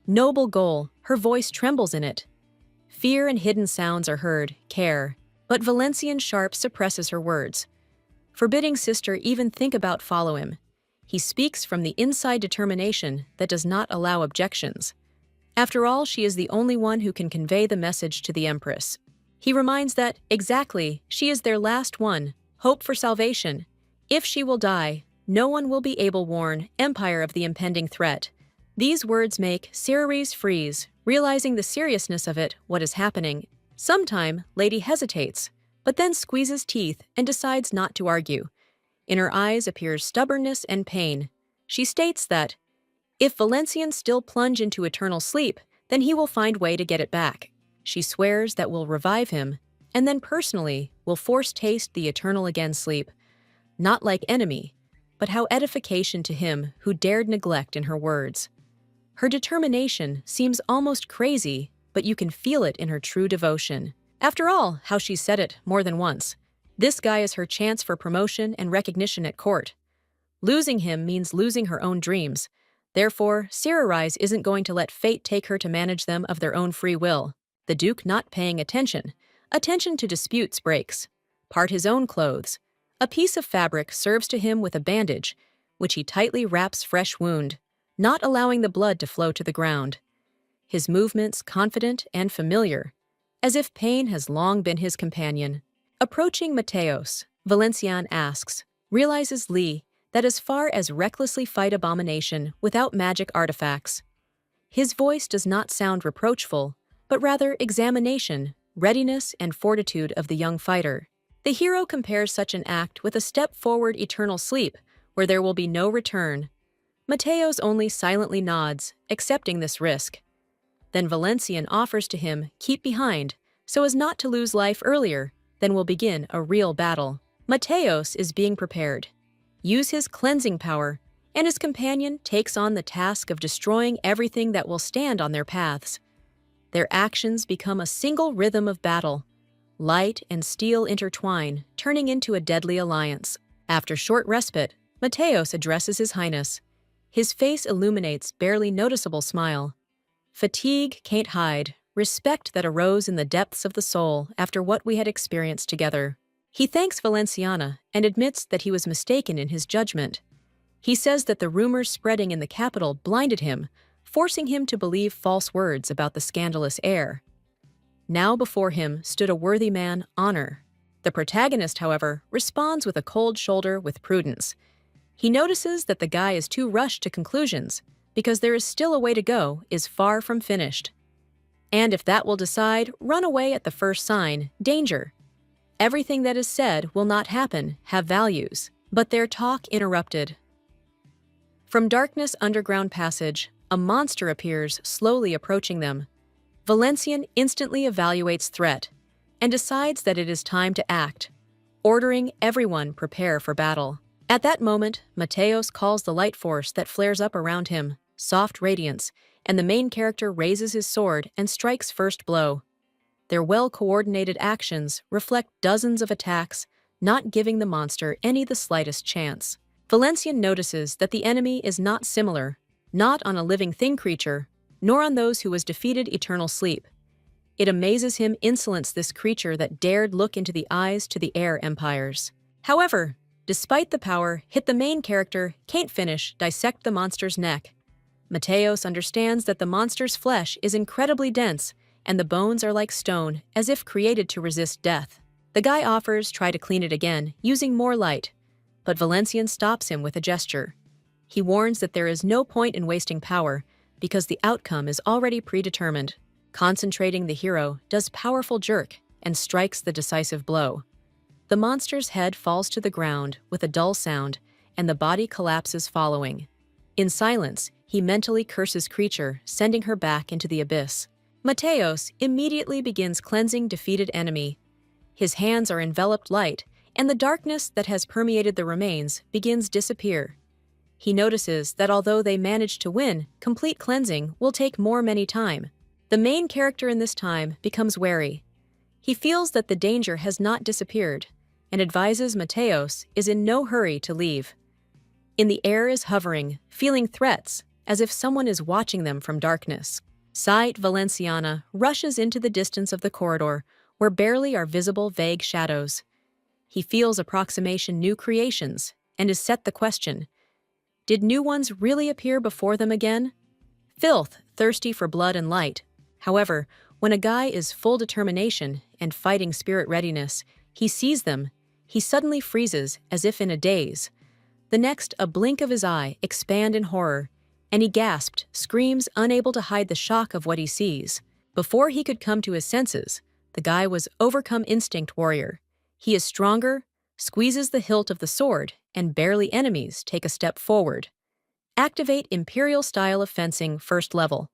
Noble goal, her voice trembles in it. Fear and hidden sounds are heard, care, but Valencian Sharp suppresses her words. Forbidding sister even think about follow him. He speaks from the inside determination that does not allow objections. After all, she is the only one who can convey the message to the Empress. He reminds that, exactly, she is their last one, hope for salvation. If she will die, no one will be able warn Empire of the impending threat. These words make Ceres freeze, realizing the seriousness of it, what is happening. Sometime, Lady hesitates, but then squeezes teeth and decides not to argue. In her eyes appears stubbornness and pain. She states that, if Valencian still plunge into eternal sleep, then he will find way to get it back. she swears that will revive him, and then personally will force taste the eternal again sleep, not like enemy, but how edification to him who dared neglect in her words. Her determination seems almost crazy, but you can feel it in her true devotion. After all, how she said it more than once, this guy is her chance for promotion and recognition at court. Losing him means losing her own dreams. Therefore, Siririse isn't going to let fate take her to manage them of their own free will. The Duke not paying attention. Attention to disputes breaks. Part his own clothes. A piece of fabric serves to him with a bandage, which he tightly wraps fresh wound, not allowing the blood to flow to the ground. His movements confident and familiar, as if pain has long been his companion. Approaching Mateos, Valencian asks, realizes Lee that as far as recklessly fight abomination without magic artifacts. His voice does not sound reproachful, but rather examination, readiness, and fortitude of the young fighter. The hero compares such an act with a step forward eternal sleep, where there will be no return. Mateos only silently nods, accepting this risk. Then Valencian offers to him keep behind, so as not to lose life earlier, then will begin a real battle. Mateos is being prepared. Use his cleansing power, and his companion takes on the task of destroying everything that will stand on their paths. Their actions become a single rhythm of battle. Light and steel intertwine, turning into a deadly alliance. After short respite, Mateos addresses His Highness. His face illuminates barely noticeable smile. Fatigue can't hide, respect that arose in the depths of the soul after what we had experienced together. He thanks Valenciana and admits that he was mistaken in his judgment. He says that the rumors spreading in the capital blinded him, forcing him to believe false words about the scandalous heir. Now before him stood a worthy man, Honor. The protagonist, however, responds with a cold shoulder with prudence. He notices that the guy is too rushed to conclusions, because there is still a way to go, is far from finished. And if that will decide, run away at the first sign, danger. Everything that is said will not happen, have values, but their talk interrupted. From darkness underground passage, a monster appears, slowly approaching them. Valencian instantly evaluates threat and decides that it is time to act, ordering everyone prepare for battle. At that moment, Mateos calls the light force that flares up around him, soft radiance, and the main character raises his sword and strikes first blow. Their well-coordinated actions reflect dozens of attacks, not giving the monster the slightest chance. Valencian notices that the enemy is not similar, not on a living thing creature, nor on those who was defeated eternal sleep. It amazes him insolence this creature that dared look into the eyes to the air empires. However, despite the power, hit the main character can't finish dissect the monster's neck. Mateos understands that the monster's flesh is incredibly dense, and the bones are like stone, as if created to resist death. The guy offers try to clean it again, using more light, but Valencian stops him with a gesture. He warns that there is no point in wasting power, because the outcome is already predetermined. Concentrating, the hero does powerful jerk and strikes the decisive blow. The monster's head falls to the ground with a dull sound, and the body collapses following. In silence, he mentally curses creature, sending her back into the abyss. Mateos immediately begins cleansing defeated enemy. His hands are enveloped light, and the darkness that has permeated the remains begins disappear. He notices that although they manage to win, complete cleansing will take many time. The main character in this time becomes wary. He feels that the danger has not disappeared, and advises Mateos is in no hurry to leave. In the air is hovering, feeling threats, as if someone is watching them from darkness. Sight Valenciana rushes into the distance of the corridor, where barely are visible vague shadows. He feels approximation new creations, and is set the question, did new ones really appear before them again? Filth, thirsty for blood and light. However, when a guy is full determination and fighting spirit readiness, he sees them, he suddenly freezes as if in a daze. The next, a blink of his eye expand in horror, and he gasped, screams, unable to hide the shock of what he sees. Before he could come to his senses, the guy was overcome instinct warrior. He is stronger, squeezes the hilt of the sword, and barely enemies take a step forward. Activate Imperial style of fencing first level,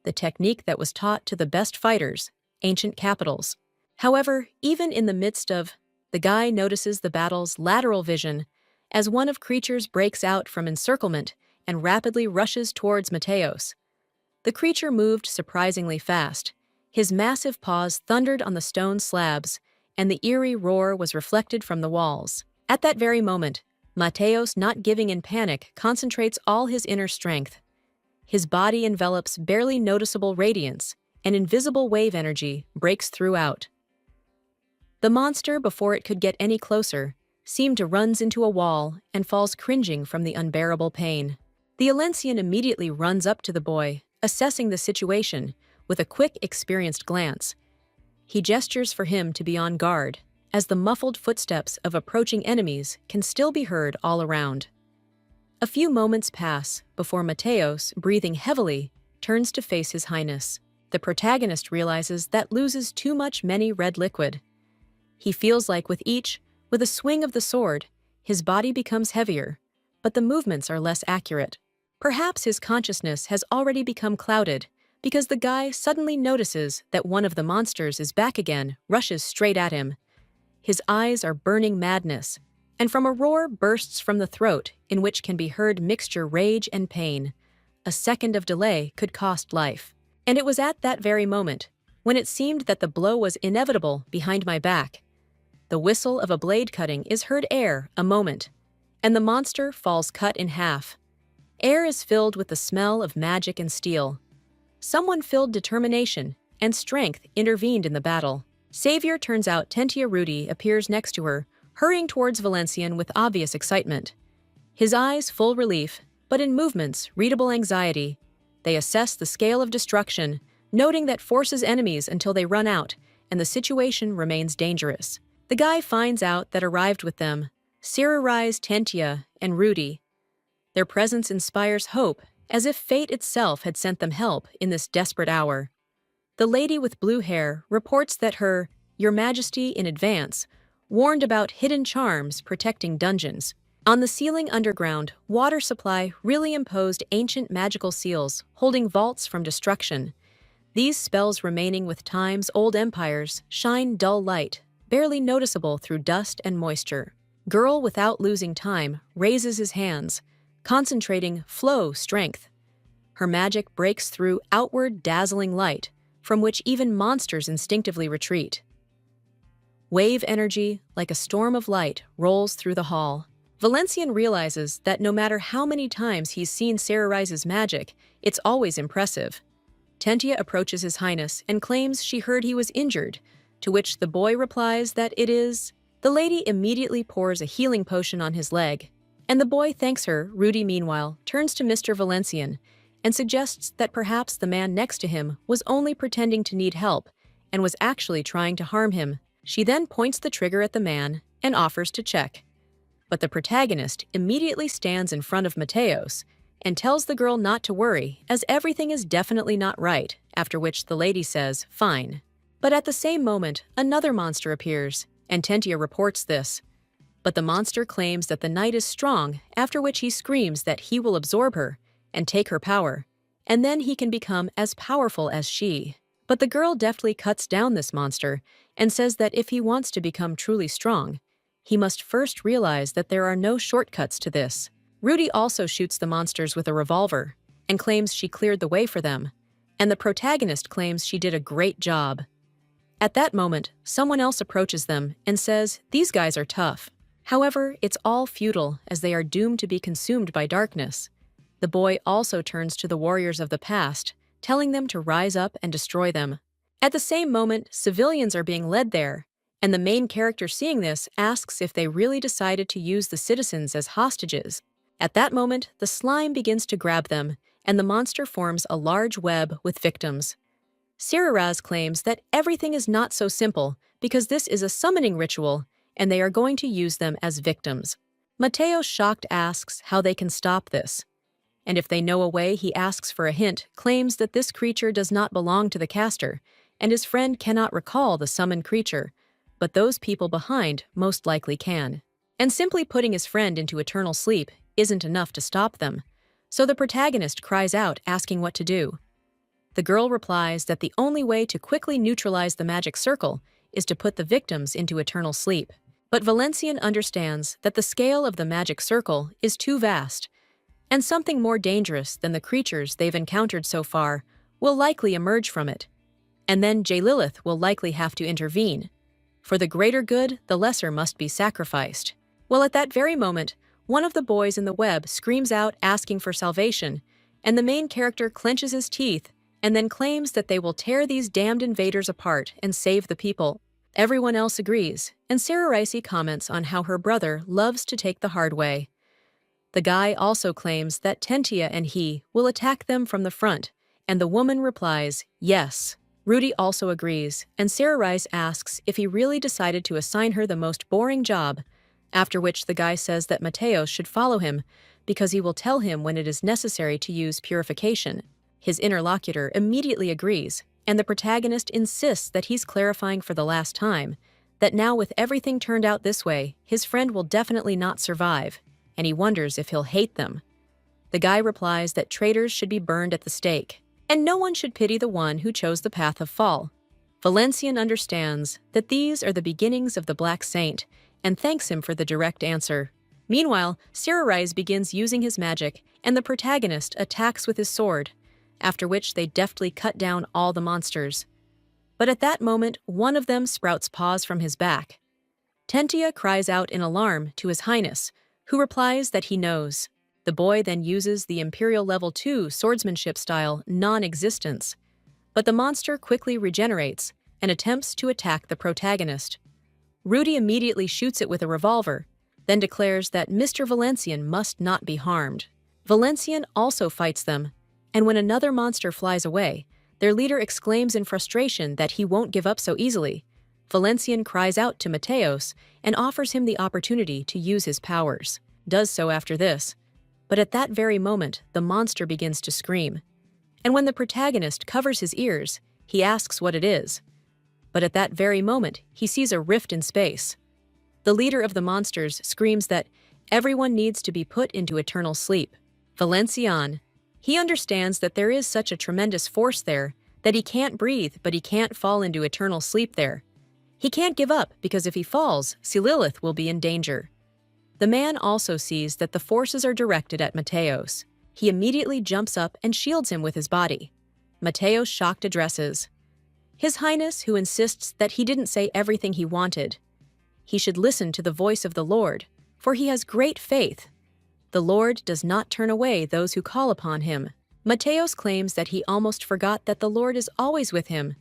the technique that was taught to the best fighters, ancient capitals. However, even in the midst of, the guy notices the battle's lateral vision as one of creatures breaks out from encirclement and rapidly rushes towards Mateos. The creature moved surprisingly fast. His massive paws thundered on the stone slabs, and the eerie roar was reflected from the walls. At that very moment, Mateos, not giving in panic, concentrates all his inner strength. His body envelops barely noticeable radiance, and invisible wave energy breaks throughout. The monster, before it could get any closer, seemed to runs into a wall and falls cringing from the unbearable pain. The Alencian immediately runs up to the boy, assessing the situation with a quick, experienced glance. He gestures for him to be on guard, as the muffled footsteps of approaching enemies can still be heard all around. A few moments pass before Mateos, breathing heavily, turns to face His Highness. The protagonist realizes that loses too much many red liquid. He feels like with a swing of the sword, his body becomes heavier, but the movements are less accurate. Perhaps his consciousness has already become clouded because the guy suddenly notices that one of the monsters is back again, rushes straight at him. His eyes are burning madness, and from a roar bursts from the throat in which can be heard mixture rage and pain. A second of delay could cost life. And it was at that very moment, when it seemed that the blow was inevitable behind my back. The whistle of a blade cutting is heard a moment, and the monster falls cut in half. Air is filled with the smell of magic and steel. Someone filled determination and strength intervened in the battle. Savior turns out Tentia Rudy appears next to her, hurrying towards Valencian with obvious excitement. His eyes full relief, but in movements readable anxiety. They assess the scale of destruction, noting that forces enemies until they run out, and the situation remains dangerous. The guy finds out that arrived with them, Siririse, Tentia, and Rudy. Their presence inspires hope, as if fate itself had sent them help in this desperate hour. The lady with blue hair reports that her, Your Majesty in advance, warned about hidden charms protecting dungeons. On the ceiling underground, water supply really imposed ancient magical seals, holding vaults from destruction. These spells remaining with time's old empires shine dull light, barely noticeable through dust and moisture. Girl, without losing time, raises his hands, concentrating flow strength. Her magic breaks through outward dazzling light, from which even monsters instinctively retreat. Wave energy, like a storm of light, rolls through the hall. Valencian realizes that no matter how many times he's seen Sararise's magic, it's always impressive. Tentia approaches His Highness and claims she heard he was injured, to which the boy replies that it is. The lady immediately pours a healing potion on his leg, and the boy thanks her. Rudy, meanwhile, turns to Mr. Valencian and suggests that perhaps the man next to him was only pretending to need help and was actually trying to harm him. She then points the trigger at the man and offers to check. But the protagonist immediately stands in front of Mateos and tells the girl not to worry, as everything is definitely not right, after which the lady says, fine. But at the same moment, another monster appears, and Tentia reports this. But the monster claims that the knight is strong, after which he screams that he will absorb her and take her power, and then he can become as powerful as she. But the girl deftly cuts down this monster and says that if he wants to become truly strong, he must first realize that there are no shortcuts to this. Rudy also shoots the monsters with a revolver and claims she cleared the way for them, and the protagonist claims she did a great job. At that moment, someone else approaches them and says these guys are tough. However, it's all futile as they are doomed to be consumed by darkness. The boy also turns to the warriors of the past, telling them to rise up and destroy them. At the same moment, civilians are being led there, and the main character, seeing this, asks if they really decided to use the citizens as hostages. At that moment, the slime begins to grab them, and the monster forms a large web with victims. Siriraz claims that everything is not so simple because this is a summoning ritual, and they are going to use them as victims. Mateo, shocked, asks how they can stop this. And if they know a way, he asks for a hint, claims that this creature does not belong to the caster, and his friend cannot recall the summoned creature, but those people behind most likely can. And simply putting his friend into eternal sleep isn't enough to stop them, so the protagonist cries out, asking what to do. The girl replies that the only way to quickly neutralize the magic circle is to put the victims into eternal sleep. But Valencian understands that the scale of the magic circle is too vast, and something more dangerous than the creatures they've encountered so far will likely emerge from it. And then Lilith will likely have to intervene. For the greater good, the lesser must be sacrificed. Well, at that very moment, one of the boys in the web screams out asking for salvation, and the main character clenches his teeth and then claims that they will tear these damned invaders apart and save the people. Everyone else agrees, and Sarah Ricey comments on how her brother loves to take the hard way. The guy also claims that Tentia and he will attack them from the front, and the woman replies, yes. Rudy also agrees, and Sarah Rice asks if he really decided to assign her the most boring job, after which the guy says that Mateos should follow him because he will tell him when it is necessary to use purification. His interlocutor immediately agrees, and the protagonist insists that he's clarifying for the last time that now with everything turned out this way, his friend will definitely not survive, and he wonders if he'll hate them. The guy replies that traitors should be burned at the stake, and no one should pity the one who chose the path of fall. Valencian understands that these are the beginnings of the Black Saint and thanks him for the direct answer. Meanwhile, Sarah Rice begins using his magic, and the protagonist attacks with his sword, after which they deftly cut down all the monsters. But at that moment, one of them sprouts paws from his back. Tentia cries out in alarm to His Highness, who replies that he knows. The boy then uses the Imperial Level 2 swordsmanship-style non-existence, but the monster quickly regenerates and attempts to attack the protagonist. Rudy immediately shoots it with a revolver, then declares that Mr. Valencian must not be harmed. Valencian also fights them, and when another monster flies away, their leader exclaims in frustration that he won't give up so easily. Valencian cries out to Mateos and offers him the opportunity to use his powers. Does so after this, but at that very moment, the monster begins to scream. And when the protagonist covers his ears, he asks what it is. But at that very moment, he sees a rift in space. The leader of the monsters screams that everyone needs to be put into eternal sleep. Valencian, he understands that there is such a tremendous force there that he can't breathe, but he can't fall into eternal sleep there. He can't give up because if he falls, Lilith will be in danger. The man also sees that the forces are directed at Mateos. He immediately jumps up and shields him with his body. Mateos shocked addresses His Highness, who insists that he didn't say everything he wanted. He should listen to the voice of the Lord, for he has great faith. The Lord does not turn away those who call upon him. Mateos claims that he almost forgot that the Lord is always with him,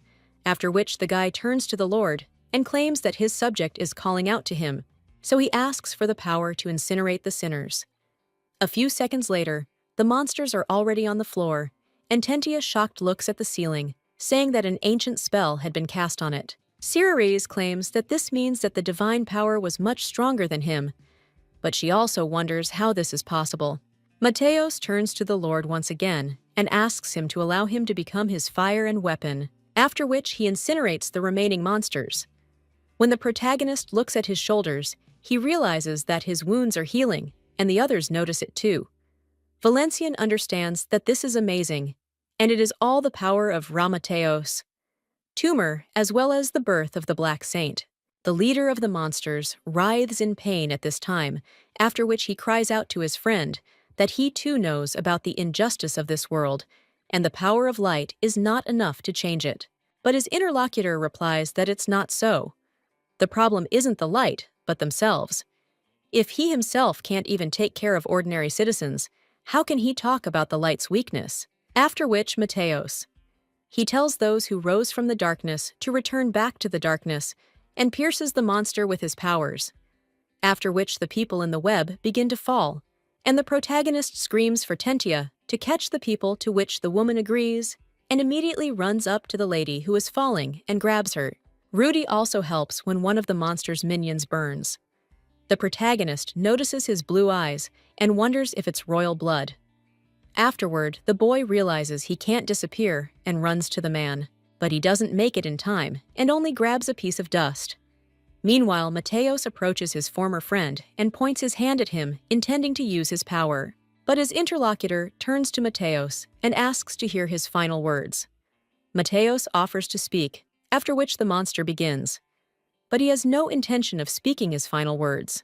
after which the guy turns to the Lord and claims that his subject is calling out to him, so he asks for the power to incinerate the sinners. A few seconds later, the monsters are already on the floor, and Tentia shocked looks at the ceiling, saying that an ancient spell had been cast on it. Ceres claims that this means that the divine power was much stronger than him, but she also wonders how this is possible. Mateos turns to the Lord once again and asks him to allow him to become his fire and weapon, after which he incinerates the remaining monsters. When the protagonist looks at his shoulders, he realizes that his wounds are healing, and the others notice it too. Valencian understands that this is amazing, and it is all the power of Mateos' tumor as well as the birth of the Black Saint. The leader of the monsters writhes in pain at this time, after which he cries out to his friend that he too knows about the injustice of this world, and the power of light is not enough to change it. But his interlocutor replies that it's not so. The problem isn't the light, but themselves. If he himself can't even take care of ordinary citizens, how can he talk about the light's weakness? After which, Mateos. He tells those who rose from the darkness to return back to the darkness and pierces the monster with his powers. After which the people in the web begin to fall, and the protagonist screams for Tentia to catch the people, to which the woman agrees and immediately runs up to the lady who is falling and grabs her. Rudy also helps when one of the monster's minions burns. The protagonist notices his blue eyes and wonders if it's royal blood. Afterward, the boy realizes he can't disappear and runs to the man, but he doesn't make it in time and only grabs a piece of dust. Meanwhile, Mateos approaches his former friend and points his hand at him, intending to use his power. But his interlocutor turns to Mateos and asks to hear his final words. Mateos offers to speak, after which the monster begins. But he has no intention of speaking his final words.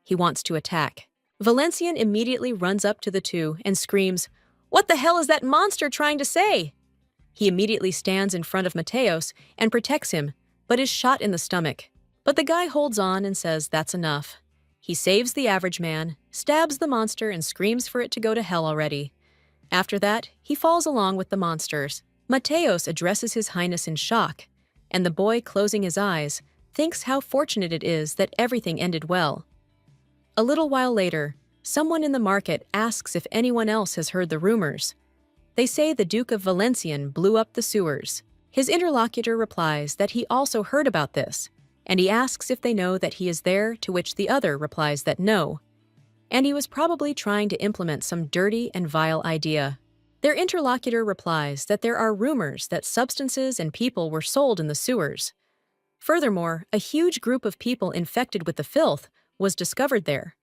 He wants to attack. Valencian immediately runs up to the two and screams, "What the hell is that monster trying to say?" He immediately stands in front of Mateos and protects him, but is shot in the stomach. But the guy holds on and says that's enough. He saves the average man, stabs the monster, and screams for it to go to hell already. After that, he falls along with the monsters. Mateos addresses His Highness in shock, and the boy, closing his eyes, thinks how fortunate it is that everything ended well. A little while later, someone in the market asks if anyone else has heard the rumors. They say the Duke of Valencian blew up the sewers. His interlocutor replies that he also heard about this, and he asks if they know that he is there, to which the other replies that no, and he was probably trying to implement some dirty and vile idea. Their interlocutor replies that there are rumors that substances and people were sold in the sewers. Furthermore, a huge group of people infected with the filth was discovered there.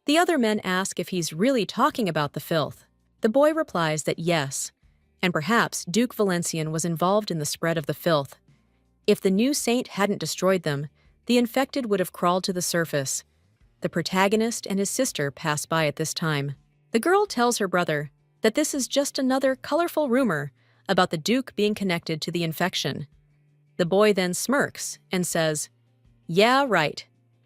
The other men ask if he's really talking about the filth. The boy replies that yes, and perhaps Duke Valencian was involved in the spread of the filth. If the new saint hadn't destroyed them, the infected would have crawled to the surface. The protagonist and his sister pass by at this time. The girl tells her brother that this is just another colorful rumor about the Duke being connected to the infection. The boy then smirks and says, "Yeah, right.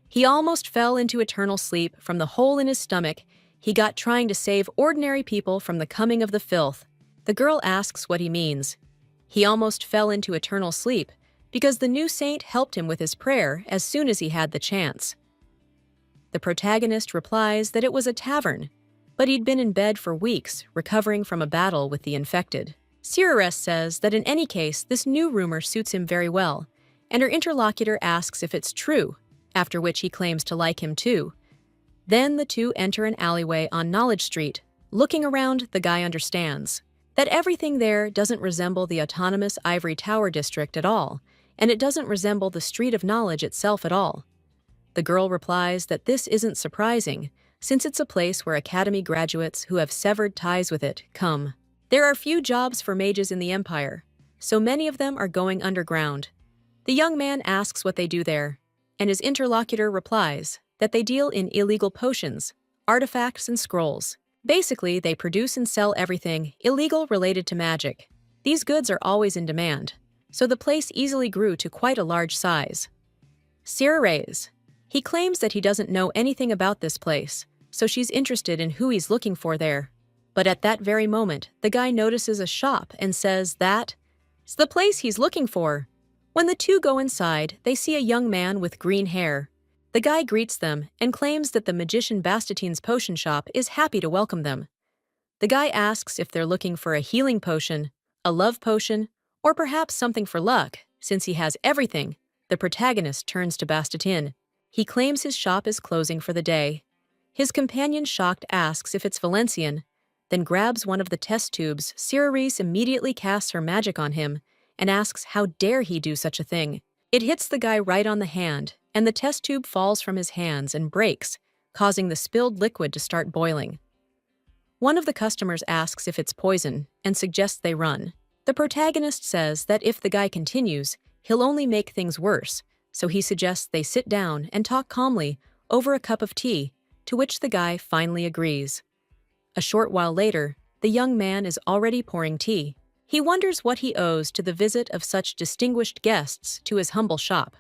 He almost fell into eternal sleep from the hole in his stomach he got trying to save ordinary people from the coming of the filth." The girl asks what he means. He almost fell into eternal sleep because the new saint helped him with his prayer as soon as he had the chance. The protagonist replies that it was a tavern, but he'd been in bed for weeks, recovering from a battle with the infected. Cirarest says that in any case, this new rumor suits him very well, and her interlocutor asks if it's true, after which he claims to like him too. Then the two enter an alleyway on Knowledge Street. Looking around, the guy understands that everything there doesn't resemble the autonomous Ivory Tower district at all, and it doesn't resemble the Street of Knowledge itself at all. The girl replies that this isn't surprising, since it's a place where academy graduates who have severed ties with it come. There are few jobs for mages in the Empire, so many of them are going underground. The young man asks what they do there, and his interlocutor replies that they deal in illegal potions, artifacts, and scrolls. Basically, they produce and sell everything illegal related to magic. These goods are always in demand, so the place easily grew to quite a large size. Cirarest. He claims that he doesn't know anything about this place, so she's interested in who he's looking for there. But at that very moment, the guy notices a shop and says that it's the place he's looking for. When the two go inside, they see a young man with green hair. The guy greets them and claims that the magician Bastatine's potion shop is happy to welcome them. The guy asks if they're looking for a healing potion, a love potion, or perhaps something for luck. Since he has everything, the protagonist turns to Bastatine. He claims his shop is closing for the day. His companion, shocked, asks if it's Valencian, then grabs one of the test tubes. Cirarest immediately casts her magic on him and asks how dare he do such a thing. It hits the guy right on the hand, and the test tube falls from his hands and breaks, causing the spilled liquid to start boiling. One of the customers asks if it's poison and suggests they run. The protagonist says that if the guy continues, he'll only make things worse, so he suggests they sit down and talk calmly over a cup of tea, to which the guy finally agrees. A short while later, the young man is already pouring tea. He wonders what he owes to the visit of such distinguished guests to his humble shop.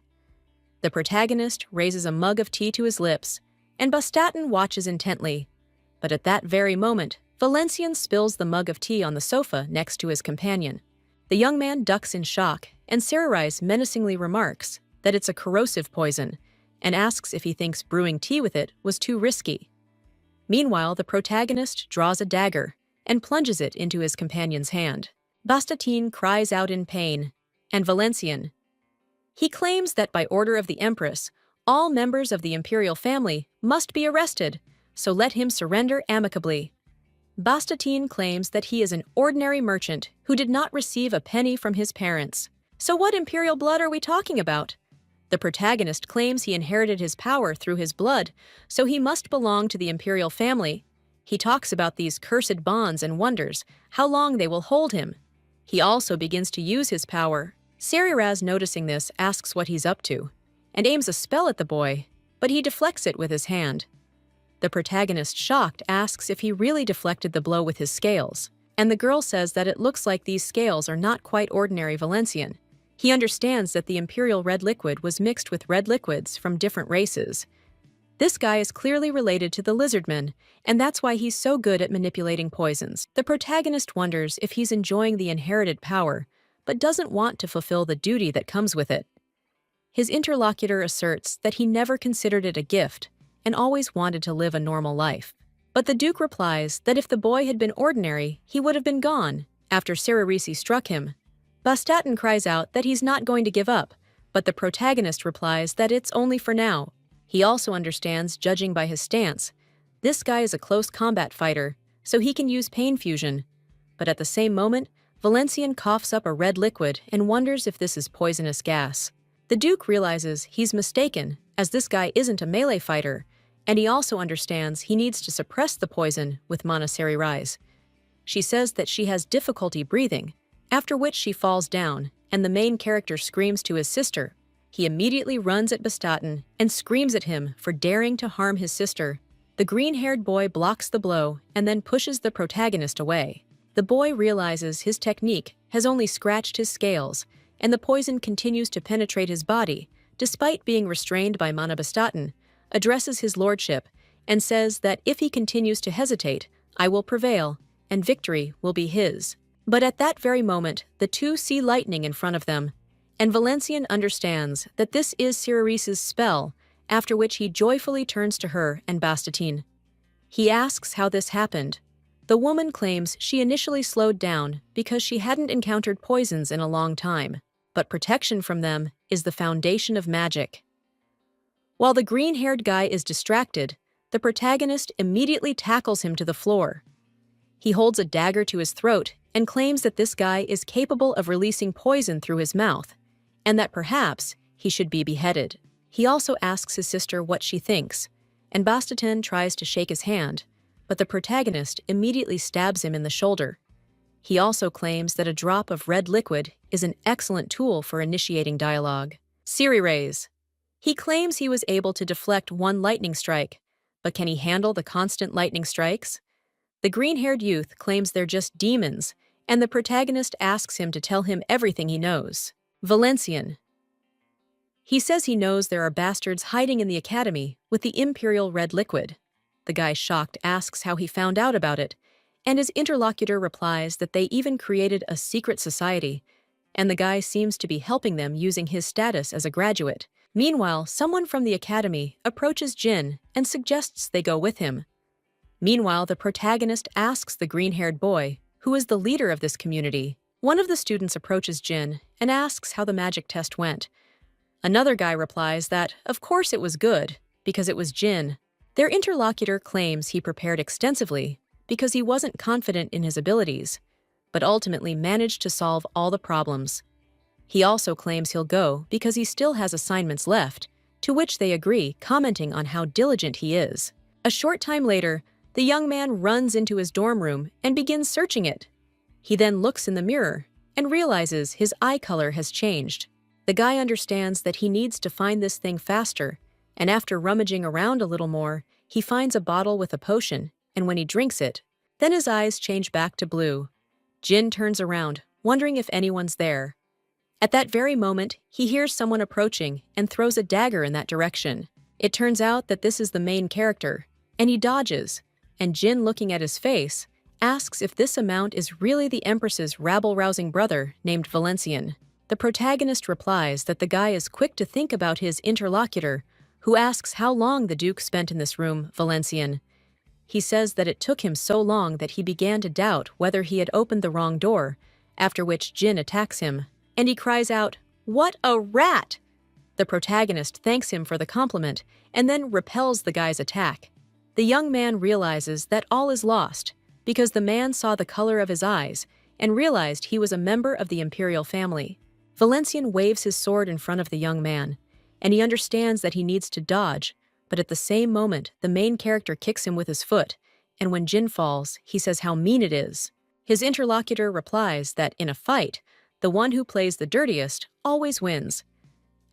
The protagonist raises a mug of tea to his lips, and Bastatine watches intently. But at that very moment, Valencian spills the mug of tea on the sofa next to his companion. The young man ducks in shock, and Cirarest menacingly remarks that it's a corrosive poison, and asks if he thinks brewing tea with it was too risky. Meanwhile, the protagonist draws a dagger and plunges it into his companion's hand. Bastatine cries out in pain, and Valencian. He claims that by order of the Empress, all members of the imperial family must be arrested, so let him surrender amicably. Bastatine claims that he is an ordinary merchant who did not receive a penny from his parents. So what imperial blood are we talking about? The protagonist claims he inherited his power through his blood, so he must belong to the imperial family. He talks about these cursed bonds and wonders how long they will hold him. He also begins to use his power. Sariraz, noticing this, asks what he's up to, and aims a spell at the boy, but he deflects it with his hand. The protagonist, shocked, asks if he really deflected the blow with his scales, and the girl says that it looks like these scales are not quite ordinary Valencian. He understands that the imperial red liquid was mixed with red liquids from different races. This guy is clearly related to the lizardmen, and that's why he's so good at manipulating poisons. The protagonist wonders if he's enjoying the inherited power, but doesn't want to fulfill the duty that comes with it. His interlocutor asserts that he never considered it a gift and always wanted to live a normal life. But the Duke replies that if the boy had been ordinary, he would have been gone after Cererisi struck him. Bastatin cries out that he's not going to give up, but the protagonist replies that it's only for now. He also understands, judging by his stance, this guy is a close combat fighter, so he can use pain fusion. But at the same moment, Valencian coughs up a red liquid and wonders if this is poisonous gas. The Duke realizes he's mistaken, as this guy isn't a melee fighter, and he also understands he needs to suppress the poison with Monastery Rise. She says that she has difficulty breathing, after which she falls down, and the main character screams to his sister. He immediately runs at Bastatin and screams at him for daring to harm his sister. The green-haired boy blocks the blow and then pushes the protagonist away. The boy realizes his technique has only scratched his scales, and the poison continues to penetrate his body, despite being restrained by Mana. Bastatin addresses his lordship and says that if he continues to hesitate, I will prevail, and victory will be his. But at that very moment, the two see lightning in front of them, and Valencian understands that this is Cererisi's spell, after which he joyfully turns to her and Bastatin. He asks how this happened. The woman claims she initially slowed down because she hadn't encountered poisons in a long time, but protection from them is the foundation of magic. While the green-haired guy is distracted, the protagonist immediately tackles him to the floor. He holds a dagger to his throat and claims that this guy is capable of releasing poison through his mouth, and that perhaps he should be beheaded. He also asks his sister what she thinks, and Bastatin tries to shake his hand, but the protagonist immediately stabs him in the shoulder. He also claims that a drop of red liquid is an excellent tool for initiating dialogue. Cererisi. He claims he was able to deflect one lightning strike, but can he handle the constant lightning strikes? The green-haired youth claims they're just demons, and the protagonist asks him to tell him everything he knows. Valencian. He says he knows there are bastards hiding in the academy with the imperial red liquid. The guy, shocked, asks how he found out about it, and his interlocutor replies that they even created a secret society, and the guy seems to be helping them using his status as a graduate. Meanwhile, someone from the academy approaches Jin and suggests they go with him. Meanwhile, the protagonist asks the green-haired boy, who is the leader of this community. One of the students approaches Jin and asks how the magic test went. Another guy replies that, of course it was good, because it was Jin. Their interlocutor claims he prepared extensively because he wasn't confident in his abilities, but ultimately managed to solve all the problems. He also claims he'll go because he still has assignments left, to which they agree, commenting on how diligent he is. A short time later, the young man runs into his dorm room and begins searching it. He then looks in the mirror and realizes his eye color has changed. The guy understands that he needs to find this thing faster, and after rummaging around a little more, he finds a bottle with a potion, and when he drinks it, then his eyes change back to blue. Jin turns around, wondering if anyone's there. At that very moment, he hears someone approaching and throws a dagger in that direction. It turns out that this is the main character, and he dodges, and Jin, looking at his face, asks if this amount is really the Empress's rabble-rousing brother named Valencian. The protagonist replies that the guy is quick to think about his interlocutor, who asks how long the Duke spent in this room, Valencian. He says that it took him so long that he began to doubt whether he had opened the wrong door, after which Jin attacks him, and he cries out, "What a rat!" The protagonist thanks him for the compliment and then repels the guy's attack. The young man realizes that all is lost because the man saw the color of his eyes and realized he was a member of the imperial family. Valencian waves his sword in front of the young man, and he understands that he needs to dodge, but at the same moment, the main character kicks him with his foot, and when Jin falls, he says how mean it is. His interlocutor replies that in a fight, the one who plays the dirtiest always wins.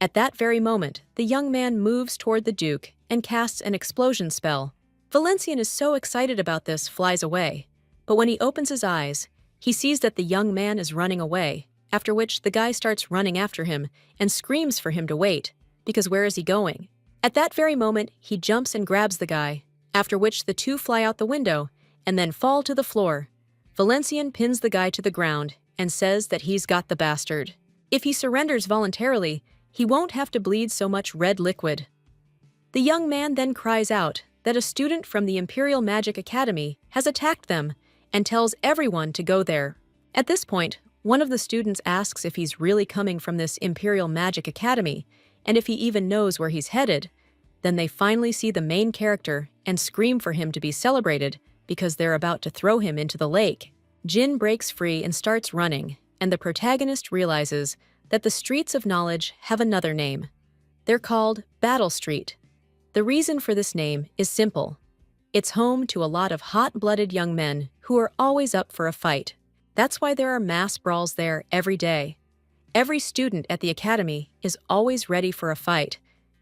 At that very moment, the young man moves toward the Duke and casts an explosion spell. Valencian is so excited about this, flies away. But when he opens his eyes, he sees that the young man is running away, after which the guy starts running after him and screams for him to wait, because where is he going? At that very moment, he jumps and grabs the guy, after which the two fly out the window and then fall to the floor. Valencian pins the guy to the ground and says that he's got the bastard. If he surrenders voluntarily, he won't have to bleed so much red liquid. The young man then cries out that a student from the Imperial Magic Academy has attacked them and tells everyone to go there. At this point, one of the students asks if he's really coming from this Imperial Magic Academy and if he even knows where he's headed. Then they finally see the main character and scream for him to be celebrated because they're about to throw him into the lake. Jin breaks free and starts running, and the protagonist realizes that the streets of knowledge have another name. They're called Battle Street. The reason for this name is simple. It's home to a lot of hot-blooded young men who are always up for a fight. That's why there are mass brawls there every day. Every student at the academy is always ready for a fight,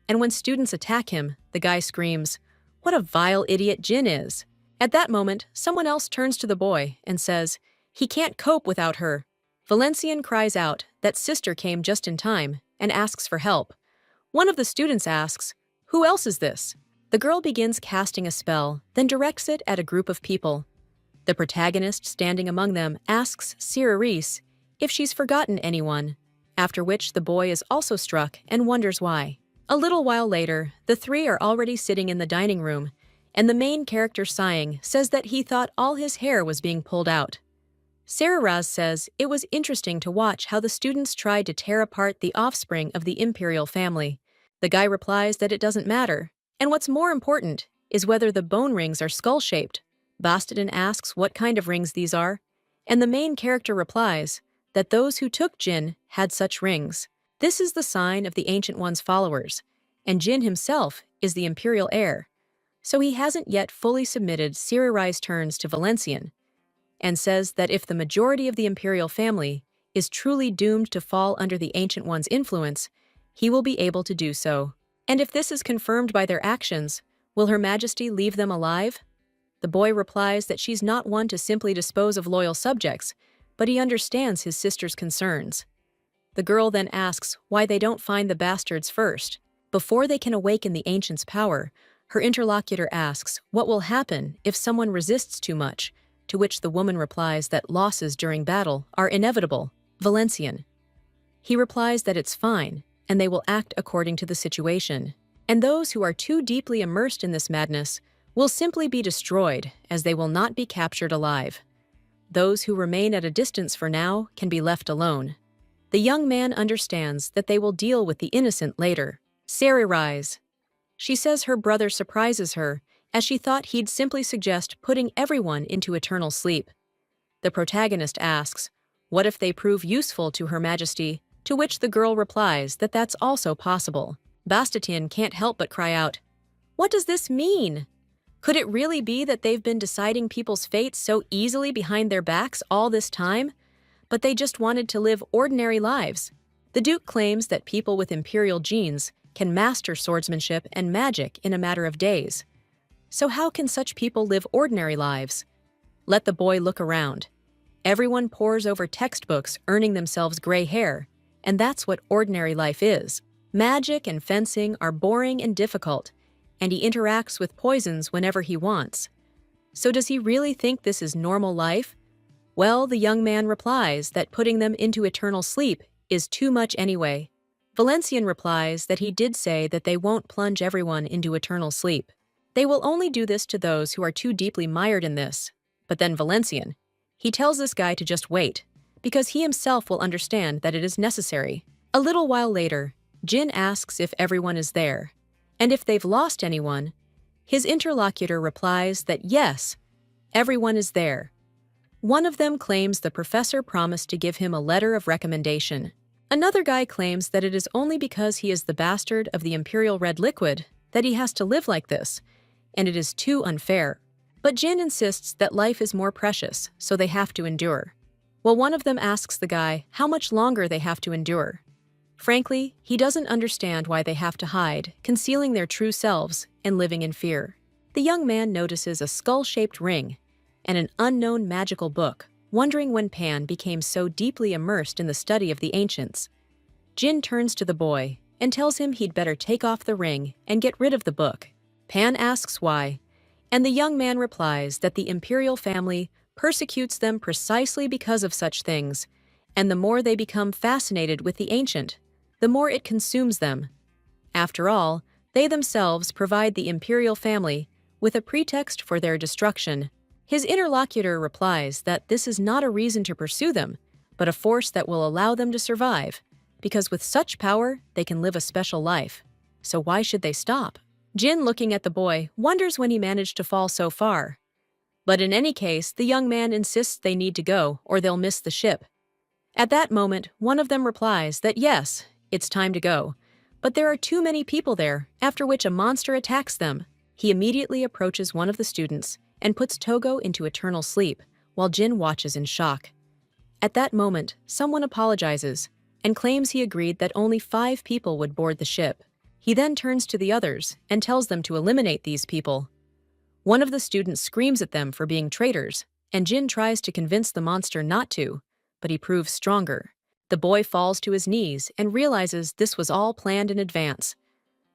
and when students attack him, the guy screams, "What a vile idiot Jin is!" At that moment, someone else turns to the boy and says, "He can't cope without her." Valencian cries out that sister came just in time and asks for help. One of the students asks, "Who else is this?" The girl begins casting a spell, then directs it at a group of people. The protagonist standing among them asks Ceres if she's forgotten anyone, after which the boy is also struck and wonders why. A little while later, the three are already sitting in the dining room, and the main character, sighing, says that he thought all his hair was being pulled out. Ceres says it was interesting to watch how the students tried to tear apart the offspring of the imperial family. The guy replies that it doesn't matter, and what's more important is whether the bone rings are skull-shaped. Bastardin asks what kind of rings these are, and the main character replies that those who took Jin had such rings. This is the sign of the Ancient One's followers, and Jin himself is the imperial heir. So he hasn't yet fully submitted Ceres' turns to Valencian, and says that if the majority of the imperial family is truly doomed to fall under the Ancient One's influence, he will be able to do so. And if this is confirmed by their actions, will Her Majesty leave them alive? The boy replies that she's not one to simply dispose of loyal subjects, but he understands his sister's concerns. The girl then asks why they don't find the bastards first. Before they can awaken the Ancient's power, her interlocutor asks what will happen if someone resists too much, to which the woman replies that losses during battle are inevitable. Valencian. He replies that it's fine, and they will act according to the situation. And those who are too deeply immersed in this madness will simply be destroyed, as they will not be captured alive. Those who remain at a distance for now can be left alone. The young man understands that they will deal with the innocent later. Ceres. She says her brother surprises her, as she thought he'd simply suggest putting everyone into eternal sleep. The protagonist asks, what if they prove useful to Her Majesty, to which the girl replies that that's also possible. Bastien can't help but cry out, "What does this mean? Could it really be that they've been deciding people's fates so easily behind their backs all this time? But they just wanted to live ordinary lives." The Duke claims that people with imperial genes can master swordsmanship and magic in a matter of days. So how can such people live ordinary lives? Let the boy look around. Everyone pores over textbooks, earning themselves gray hair, and that's what ordinary life is. Magic and fencing are boring and difficult, and he interacts with poisons whenever he wants. So does he really think this is normal life? Well, the young man replies that putting them into eternal sleep is too much anyway. Valencian replies that he did say that they won't plunge everyone into eternal sleep. They will only do this to those who are too deeply mired in this. But then Valencian, he tells this guy to just wait, because he himself will understand that it is necessary. A little while later, Jin asks if everyone is there, and if they've lost anyone. His interlocutor replies that yes, everyone is there. One of them claims the professor promised to give him a letter of recommendation. Another guy claims that it is only because he is the bastard of the imperial red liquid that he has to live like this, and it is too unfair. But Jin insists that life is more precious, so they have to endure. Well, one of them asks the guy how much longer they have to endure. Frankly, he doesn't understand why they have to hide, concealing their true selves and living in fear. The young man notices a skull-shaped ring and an unknown magical book, wondering when Pan became so deeply immersed in the study of the ancients. Jin turns to the boy and tells him he'd better take off the ring and get rid of the book. Pan asks why, and the young man replies that the imperial family persecutes them precisely because of such things, and the more they become fascinated with the ancient, the more it consumes them. After all, they themselves provide the imperial family with a pretext for their destruction. His interlocutor replies that this is not a reason to pursue them, but a force that will allow them to survive, because with such power, they can live a special life. So why should they stop? Jin, looking at the boy, wonders when he managed to fall so far. But in any case, the young man insists they need to go, or they'll miss the ship. At that moment, one of them replies that yes, it's time to go, but there are too many people there, after which a monster attacks them. He immediately approaches one of the students and puts Togo into eternal sleep, while Jin watches in shock. At that moment, someone apologizes and claims he agreed that only 5 people would board the ship. He then turns to the others and tells them to eliminate these people. One of the students screams at them for being traitors, and Jin tries to convince the monster not to, but he proves stronger. The boy falls to his knees and realizes this was all planned in advance.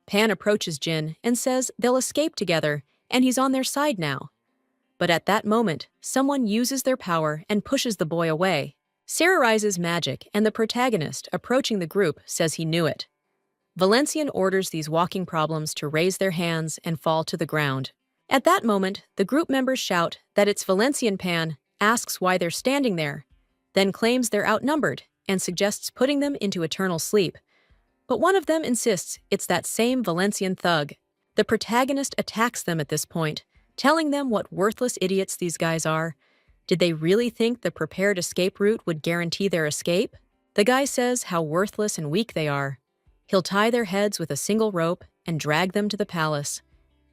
Pan approaches Jin and says they'll escape together, and he's on their side now. But at that moment, someone uses their power and pushes the boy away. Sarah magic, and the protagonist, approaching the group, says he knew it. Valencian orders these walking problems to raise their hands and fall to the ground. At that moment, the group members shout that it's Valencian. Pan asks why they're standing there, then claims they're outnumbered and suggests putting them into eternal sleep. But one of them insists it's that same Valencian thug. The protagonist attacks them at this point, telling them what worthless idiots these guys are. Did they really think the prepared escape route would guarantee their escape? The guy says how worthless and weak they are. He'll tie their heads with a single rope and drag them to the palace.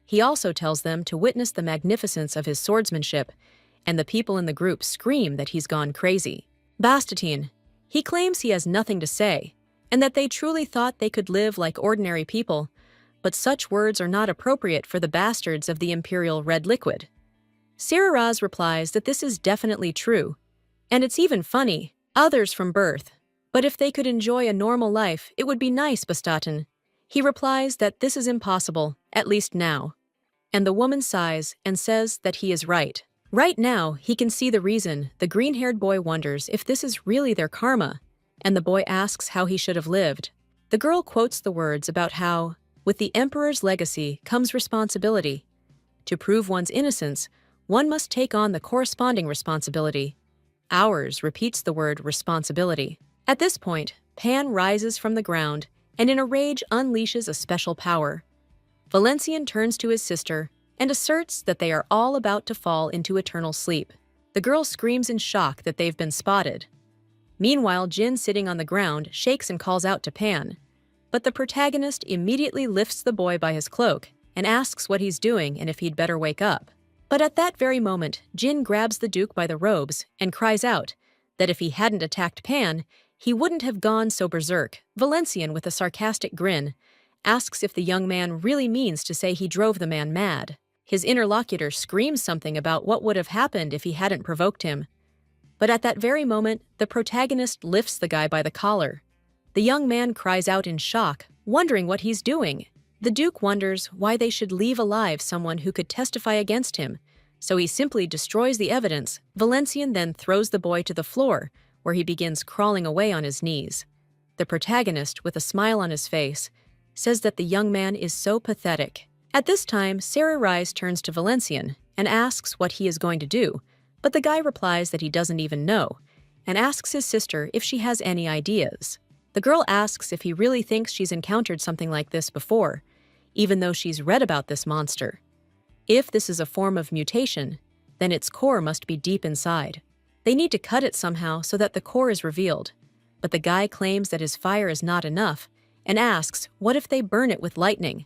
He also tells them to witness the magnificence of his swordsmanship, and the people in the group scream that he's gone crazy. Bastatine. He claims he has nothing to say, and that they truly thought they could live like ordinary people, but such words are not appropriate for the bastards of the imperial red liquid. Sarah replies that this is definitely true, and it's even funny, others from birth. But if they could enjoy a normal life, it would be nice, Bastatin. He replies that this is impossible, at least now. And the woman sighs and says that he is right. Right now, he can see the reason. The green-haired boy wonders if this is really their karma, and the boy asks how he should have lived. The girl quotes the words about how, with the emperor's legacy comes responsibility. To prove one's innocence, one must take on the corresponding responsibility. Ours repeats the word responsibility. At this point, Pan rises from the ground and in a rage unleashes a special power. Valencian turns to his sister and asserts that they are all about to fall into eternal sleep. The girl screams in shock that they've been spotted. Meanwhile, Jin, sitting on the ground, shakes and calls out to Pan. But the protagonist immediately lifts the boy by his cloak and asks what he's doing and if he'd better wake up. But at that very moment, Jin grabs the Duke by the robes and cries out that if he hadn't attacked Pan, he wouldn't have gone so berserk. Valencian, with a sarcastic grin, asks if the young man really means to say he drove the man mad. His interlocutor screams something about what would have happened if he hadn't provoked him. But at that very moment, the protagonist lifts the guy by the collar. The young man cries out in shock, wondering what he's doing. The Duke wonders why they should leave alive someone who could testify against him, so he simply destroys the evidence. Valencian then throws the boy to the floor, where he begins crawling away on his knees. The protagonist, with a smile on his face, says that the young man is so pathetic. At this time, Sarah turns to Valencian and asks what he is going to do, but the guy replies that he doesn't even know, and asks his sister if she has any ideas. The girl asks if he really thinks she's encountered something like this before, even though she's read about this monster. If this is a form of mutation, then its core must be deep inside. They need to cut it somehow so that the core is revealed. But the guy claims that his fire is not enough and asks what if they burn it with lightning.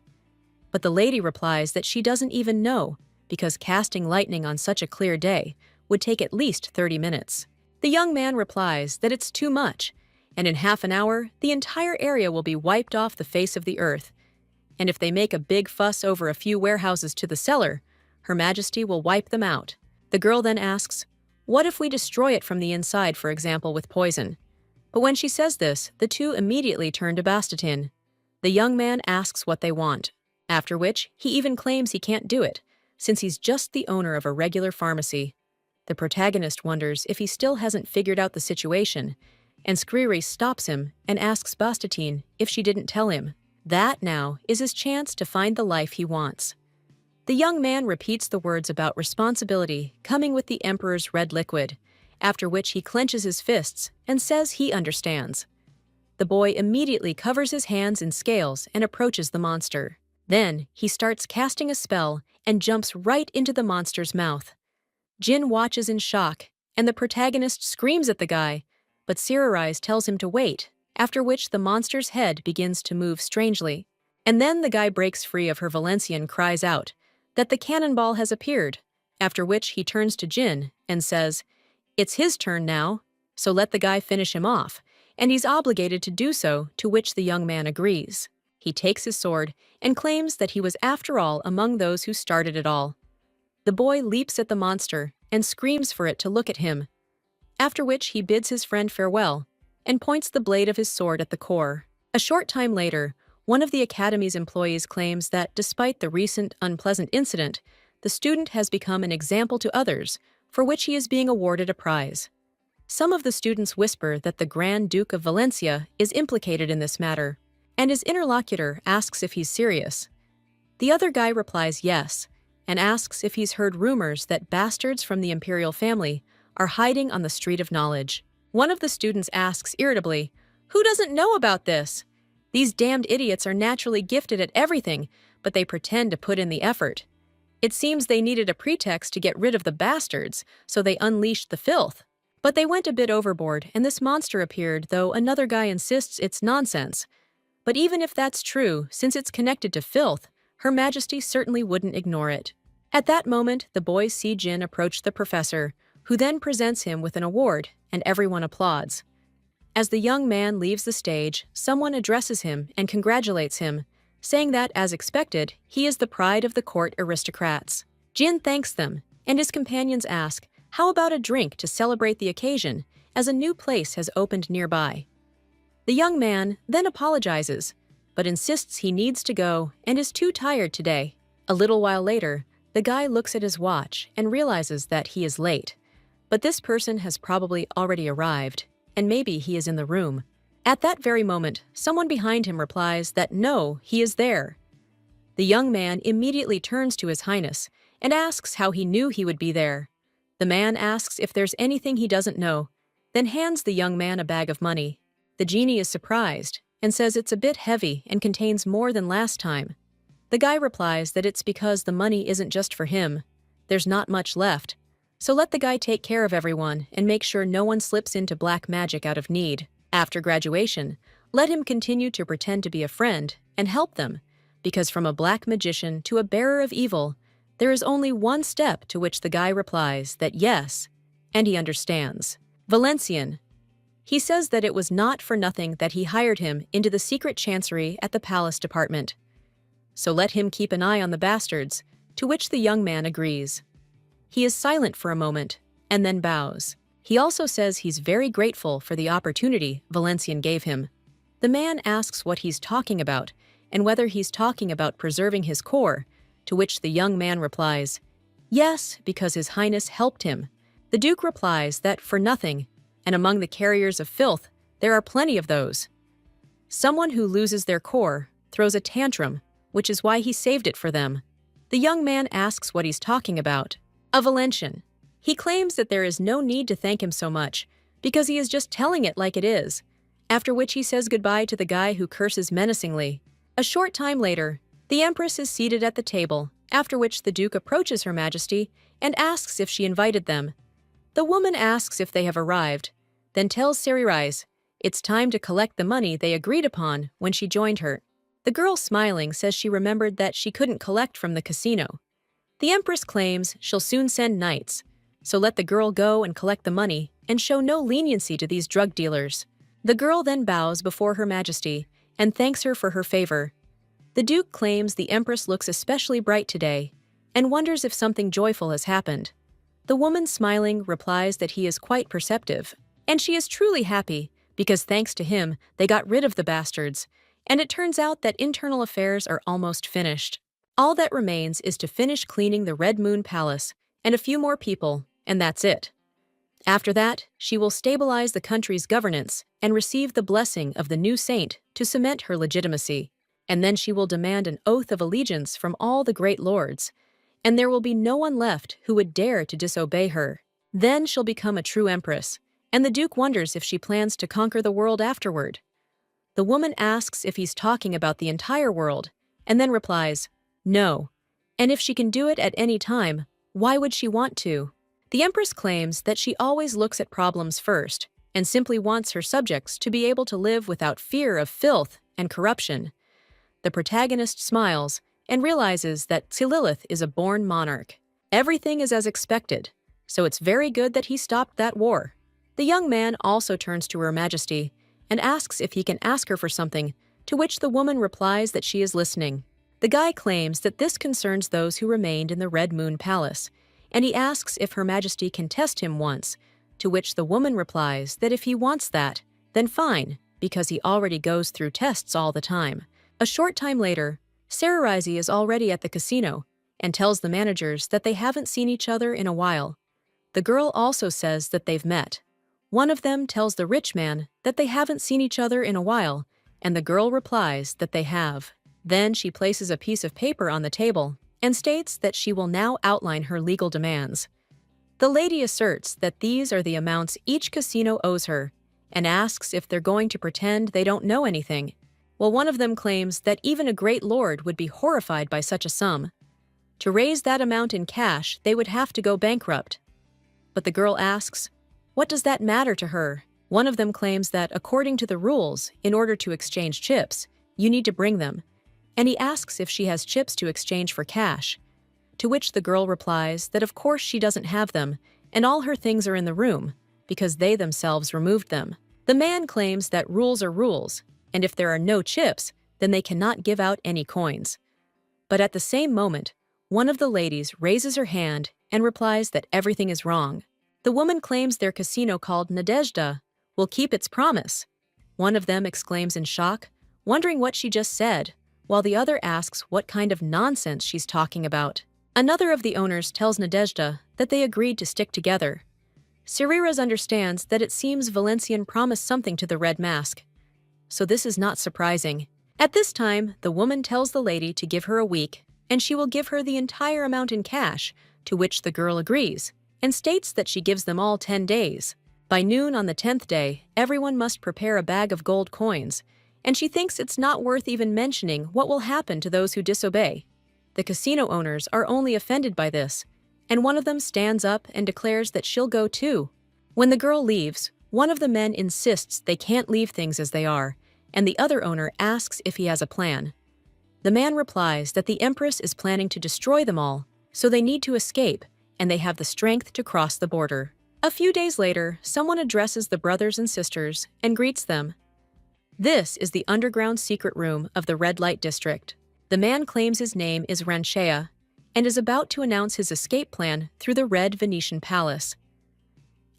But the lady replies that she doesn't even know because casting lightning on such a clear day would take at least 30 minutes. The young man replies that it's too much, and in half an hour, the entire area will be wiped off the face of the earth. And if they make a big fuss over a few warehouses to the cellar, Her Majesty will wipe them out. The girl then asks, "What if we destroy it from the inside, for example, with poison?" But when she says this, the two immediately turn to Bastatin. The young man asks what they want, after which he even claims he can't do it, since he's just the owner of a regular pharmacy. The protagonist wonders if he still hasn't figured out the situation, and Skriri stops him and asks Bastatin if she didn't tell him. That now is his chance to find the life he wants. The young man repeats the words about responsibility coming with the Emperor's red liquid, after which he clenches his fists and says he understands. The boy immediately covers his hands in scales and approaches the monster. Then he starts casting a spell and jumps right into the monster's mouth. Jin watches in shock, and the protagonist screams at the guy, but Siririse tells him to wait, after which the monster's head begins to move strangely. And then the guy breaks free of her Valencian, cries out that the cannonball has appeared, after which he turns to Jin and says, "It's his turn now, so let the guy finish him off," and he's obligated to do so, to which the young man agrees. He takes his sword and claims that he was after all among those who started it all. The boy leaps at the monster and screams for it to look at him, after which he bids his friend farewell and points the blade of his sword at the core. A short time later, one of the Academy's employees claims that despite the recent unpleasant incident, the student has become an example to others, for which he is being awarded a prize. Some of the students whisper that the Grand Duke of Valencia is implicated in this matter, and his interlocutor asks if he's serious. The other guy replies yes, and asks if he's heard rumors that bastards from the imperial family are hiding on the Street of Knowledge. One of the students asks irritably, "Who doesn't know about this? These damned idiots are naturally gifted at everything, but they pretend to put in the effort. It seems they needed a pretext to get rid of the bastards, so they unleashed the filth. But they went a bit overboard, and this monster appeared, though another guy insists it's nonsense. But even if that's true, since it's connected to filth, Her Majesty certainly wouldn't ignore it." At that moment, the boys see Jin approach the professor, who then presents him with an award, and everyone applauds. As the young man leaves the stage, someone addresses him and congratulates him, saying that, as expected, he is the pride of the court aristocrats. Jin thanks them, and his companions ask, how about a drink to celebrate the occasion, as a new place has opened nearby? The young man then apologizes, but insists he needs to go and is too tired today. A little while later, the guy looks at his watch and realizes that he is late. But this person has probably already arrived, and maybe he is in the room. At that very moment, someone behind him replies that no, he is there. The young man immediately turns to His Highness and asks how he knew he would be there. The man asks if there's anything he doesn't know, then hands the young man a bag of money. The genie is surprised and says it's a bit heavy and contains more than last time. The guy replies that it's because the money isn't just for him. There's not much left. So let the guy take care of everyone and make sure no one slips into black magic out of need. After graduation, let him continue to pretend to be a friend and help them, because from a black magician to a bearer of evil, there is only one step, to which the guy replies that yes, and he understands. Valencian. He says that it was not for nothing that he hired him into the secret chancery at the palace department. So let him keep an eye on the bastards, to which the young man agrees. He is silent for a moment, and then bows. He also says he's very grateful for the opportunity Valencian gave him. The man asks what he's talking about, and whether he's talking about preserving his core, to which the young man replies, yes, because His Highness helped him. The Duke replies that for nothing, and among the carriers of filth, there are plenty of those. Someone who loses their core throws a tantrum, which is why he saved it for them. The young man asks what he's talking about. A Valencian. He claims that there is no need to thank him so much, because he is just telling it like it is, after which he says goodbye to the guy who curses menacingly. A short time later, the Empress is seated at the table, after which the Duke approaches Her Majesty and asks if she invited them. The woman asks if they have arrived, then tells Siririse it's time to collect the money they agreed upon when she joined her. The girl, smiling, says she remembered that she couldn't collect from the casino. The Empress claims she'll soon send knights, so let the girl go and collect the money and show no leniency to these drug dealers. The girl then bows before Her Majesty and thanks her for her favor. The Duke claims the Empress looks especially bright today and wonders if something joyful has happened. The woman, smiling, replies that he is quite perceptive, and she is truly happy because thanks to him, they got rid of the bastards, and it turns out that internal affairs are almost finished. All that remains is to finish cleaning the Red Moon Palace and a few more people, and that's it. After that, she will stabilize the country's governance and receive the blessing of the new saint to cement her legitimacy, and then she will demand an oath of allegiance from all the great lords, and there will be no one left who would dare to disobey her. Then she'll become a true empress, and the Duke wonders if she plans to conquer the world afterward. The woman asks if he's talking about the entire world, and then replies, no. And if she can do it at any time, why would she want to? The Empress claims that she always looks at problems first and simply wants her subjects to be able to live without fear of filth and corruption. The protagonist smiles and realizes that Lilith is a born monarch. Everything is as expected, so it's very good that he stopped that war. The young man also turns to Her Majesty and asks if he can ask her for something, to which the woman replies that she is listening. The guy claims that this concerns those who remained in the Red Moon Palace, and he asks if Her Majesty can test him once, to which the woman replies that if he wants that, then fine, because he already goes through tests all the time. A short time later, Sararizi is already at the casino and tells the managers that they haven't seen each other in a while. The girl also says that they've met. One of them tells the rich man that they haven't seen each other in a while, and the girl replies that they have. Then she places a piece of paper on the table and states that she will now outline her legal demands. The lady asserts that these are the amounts each casino owes her and asks if they're going to pretend they don't know anything, while one of them claims that even a great lord would be horrified by such a sum. To raise that amount in cash, they would have to go bankrupt. But the girl asks, what does that matter to her? One of them claims that according to the rules, in order to exchange chips, you need to bring them, and he asks if she has chips to exchange for cash, to which the girl replies that of course she doesn't have them, and all her things are in the room, because they themselves removed them. The man claims that rules are rules, and if there are no chips, then they cannot give out any coins. But at the same moment, one of the ladies raises her hand and replies that everything is wrong. The woman claims their casino called Nadezhda will keep its promise. One of them exclaims in shock, wondering what she just said, while the other asks what kind of nonsense she's talking about. Another of the owners tells Nadezhda that they agreed to stick together. Siriras understands that it seems Valencian promised something to the Red Mask, so this is not surprising. At this time, the woman tells the lady to give her a week, and she will give her the entire amount in cash, to which the girl agrees, and states that she gives them all 10 days. By noon on the 10th day, everyone must prepare a bag of gold coins, and she thinks it's not worth even mentioning what will happen to those who disobey. The casino owners are only offended by this, and one of them stands up and declares that she'll go too. When the girl leaves, one of the men insists they can't leave things as they are, and the other owner asks if he has a plan. The man replies that the Empress is planning to destroy them all, so they need to escape, and they have the strength to cross the border. A few days later, someone addresses the brothers and sisters and greets them. This is the underground secret room of the Red Light District. The man claims his name is Ranchea and is about to announce his escape plan through the Red Venetian Palace.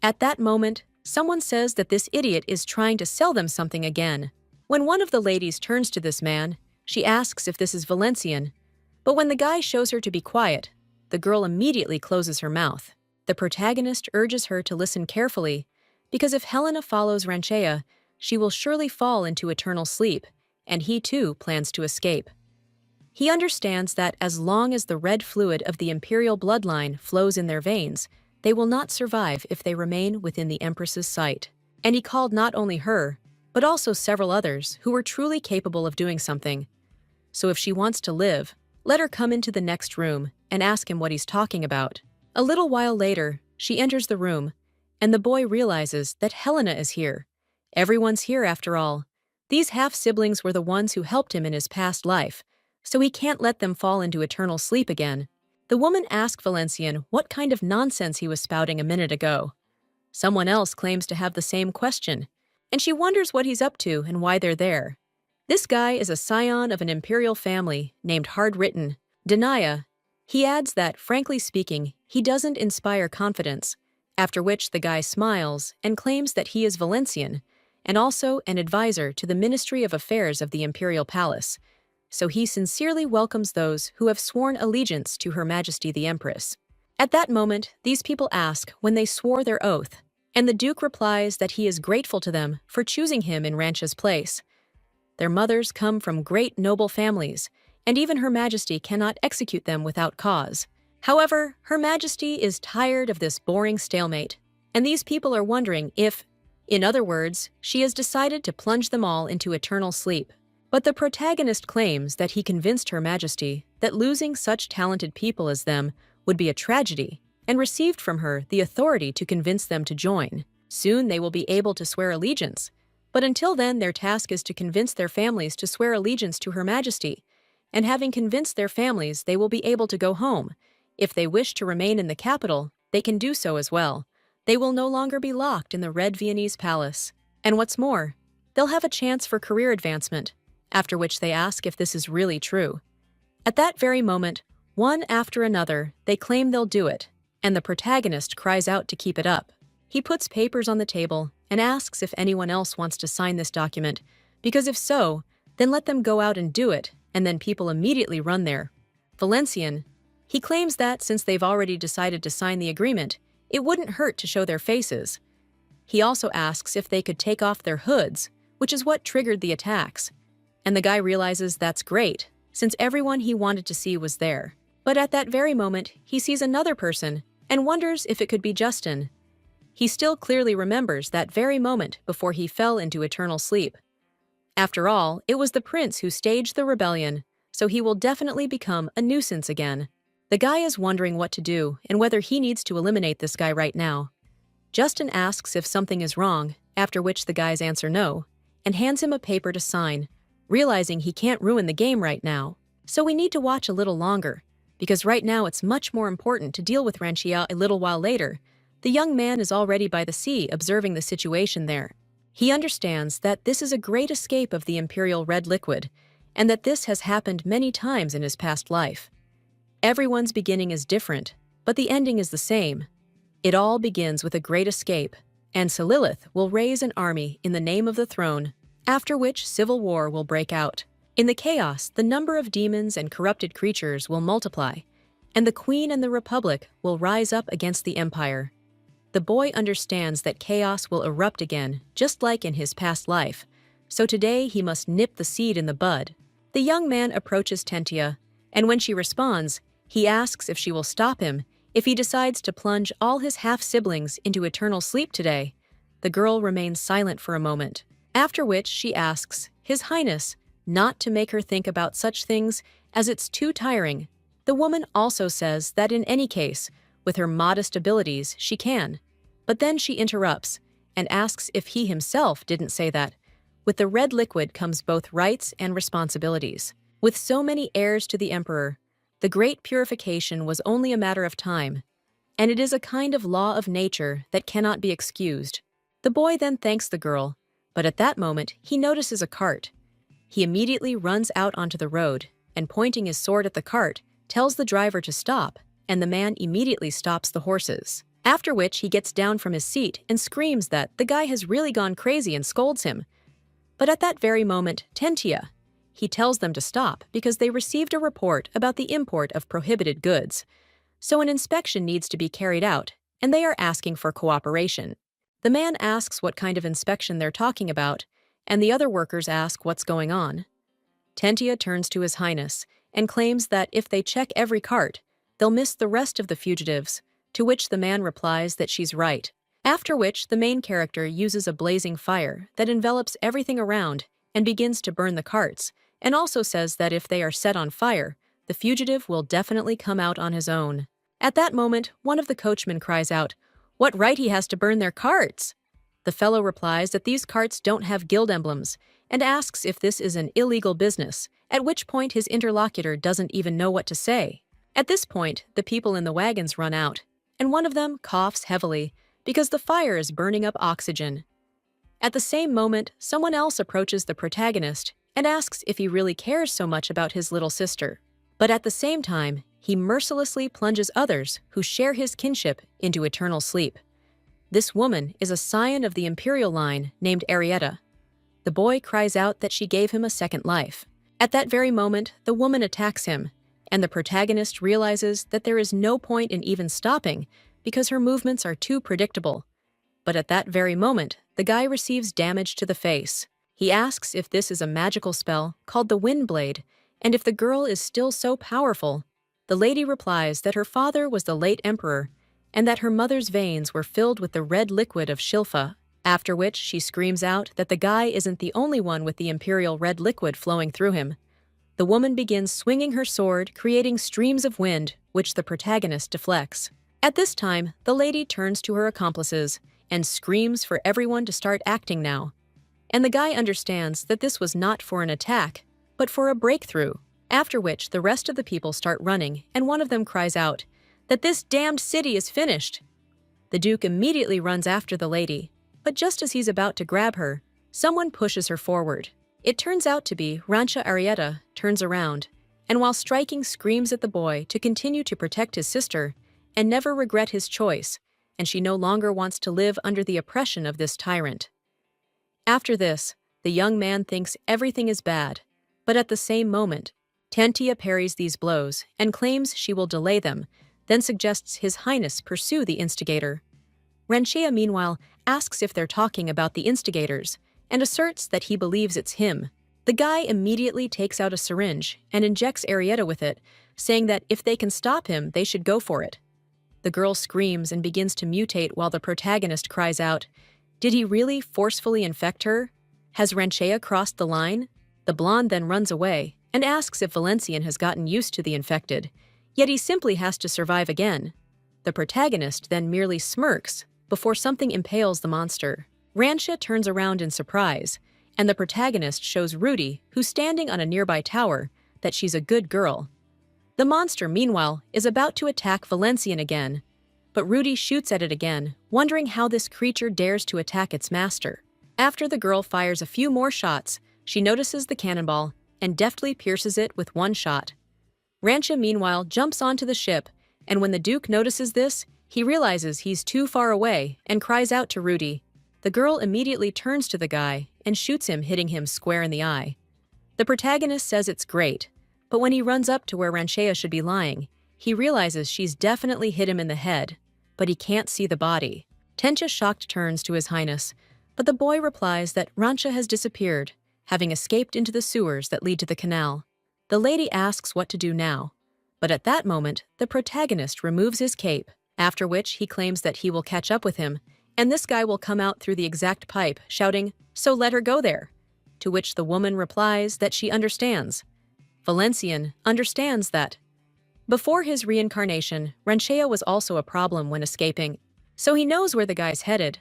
At that moment, someone says that this idiot is trying to sell them something again. When one of the ladies turns to this man, she asks if this is Valencian, but when the guy shows her to be quiet, the girl immediately closes her mouth. The protagonist urges her to listen carefully, because if Helena follows Ranchea, she will surely fall into eternal sleep, and he too plans to escape. He understands that as long as the red fluid of the imperial bloodline flows in their veins, they will not survive if they remain within the Empress's sight. And he called not only her, but also several others who were truly capable of doing something. So if she wants to live, let her come into the next room and ask him what he's talking about. A little while later, she enters the room, and the boy realizes that Helena is here. Everyone's here after all. These half-siblings were the ones who helped him in his past life, so he can't let them fall into eternal sleep again. The woman asks Valencian what kind of nonsense he was spouting a minute ago. Someone else claims to have the same question, and she wonders what he's up to and why they're there. This guy is a scion of an imperial family named Hard-Written, Denia. He adds that, frankly speaking, he doesn't inspire confidence, after which the guy smiles and claims that he is Valencian, and also an advisor to the Ministry of Affairs of the Imperial Palace, so he sincerely welcomes those who have sworn allegiance to Her Majesty the Empress. At that moment, these people ask when they swore their oath, and the Duke replies that he is grateful to them for choosing him in Rancha's place. Their mothers come from great noble families, and even Her Majesty cannot execute them without cause. However, Her Majesty is tired of this boring stalemate, and these people are wondering if, in other words, she has decided to plunge them all into eternal sleep. But the protagonist claims that he convinced Her Majesty that losing such talented people as them would be a tragedy, and received from her the authority to convince them to join. Soon they will be able to swear allegiance, but until then their task is to convince their families to swear allegiance to Her Majesty, and having convinced their families they will be able to go home. If they wish to remain in the capital, they can do so as well. They will no longer be locked in the Red Viennese Palace. And what's more, they'll have a chance for career advancement, after which they ask if this is really true. At that very moment, one after another, they claim they'll do it, and the protagonist cries out to keep it up. He puts papers on the table and asks if anyone else wants to sign this document, because if so, then let them go out and do it, and then people immediately run there. Valencian, he claims that since they've already decided to sign the agreement, it wouldn't hurt to show their faces. He also asks if they could take off their hoods, which is what triggered the attacks. And the guy realizes that's great, since everyone he wanted to see was there. But at that very moment, he sees another person and wonders if it could be Justin. He still clearly remembers that very moment before he fell into eternal sleep. After all, it was the prince who staged the rebellion, so he will definitely become a nuisance again. The guy is wondering what to do and whether he needs to eliminate this guy right now. Justin asks if something is wrong, after which the guys answer no, and hands him a paper to sign, realizing he can't ruin the game right now. So we need to watch a little longer, because right now it's much more important to deal with Ranchia a little while later. The young man is already by the sea observing the situation there. He understands that this is a great escape of the Imperial Red Liquid, and that this has happened many times in his past life. Everyone's beginning is different, but the ending is the same. It all begins with a great escape, and Lilith will raise an army in the name of the throne, after which civil war will break out. In the chaos, the number of demons and corrupted creatures will multiply, and the Queen and the Republic will rise up against the Empire. The boy understands that chaos will erupt again, just like in his past life, so today he must nip the seed in the bud. The young man approaches Tentia, and when she responds, he asks if she will stop him if he decides to plunge all his half-siblings into eternal sleep today. The girl remains silent for a moment, after which she asks His Highness not to make her think about such things as it's too tiring. The woman also says that in any case, with her modest abilities, she can. But then she interrupts and asks if he himself didn't say that. With the red liquid comes both rights and responsibilities. With so many heirs to the emperor, the great purification was only a matter of time, and it is a kind of law of nature that cannot be excused. The boy then thanks the girl, but at that moment he notices a cart. He immediately runs out onto the road, and pointing his sword at the cart, tells the driver to stop, and the man immediately stops the horses. After which he gets down from his seat and screams that the guy has really gone crazy and scolds him. But at that very moment, Tentia, he tells them to stop because they received a report about the import of prohibited goods. So an inspection needs to be carried out, and they are asking for cooperation. The man asks what kind of inspection they're talking about, and the other workers ask what's going on. Tentia turns to His Highness and claims that if they check every cart, they'll miss the rest of the fugitives, to which the man replies that she's right. After which, the main character uses a blazing fire that envelops everything around and begins to burn the carts, and also says that if they are set on fire, the fugitive will definitely come out on his own. At that moment, one of the coachmen cries out, "What right he has to burn their carts?" The fellow replies that these carts don't have guild emblems, and asks if this is an illegal business, at which point his interlocutor doesn't even know what to say. At this point, the people in the wagons run out, and one of them coughs heavily because the fire is burning up oxygen. At the same moment, someone else approaches the protagonist and asks if he really cares so much about his little sister. But at the same time, he mercilessly plunges others who share his kinship into eternal sleep. This woman is a scion of the imperial line named Arietta. The boy cries out that she gave him a second life. At that very moment, the woman attacks him, and the protagonist realizes that there is no point in even stopping because her movements are too predictable. But at that very moment, the guy receives damage to the face. He asks if this is a magical spell called the Wind Blade, and if the girl is still so powerful. The lady replies that her father was the late emperor, and that her mother's veins were filled with the red liquid of Shilfa, after which she screams out that the guy isn't the only one with the imperial red liquid flowing through him. The woman begins swinging her sword, creating streams of wind, which the protagonist deflects. At this time, the lady turns to her accomplices and screams for everyone to start acting now. And the guy understands that this was not for an attack, but for a breakthrough, after which the rest of the people start running, and one of them cries out that this damned city is finished. The Duke immediately runs after the lady, but just as he's about to grab her, someone pushes her forward. It turns out to be Rancha Arietta turns around, and while striking screams at the boy to continue to protect his sister and never regret his choice, and she no longer wants to live under the oppression of this tyrant. After this, the young man thinks everything is bad, but at the same moment, Tentia parries these blows and claims she will delay them, then suggests His Highness pursue the instigator. Ranchea, meanwhile, asks if they're talking about the instigators and asserts that he believes it's him. The guy immediately takes out a syringe and injects Arietta with it, saying that if they can stop him, they should go for it. The girl screams and begins to mutate while the protagonist cries out, "Did he really forcefully infect her? Has Ranchea crossed the line?" The blonde then runs away and asks if Valencian has gotten used to the infected, yet he simply has to survive again. The protagonist then merely smirks before something impales the monster. Ranchea turns around in surprise, and the protagonist shows Rudy, who's standing on a nearby tower, that she's a good girl. The monster, meanwhile, is about to attack Valencian again, but Rudy shoots at it again, wondering how this creature dares to attack its master. After the girl fires a few more shots, she notices the cannonball and deftly pierces it with one shot. Ranchea, meanwhile, jumps onto the ship, and when the Duke notices this, he realizes he's too far away and cries out to Rudy. The girl immediately turns to the guy and shoots him, hitting him square in the eye. The protagonist says it's great, but when he runs up to where Ranchea should be lying, he realizes she's definitely hit him in the head, but he can't see the body. Tentia shocked turns to His Highness, but the boy replies that Ranchea has disappeared, having escaped into the sewers that lead to the canal. The lady asks what to do now, but at that moment, the protagonist removes his cape, after which he claims that he will catch up with him, and this guy will come out through the exact pipe, shouting, "So let her go there," to which the woman replies that she understands. Valencian understands that. Before his reincarnation, Ranchea was also a problem when escaping, so he knows where the guy's headed.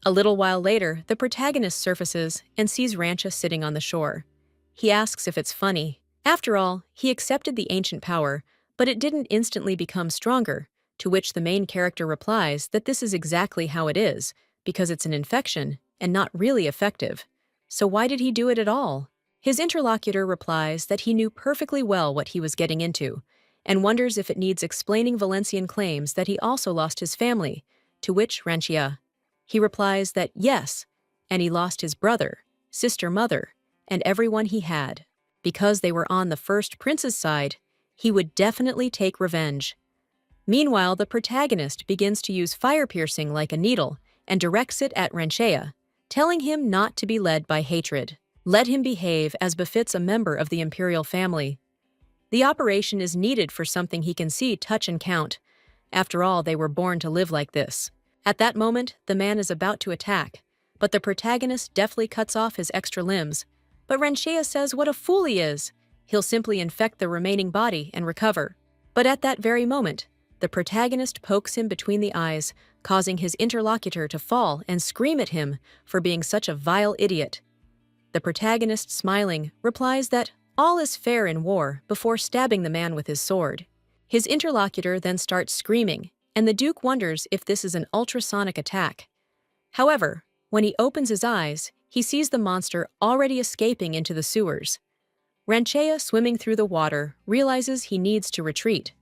A little while later, the protagonist surfaces and sees Ranchea sitting on the shore. He asks if it's funny. After all, he accepted the ancient power, but it didn't instantly become stronger, to which the main character replies that this is exactly how it is, because it's an infection and not really effective. So why did he do it at all? His interlocutor replies that he knew perfectly well what he was getting into, and wonders if it needs explaining. Valencian claims that he also lost his family, to which Ranchea. He replies that yes, and he lost his brother, sister, mother, and everyone he had. Because they were on the first prince's side, he would definitely take revenge. Meanwhile, the protagonist begins to use fire piercing like a needle and directs it at Ranchea, telling him not to be led by hatred. Let him behave as befits a member of the imperial family. The operation is needed for something he can see, touch, and count. After all, they were born to live like this. At that moment, the man is about to attack, but the protagonist deftly cuts off his extra limbs. But Ranchea says what a fool he is. He'll simply infect the remaining body and recover. But at that very moment, the protagonist pokes him between the eyes, causing his interlocutor to fall and scream at him for being such a vile idiot. The protagonist, smiling, replies that all is fair in war before stabbing the man with his sword. His interlocutor then starts screaming, and the Duke wonders if this is an ultrasonic attack. However, when he opens his eyes, he sees the monster already escaping into the sewers. Ranchea, swimming through the water, realizes he needs to retreat.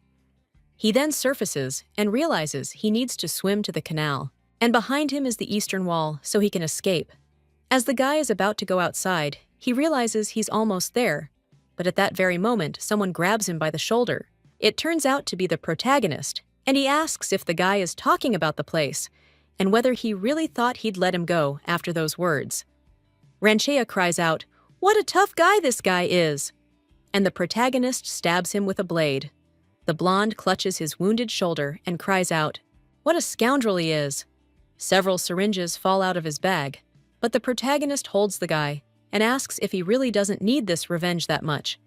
He then surfaces and realizes he needs to swim to the canal, and behind him is the eastern wall so he can escape. As the guy is about to go outside, he realizes he's almost there, but at that very moment someone grabs him by the shoulder. It turns out to be the protagonist, and he asks if the guy is talking about the place, and whether he really thought he'd let him go after those words. Ranchea cries out, "What a tough guy this guy is!" And the protagonist stabs him with a blade. The blonde clutches his wounded shoulder and cries out, "What a scoundrel he is!" Several syringes fall out of his bag, but the protagonist holds the guy and asks if he really doesn't need this revenge that much.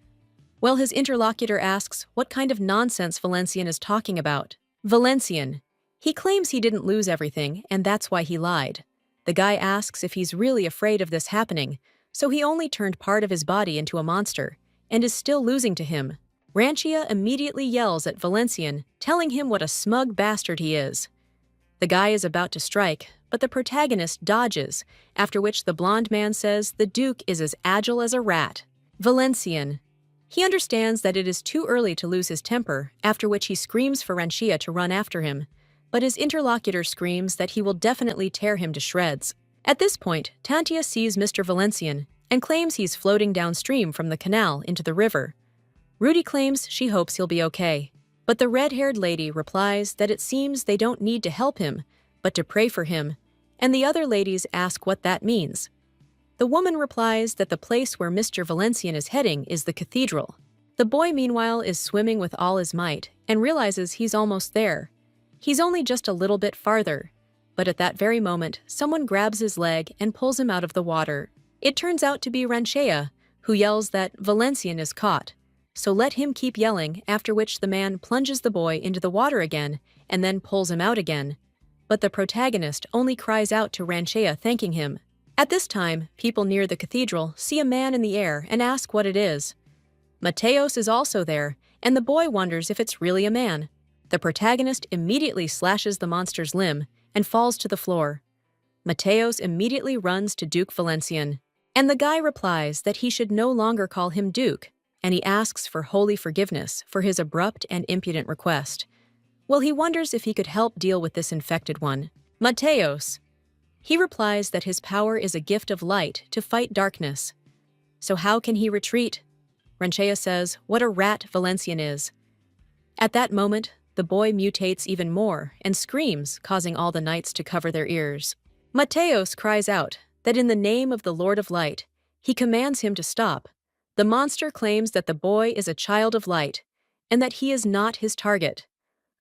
Well, his interlocutor asks what kind of nonsense Valencian is talking about. Valencian. He claims he didn't lose everything, and that's why he lied. The guy asks if he's really afraid of this happening, so he only turned part of his body into a monster, and is still losing to him. Ranchea immediately yells at Valencian, telling him what a smug bastard he is. The guy is about to strike, but the protagonist dodges, after which the blonde man says the Duke is as agile as a rat. Valencian. He understands that it is too early to lose his temper, after which he screams for Ranchea to run after him, but his interlocutor screams that he will definitely tear him to shreds. At this point, Tantia sees Mr. Valencian and claims he's floating downstream from the canal into the river. Rudy claims she hopes he'll be okay, but the red-haired lady replies that it seems they don't need to help him, but to pray for him, and the other ladies ask what that means. The woman replies that the place where Mr. Valencian is heading is the cathedral. The boy, meanwhile, is swimming with all his might and realizes he's almost there. He's only just a little bit farther, but at that very moment, someone grabs his leg and pulls him out of the water. It turns out to be Ranchea, who yells that Valencian is caught. So let him keep yelling, after which the man plunges the boy into the water again and then pulls him out again. But the protagonist only cries out to Ranchea, thanking him. At this time, people near the cathedral see a man in the air and ask what it is. Mateos is also there, and the boy wonders if it's really a man. The protagonist immediately slashes the monster's limb and falls to the floor. Mateos immediately runs to Duke Valencian, and the guy replies that he should no longer call him Duke, and he asks for holy forgiveness for his abrupt and impudent request. Well, he wonders if he could help deal with this infected one. Mateos. He replies that his power is a gift of light to fight darkness. So how can he retreat? Ranchea says what a rat Valencian is. At that moment, the boy mutates even more and screams, causing all the knights to cover their ears. Mateos cries out that in the name of the Lord of Light, he commands him to stop. The monster claims that the boy is a child of light and that he is not his target.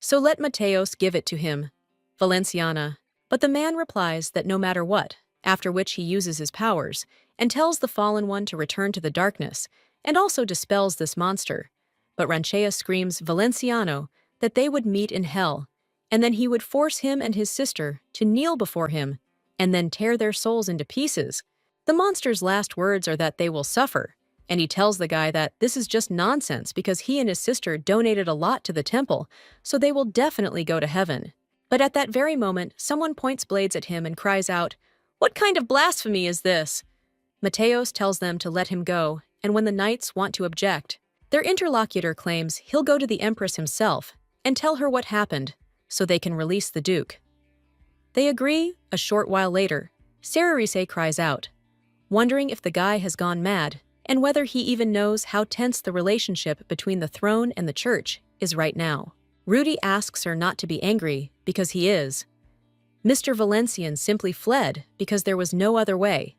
So let Mateos give it to him. Valenciana. But the man replies that no matter what, after which he uses his powers and tells the fallen one to return to the darkness and also dispels this monster. But Ranchea screams Valenciano that they would meet in hell, and then he would force him and his sister to kneel before him and then tear their souls into pieces. The monster's last words are that they will suffer, and he tells the guy that this is just nonsense because he and his sister donated a lot to the temple, so they will definitely go to heaven. But at that very moment, someone points blades at him and cries out, "What kind of blasphemy is this?" Mateos tells them to let him go, and when the knights want to object, their interlocutor claims he'll go to the Empress himself and tell her what happened, so they can release the Duke. They agree. A short while later, Cererise cries out, wondering if the guy has gone mad and whether he even knows how tense the relationship between the throne and the church is right now. Rudy asks her not to be angry, because he is. Mr. Valencian simply fled because there was no other way.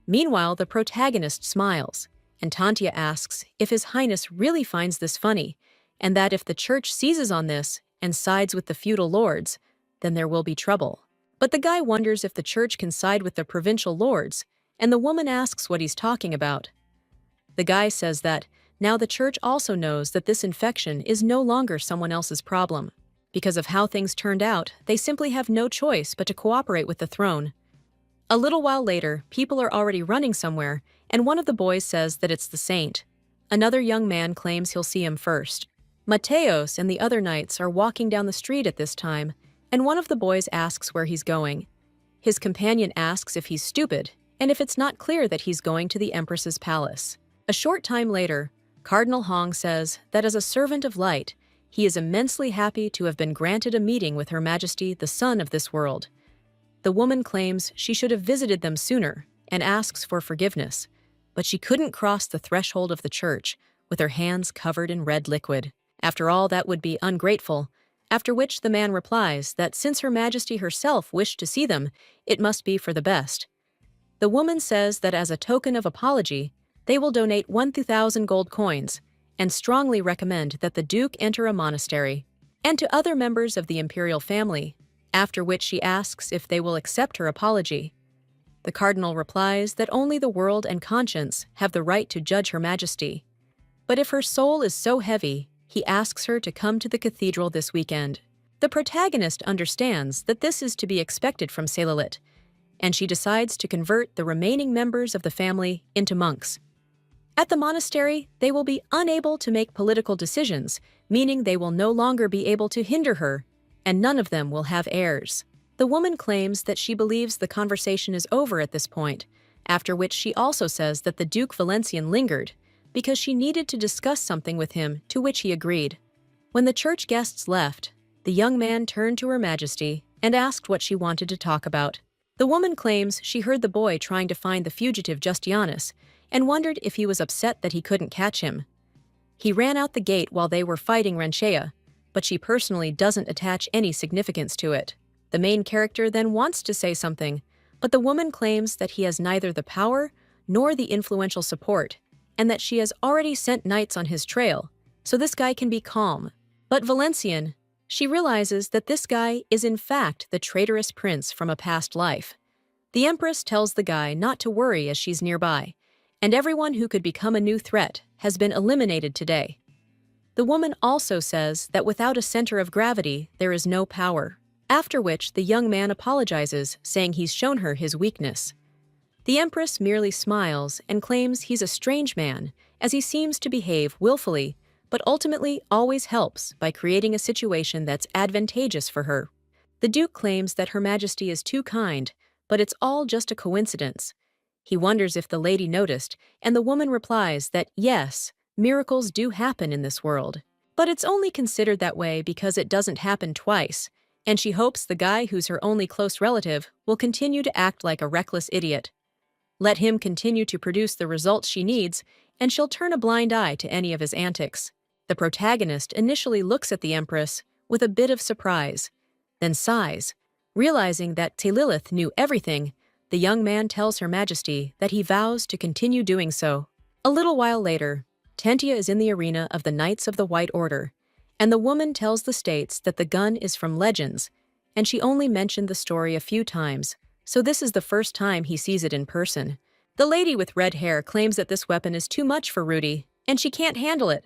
Meanwhile, the protagonist smiles, and Tantia asks if His Highness really finds this funny, and that if the church seizes on this and sides with the feudal lords, then there will be trouble. But the guy wonders if the church can side with the provincial lords, and the woman asks what he's talking about. The guy says that now the church also knows that this infection is no longer someone else's problem. Because of how things turned out, they simply have no choice but to cooperate with the throne. A little while later, people are already running somewhere, and one of the boys says that it's the saint. Another young man claims he'll see him first. Mateos and the other knights are walking down the street at this time, and one of the boys asks where he's going. His companion asks if he's stupid, and if it's not clear that he's going to the Empress's palace. A short time later, Cardinal Hong says that as a servant of light, he is immensely happy to have been granted a meeting with Her Majesty, the Sun of this world. The woman claims she should have visited them sooner and asks for forgiveness, but she couldn't cross the threshold of the church with her hands covered in red liquid. After all, that would be ungrateful, after which the man replies that since Her Majesty herself wished to see them, it must be for the best. The woman says that as a token of apology, they will donate 1,000 gold coins and strongly recommend that the Duke enter a monastery, and to other members of the imperial family, after which she asks if they will accept her apology. The cardinal replies that only the world and conscience have the right to judge Her Majesty. But if her soul is so heavy, he asks her to come to the cathedral this weekend. The protagonist understands that this is to be expected from Celilit, and she decides to convert the remaining members of the family into monks. At the monastery, they will be unable to make political decisions, meaning they will no longer be able to hinder her, and none of them will have heirs. The woman claims that she believes the conversation is over at this point, after which she also says that the Duke Valencian lingered, because she needed to discuss something with him, to which he agreed. When the church guests left, the young man turned to Her Majesty and asked what she wanted to talk about. The woman claims she heard the boy trying to find the fugitive Justianus and wondered if he was upset that he couldn't catch him. He ran out the gate while they were fighting Renchea, but she personally doesn't attach any significance to it. The main character then wants to say something, but the woman claims that he has neither the power nor the influential support, and that she has already sent knights on his trail, so this guy can be calm. But Valencian, she realizes that this guy is in fact the traitorous prince from a past life. The Empress tells the guy not to worry as she's nearby, and everyone who could become a new threat has been eliminated today. The woman also says that without a center of gravity, there is no power, after which the young man apologizes, saying he's shown her his weakness. The Empress merely smiles and claims he's a strange man, as he seems to behave willfully, but ultimately always helps by creating a situation that's advantageous for her. The Duke claims that Her Majesty is too kind, but it's all just a coincidence. He wonders if the lady noticed, and the woman replies that yes, miracles do happen in this world, but it's only considered that way because it doesn't happen twice, and she hopes the guy who's her only close relative will continue to act like a reckless idiot. Let him continue to produce the results she needs, and she'll turn a blind eye to any of his antics. The protagonist initially looks at the Empress with a bit of surprise, then sighs. Realizing that Taylilith knew everything, the young man tells Her Majesty that he vows to continue doing so. A little while later, Tentia is in the arena of the Knights of the White Order, and the woman tells the States that the gun is from Legends, and she only mentioned the story a few times, so this is the first time he sees it in person. The lady with red hair claims that this weapon is too much for Rudy, and she can't handle it,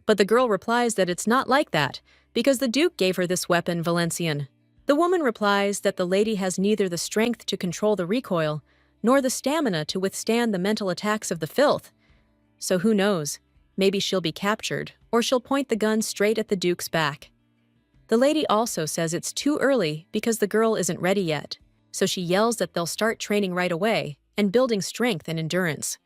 but the girl replies that it's not like that, because the Duke gave her this weapon, Valencian. The woman replies that the lady has neither the strength to control the recoil, nor the stamina to withstand the mental attacks of the filth. So who knows, maybe she'll be captured, or she'll point the gun straight at the Duke's back. The lady also says it's too early because the girl isn't ready yet, so she yells that they'll start training right away and building strength and endurance.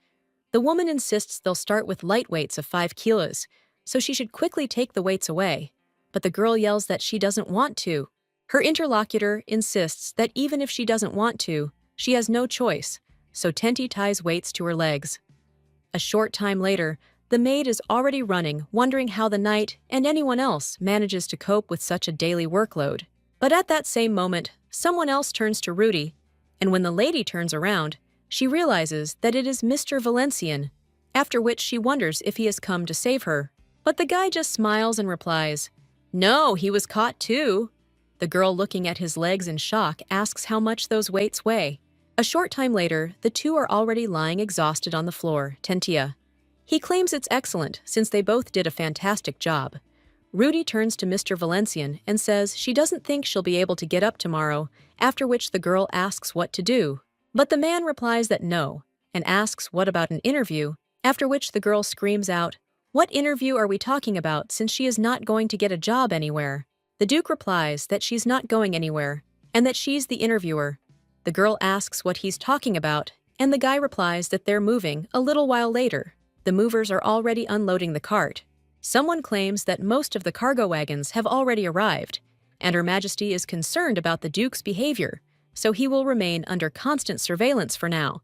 The woman insists they'll start with light weights of 5 kilos, so she should quickly take the weights away, but the girl yells that she doesn't want to. Her interlocutor insists that even if she doesn't want to, she has no choice, so Tenti ties weights to her legs. A short time later, the maid is already running, wondering how the knight and anyone else manages to cope with such a daily workload. But at that same moment, someone else turns to Rudy, and when the lady turns around, she realizes that it is Mr. Valencian, after which she wonders if he has come to save her. But the guy just smiles and replies, "No, he was caught too." The girl, looking at his legs in shock, asks how much those weights weigh. A short time later, the two are already lying exhausted on the floor, Tentia. He claims it's excellent, since they both did a fantastic job. Rudy turns to Mr. Valencian and says she doesn't think she'll be able to get up tomorrow, after which the girl asks what to do. But the man replies that no, and asks what about an interview, after which the girl screams out, What interview are we talking about since she is not going to get a job anywhere? The Duke replies that she's not going anywhere, and that she's the interviewer. The girl asks what he's talking about, and the guy replies that they're moving a little while later. The movers are already unloading the cart. Someone claims that most of the cargo wagons have already arrived, and Her Majesty is concerned about the Duke's behavior, so he will remain under constant surveillance for now.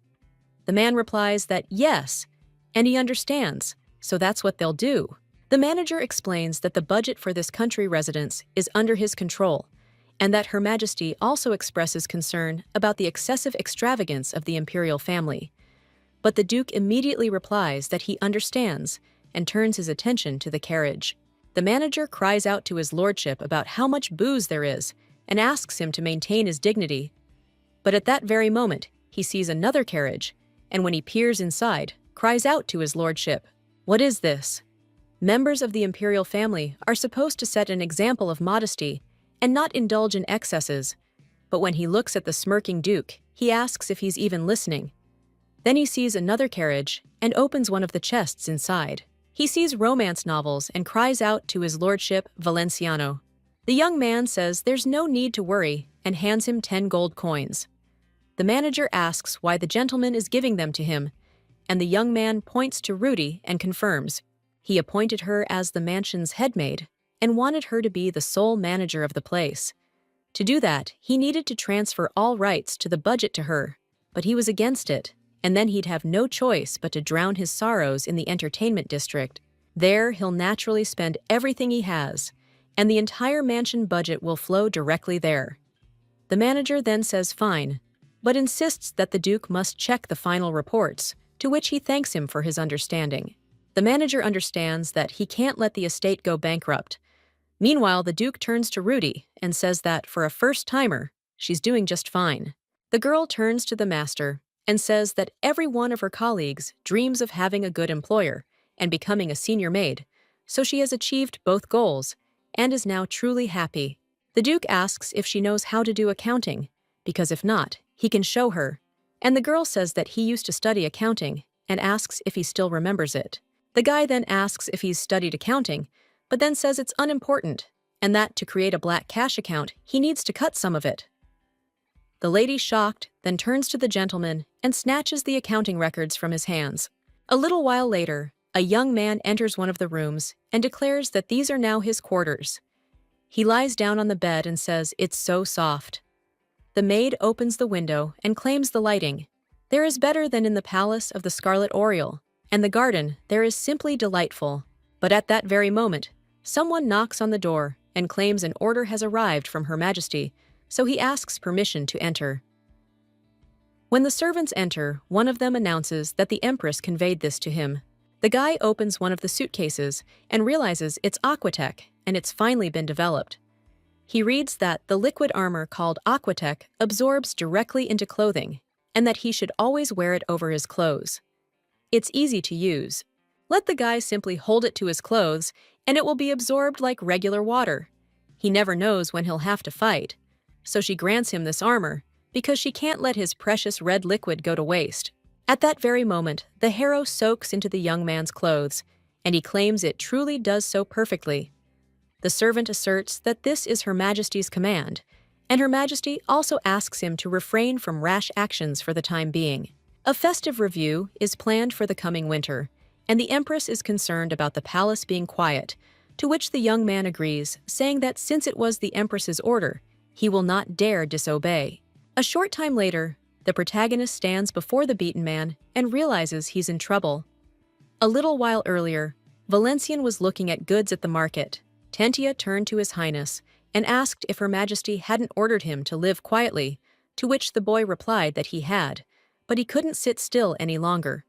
The man replies that yes, and he understands, so that's what they'll do. The manager explains that the budget for this country residence is under his control, and that Her Majesty also expresses concern about the excessive extravagance of the imperial family. But the Duke immediately replies that he understands and turns his attention to the carriage. The manager cries out to his lordship about how much booze there is and asks him to maintain his dignity. But at that very moment, he sees another carriage, and when he peers inside, cries out to his lordship, "What is this?" Members of the imperial family are supposed to set an example of modesty and not indulge in excesses, but when he looks at the smirking Duke, he asks if he's even listening. Then he sees another carriage and opens one of the chests inside. He sees romance novels and cries out to his lordship Valenciano. The young man says there's no need to worry and hands him 10 gold coins. The manager asks why the gentleman is giving them to him, and the young man points to Rudy and confirms. He appointed her as the mansion's headmaid and wanted her to be the sole manager of the place. To do that, he needed to transfer all rights to the budget to her, but he was against it, and then he'd have no choice but to drown his sorrows in the entertainment district. There, he'll naturally spend everything he has, and the entire mansion budget will flow directly there. The manager then says fine, but insists that the Duke must check the final reports, to which he thanks him for his understanding. The manager understands that he can't let the estate go bankrupt. Meanwhile, the Duke turns to Rudy and says that, for a first-timer, she's doing just fine. The girl turns to the master and says that every one of her colleagues dreams of having a good employer and becoming a senior maid, so she has achieved both goals and is now truly happy. The Duke asks if she knows how to do accounting, because if not, he can show her, and the girl says that he used to study accounting and asks if he still remembers it. The guy then asks if he's studied accounting, but then says it's unimportant, and that to create a black cash account, he needs to cut some of it. The lady, shocked, then turns to the gentleman and snatches the accounting records from his hands. A little while later, a young man enters one of the rooms and declares that these are now his quarters. He lies down on the bed and says it's so soft. The maid opens the window and claims the lighting. There is better than in the palace of the Scarlet Oriole, and the garden there is simply delightful. But at that very moment, someone knocks on the door and claims an order has arrived from Her Majesty, so he asks permission to enter. When the servants enter, one of them announces that the Empress conveyed this to him. The guy opens one of the suitcases and realizes it's Aquatech, and it's finally been developed. He reads that the liquid armor called Aquatech absorbs directly into clothing, and that he should always wear it over his clothes. It's easy to use. Let the guy simply hold it to his clothes, and it will be absorbed like regular water. He never knows when he'll have to fight, so she grants him this armor, because she can't let his precious red liquid go to waste. At that very moment, the harrow soaks into the young man's clothes, and he claims it truly does so perfectly. The servant asserts that this is Her Majesty's command, and Her Majesty also asks him to refrain from rash actions for the time being. A festive review is planned for the coming winter, and the Empress is concerned about the palace being quiet, to which the young man agrees, saying that since it was the Empress's order, he will not dare disobey. A short time later, the protagonist stands before the beaten man and realizes he's in trouble. A little while earlier, Valencian was looking at goods at the market. Tentia turned to His Highness and asked if Her Majesty hadn't ordered him to live quietly, to which the boy replied that he had, but he couldn't sit still any longer.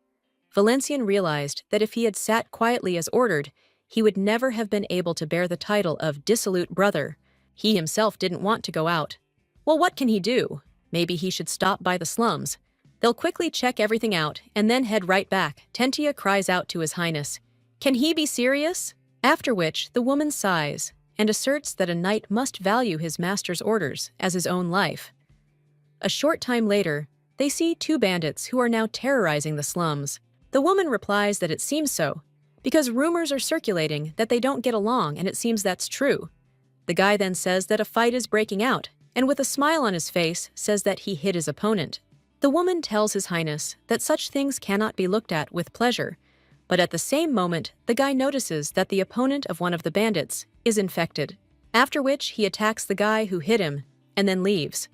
Valencian realized that if he had sat quietly as ordered, he would never have been able to bear the title of dissolute brother. He himself didn't want to go out. Well, what can he do? Maybe he should stop by the slums. They'll quickly check everything out and then head right back. Tentia cries out to His Highness, "Can he be serious?" After which, the woman sighs and asserts that a knight must value his master's orders as his own life. A short time later, they see two bandits who are now terrorizing the slums. The woman replies that it seems so, because rumors are circulating that they don't get along, and it seems that's true. The guy then says that a fight is breaking out, and with a smile on his face says that he hit his opponent. The woman tells His Highness that such things cannot be looked at with pleasure, but at the same moment, the guy notices that the opponent of one of the bandits is infected, after which he attacks the guy who hit him and then leaves.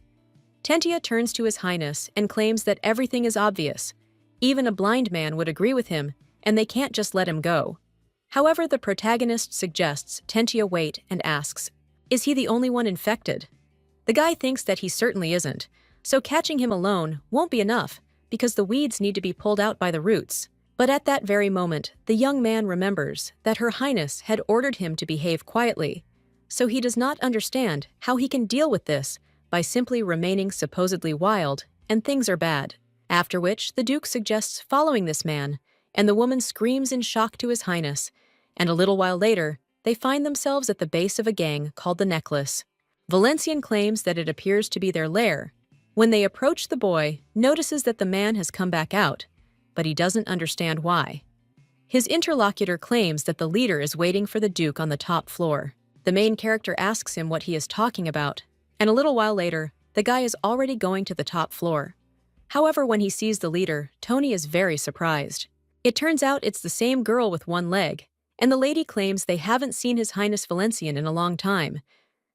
Tentia turns to His Highness and claims that everything is obvious. Even a blind man would agree with him, and they can't just let him go. However, the protagonist suggests Tentia wait and asks, "Is he the only one infected?" The guy thinks that he certainly isn't, so catching him alone won't be enough because the weeds need to be pulled out by the roots. But at that very moment, the young man remembers that Her Highness had ordered him to behave quietly, so he does not understand how he can deal with this by simply remaining supposedly wild, and things are bad. After which, the Duke suggests following this man, and the woman screams in shock to His Highness, and a little while later, they find themselves at the base of a gang called the Necklace. Valencian claims that it appears to be their lair. When they approach, the boy notices that the man has come back out, but he doesn't understand why. His interlocutor claims that the leader is waiting for the Duke on the top floor. The main character asks him what he is talking about, and a little while later, the guy is already going to the top floor. However, when he sees the leader, Tony is very surprised. It turns out it's the same girl with one leg, and the lady claims they haven't seen His Highness Valencian in a long time.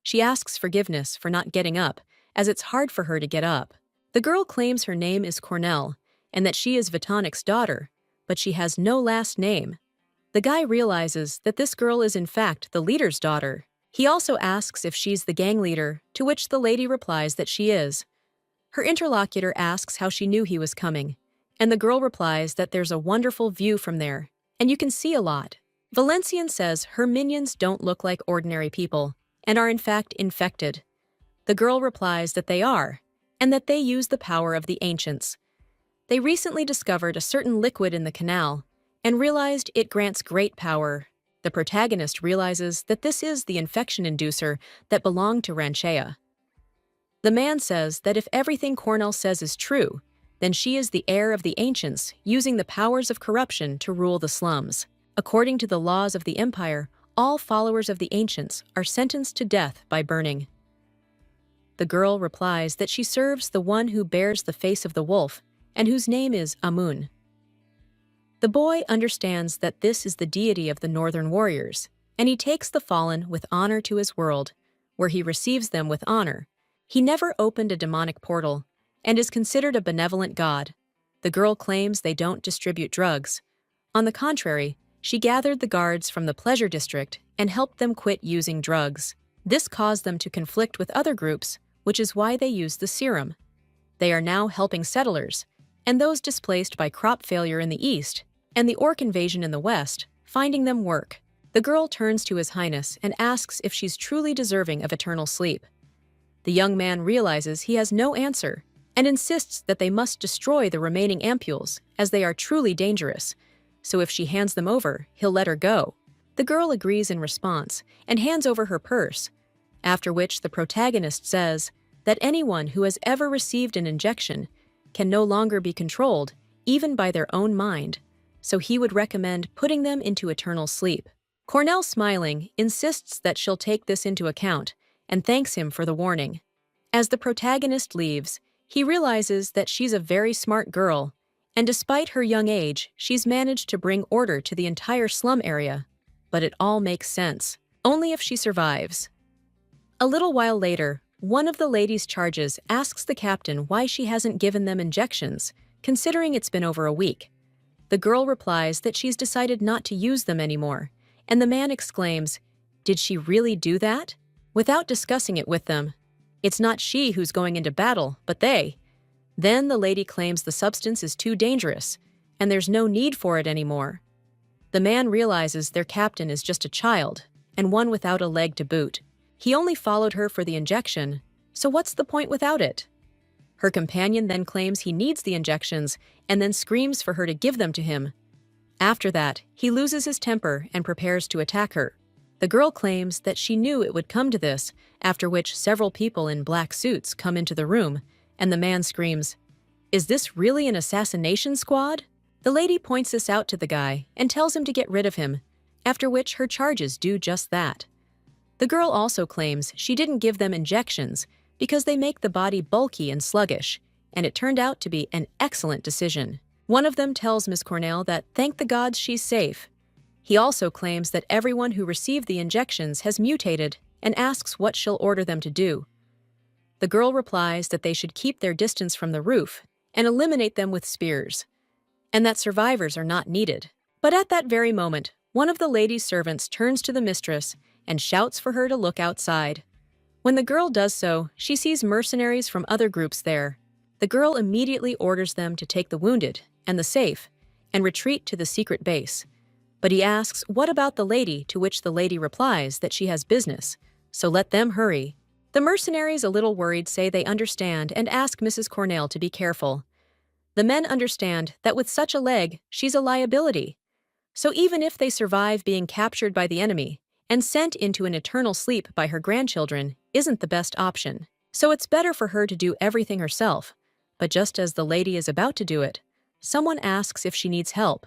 She asks forgiveness for not getting up, as it's hard for her to get up. The girl claims her name is Cornell, and that she is Vitonic's daughter, but she has no last name. The guy realizes that this girl is in fact the leader's daughter. He also asks if she's the gang leader, to which the lady replies that she is. Her interlocutor asks how she knew he was coming, and the girl replies that there's a wonderful view from there, and you can see a lot. Valencian says her minions don't look like ordinary people, and are in fact infected. The girl replies that they are, and that they use the power of the ancients. They recently discovered a certain liquid in the canal, and realized it grants great power. The protagonist realizes that this is the infection inducer that belonged to Ranchea. The man says that if everything Cornell says is true, then she is the heir of the ancients, using the powers of corruption to rule the slums. According to the laws of the empire, all followers of the ancients are sentenced to death by burning. The girl replies that she serves the one who bears the face of the wolf, and whose name is Amun. The boy understands that this is the deity of the northern warriors, and he takes the fallen with honor to his world, where he receives them with honor. He never opened a demonic portal, and is considered a benevolent god. The girl claims they don't distribute drugs. On the contrary, she gathered the guards from the pleasure district and helped them quit using drugs. This caused them to conflict with other groups, which is why they use the serum. They are now helping settlers, and those displaced by crop failure in the east, and the orc invasion in the west, finding them work. The girl turns to His Highness and asks if she's truly deserving of eternal sleep. The young man realizes he has no answer, and insists that they must destroy the remaining ampules, as they are truly dangerous, so if she hands them over, he'll let her go. The girl agrees in response, and hands over her purse, after which the protagonist says that anyone who has ever received an injection can no longer be controlled, even by their own mind, so he would recommend putting them into eternal sleep. Cornell, smiling, insists that she'll take this into account, and thanks him for the warning. As the protagonist leaves, he realizes that she's a very smart girl, and despite her young age, she's managed to bring order to the entire slum area. But it all makes sense, only if she survives. A little while later, one of the ladies' charges asks the captain why she hasn't given them injections, considering it's been over a week. The girl replies that she's decided not to use them anymore, and the man exclaims, "Did she really do that?" without discussing it with them. It's not she who's going into battle, but they. Then the lady claims the substance is too dangerous, and there's no need for it anymore. The man realizes their captain is just a child, and one without a leg to boot. He only followed her for the injection, so what's the point without it? Her companion then claims he needs the injections and then screams for her to give them to him. After that, he loses his temper and prepares to attack her. The girl claims that she knew it would come to this, after which several people in black suits come into the room, and the man screams, "Is this really an assassination squad?" The lady points this out to the guy and tells him to get rid of him, after which her charges do just that. The girl also claims she didn't give them injections because they make the body bulky and sluggish, and it turned out to be an excellent decision. One of them tells Miss Cornell that thank the gods she's safe. He also claims that everyone who received the injections has mutated and asks what she'll order them to do. The girl replies that they should keep their distance from the roof and eliminate them with spears, and that survivors are not needed. But at that very moment, one of the lady's servants turns to the mistress and shouts for her to look outside. When the girl does so, she sees mercenaries from other groups there. The girl immediately orders them to take the wounded and the safe and retreat to the secret base. But he asks what about the lady, to which the lady replies that she has business, so let them hurry. The mercenaries, a little worried, say they understand and ask Mrs. Cornell to be careful. The men understand that with such a leg, she's a liability. So even if they survive being captured by the enemy and sent into an eternal sleep by her grandchildren, isn't the best option. So it's better for her to do everything herself. But just as the lady is about to do it, someone asks if she needs help.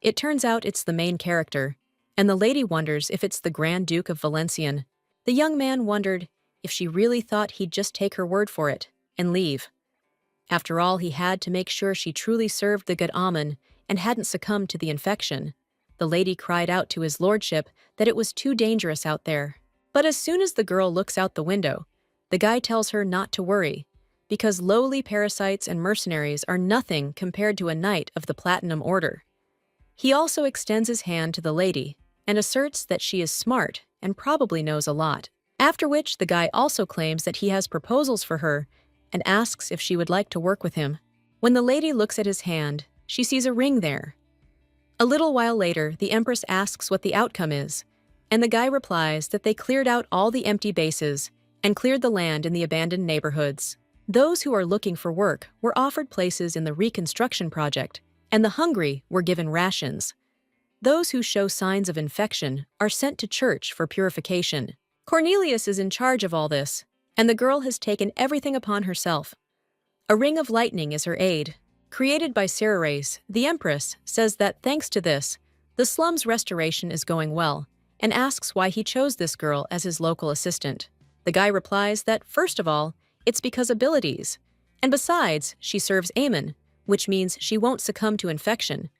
It turns out it's the main character, and the lady wonders if it's the Grand Duke of Valenciennes. The young man wondered if she really thought he'd just take her word for it and leave. After all, he had to make sure she truly served the good Amun and hadn't succumbed to the infection. The lady cried out to his lordship that it was too dangerous out there. But as soon as the girl looks out the window, the guy tells her not to worry, because lowly parasites and mercenaries are nothing compared to a knight of the Platinum Order. He also extends his hand to the lady and asserts that she is smart and probably knows a lot. After which, the guy also claims that he has proposals for her and asks if she would like to work with him. When the lady looks at his hand, she sees a ring there. A little while later, the Empress asks what the outcome is, and the guy replies that they cleared out all the empty bases and cleared the land in the abandoned neighborhoods. Those who are looking for work were offered places in the reconstruction project, and the hungry were given rations. Those who show signs of infection are sent to church for purification. Cornelius is in charge of all this, and the girl has taken everything upon herself. A ring of lightning is her aid. Created by Ceres, the Empress says that thanks to this, the slum's restoration is going well, and asks why he chose this girl as his local assistant. The guy replies that, first of all, it's because abilities, and besides, she serves Amun, which means she won't succumb to infection,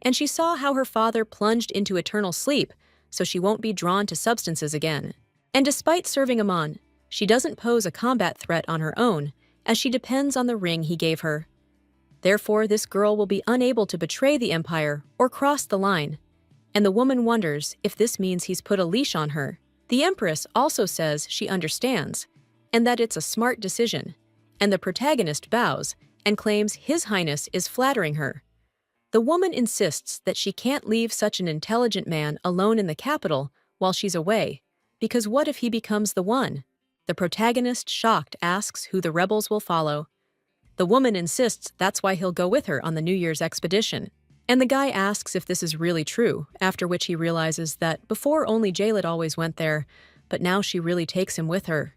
and she saw how her father plunged into eternal sleep, so she won't be drawn to substances again. And despite serving Amun, she doesn't pose a combat threat on her own, as she depends on the ring he gave her. Therefore, this girl will be unable to betray the Empire or cross the line, and the woman wonders if this means he's put a leash on her. The Empress also says she understands, and that it's a smart decision, and the protagonist bows and claims His Highness is flattering her. The woman insists that she can't leave such an intelligent man alone in the capital while she's away, because what if he becomes the one? The protagonist, shocked, asks who the rebels will follow. The woman insists that's why he'll go with her on the New Year's expedition. And the guy asks if this is really true, after which he realizes that before only Jaled always went there, but now she really takes him with her.